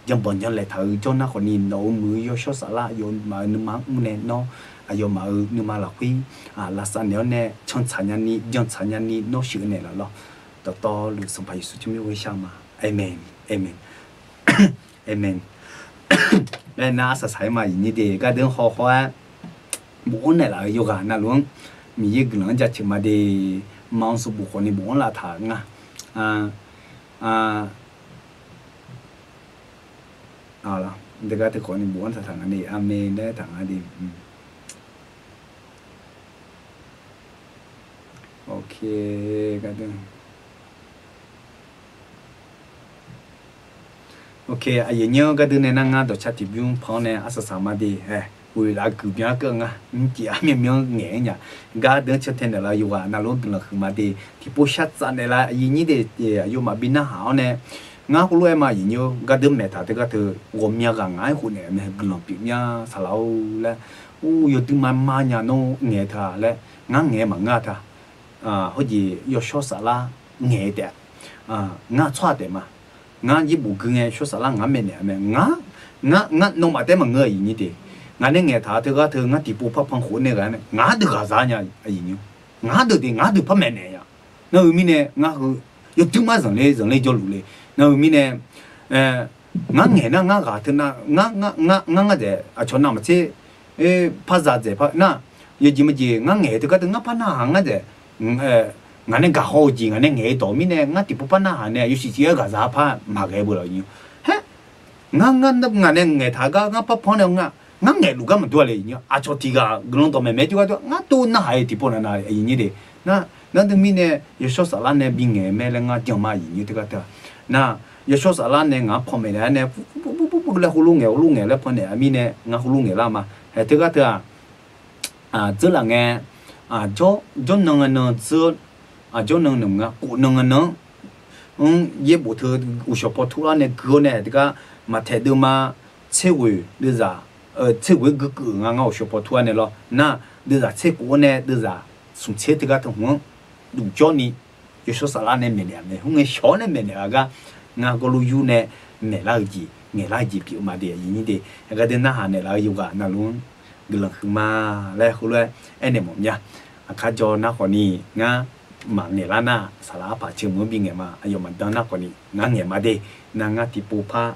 Speaker 1: ยังบ่นยังเลยถือจนนักคนนี้โน้มือยชสาระโยนมาหนึ่งมาเนี่ยเนาะอายุมาหนึ่งมาหลักวิลาสันเดียวเนี่ยชนสัญญานี้ย้อนสัญญานี้โน้ชื่อเนี่ยละเนาะต่อหรือสัมผัสสุดมีวิชามาเอเมนเอเมนเอเมนและน่าสดใสมาอย่างนี้เด็กก็เดินหัวบุญเนี่ยละโยกานาลุงมีเยอะกลังจะชิมาดีมังสุบุคคลนี่บุญละทางเอาละเด็กก็ทุกคนนี่บุญทางนี้อเมนได้ทางนี้โอเคก็เดินโอเคไอ้เนี้ยก็เดินในนั่งงานตัวชัดที่บิวพอเนี่ยอาศัยสามารถดี为了狗边个啊，家面面眼呀，家等秋天的了有啊，那路等了很嘛的，提不下山的啦，一年的有嘛比那好呢，俺胡来嘛有，家等买他这个头，我面个俺胡呢，没个浪比面啥老嘞，有的嘛嘛呀弄眼他嘞，俺眼嘛俺他，好似要小啥啦眼的，俺错的嘛，俺一部跟眼小啥啦俺没呢没，俺弄嘛的嘛我一年的。ngã nên nghe thà thứ ngã thì bố pháp phong khốn này cái này ngã được cả giá nhà ấy nhỉ ngã được pháp mẹ này ya nó mi này ngã yêu chúng mà rằng lấy cho lũ này nó mi này ngã nghe na ngã cả thứ na ngã để cho nào mà chứ phát ra để phát na yêu gì ngã nghe thứ cái ngã phát na hàng để ngã nên cả hồ gì ngã nên nghe tổ mi này ngã thì bố phát na hàng này yêu chỉ cả giá phát mà cái bữa rồi nhỉ ngã nên nghe thà ngã pháp phong này ngã nghe lúc mà đuổi lại nhá, cho thì cả người ta mấy chỗ đó, ngã tu na hay thì bọn nó ấy như thế, na từ mình này, yêu số sản này bị nghe mấy là ngã tiếng mai như thế cái đó, na yêu số sản này ngã phong mấy này, là hulu nghe là phong này, mình này ngã hulu nghe là mà, hay thế cái đó, chứ là nghe, cho nông cho nông ngã, cụ nông ye bộ thơ, số bộ thu này cứ này thì cái mà thấy được mà chế hội đưa ra chế với cái ngang số bộ thu này lo na đưa ra chế của này đưa ra sung chế thì cái thằng đủ cho ni yêu số sản này mình này không nghe số này mình này cái ngang có lưu này mình là gì nghe là gì kiểu mà để như thế cái đến na này là yêu cả na luôn cái lần mà lại hồi lại anh em muốn nhá cái cho na còn ni ngã mà nghe là na sản là phải chịu muốn bị nghe mà yêu mình đang na còn ni ngã nghe mà đi na ngã thì bù pha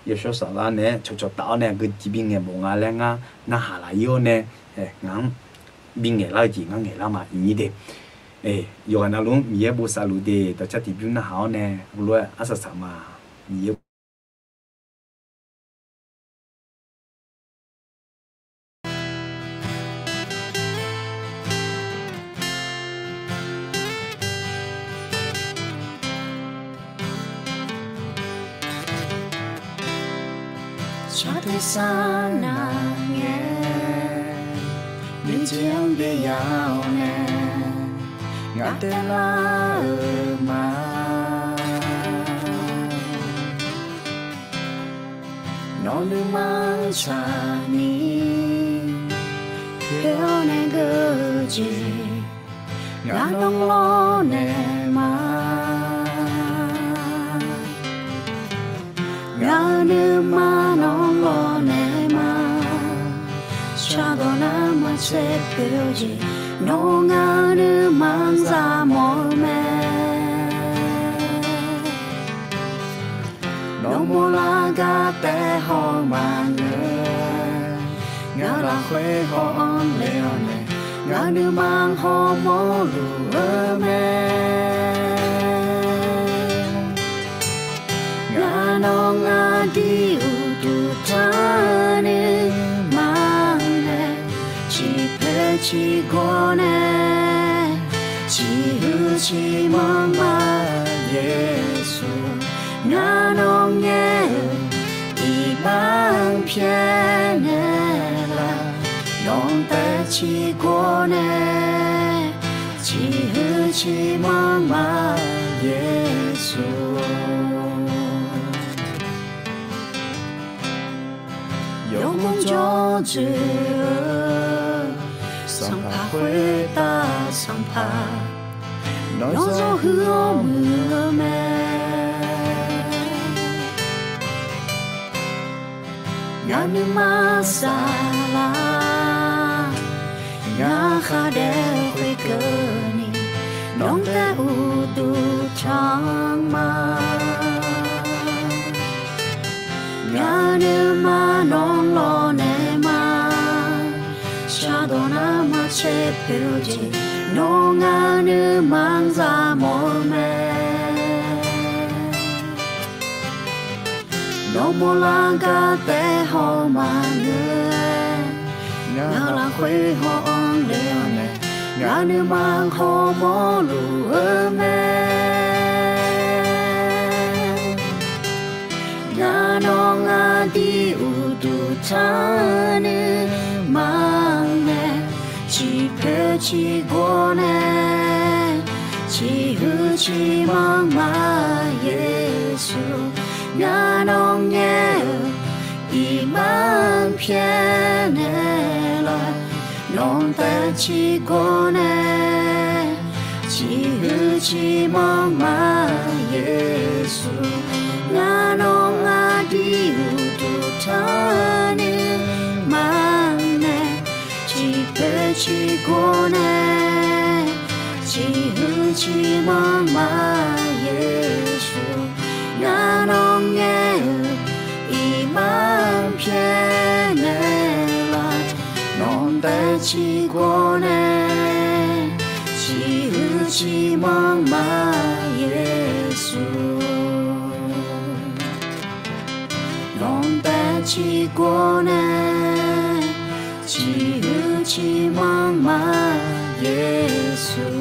Speaker 1: yêu số sản này cho tạo này cái chỉ bị nghe một ngã ngã na hà là yêu này ngã bị nghe là gì ngã nghe là mà như thế yêu anh luôn mình bù sa lu de đó chắc thì biết na hảo này luôn asa sama mình
Speaker 2: cho tôi sana nghe những chiếng bia giàu nè ngã tên là mà nó đưa mang cha ni theo nè gơ gì ngã nông lo nè mà ngã đưa mà nó lo nè mà cha đó là mà sẽ biểu gì nó ngã đưa mang ra mỏi mê nó mua la gà té ho mà ngã là khuê ho leo nè ngã đưa mang ho mô lùa mê ngã nó ngã đi u tu ta nè mang nè chỉ có nè chỉ hư chỉ mong mà Giêsu ngã nó nghe đi bằng phía nè là non ta chỉ có nè chỉ hư chỉ mong mà Giêsu yêu mong cho Chúa khuê ta sang pha nói gió hứa mưa mẹ ngã nữ ma xa la ngã khá đeo khuê cơ ni nong ta u tu chang ma ngã nữ ma nong lo nè ma cha đồ na ma che piu ji no ngã nữ mang ra mồ mẹ no mô la ga te ho ma nưa ngã la khuê ho ong leo nè ngã nữ mang ho mô lu mẹ ngã no ngã đi u tu cha nữ mang nè chỉ phê chỉ go nè chỉ hư chỉ mang ma Giêsu ngã nong nghe y mang phiền là nong ta chỉ có nè chỉ hư chỉ mang ma Giêsu ngã nong ngã đi u tu cha ni mang nè chỉ phê chỉ có nè chỉ hư chỉ mang ma Giêsu ngã nong nghe y mang phiền là non ta chỉ có nè chỉ hư chỉ mang ma Giêsu non ta chỉ có nè chỉ hư chỉ mang ma Giêsu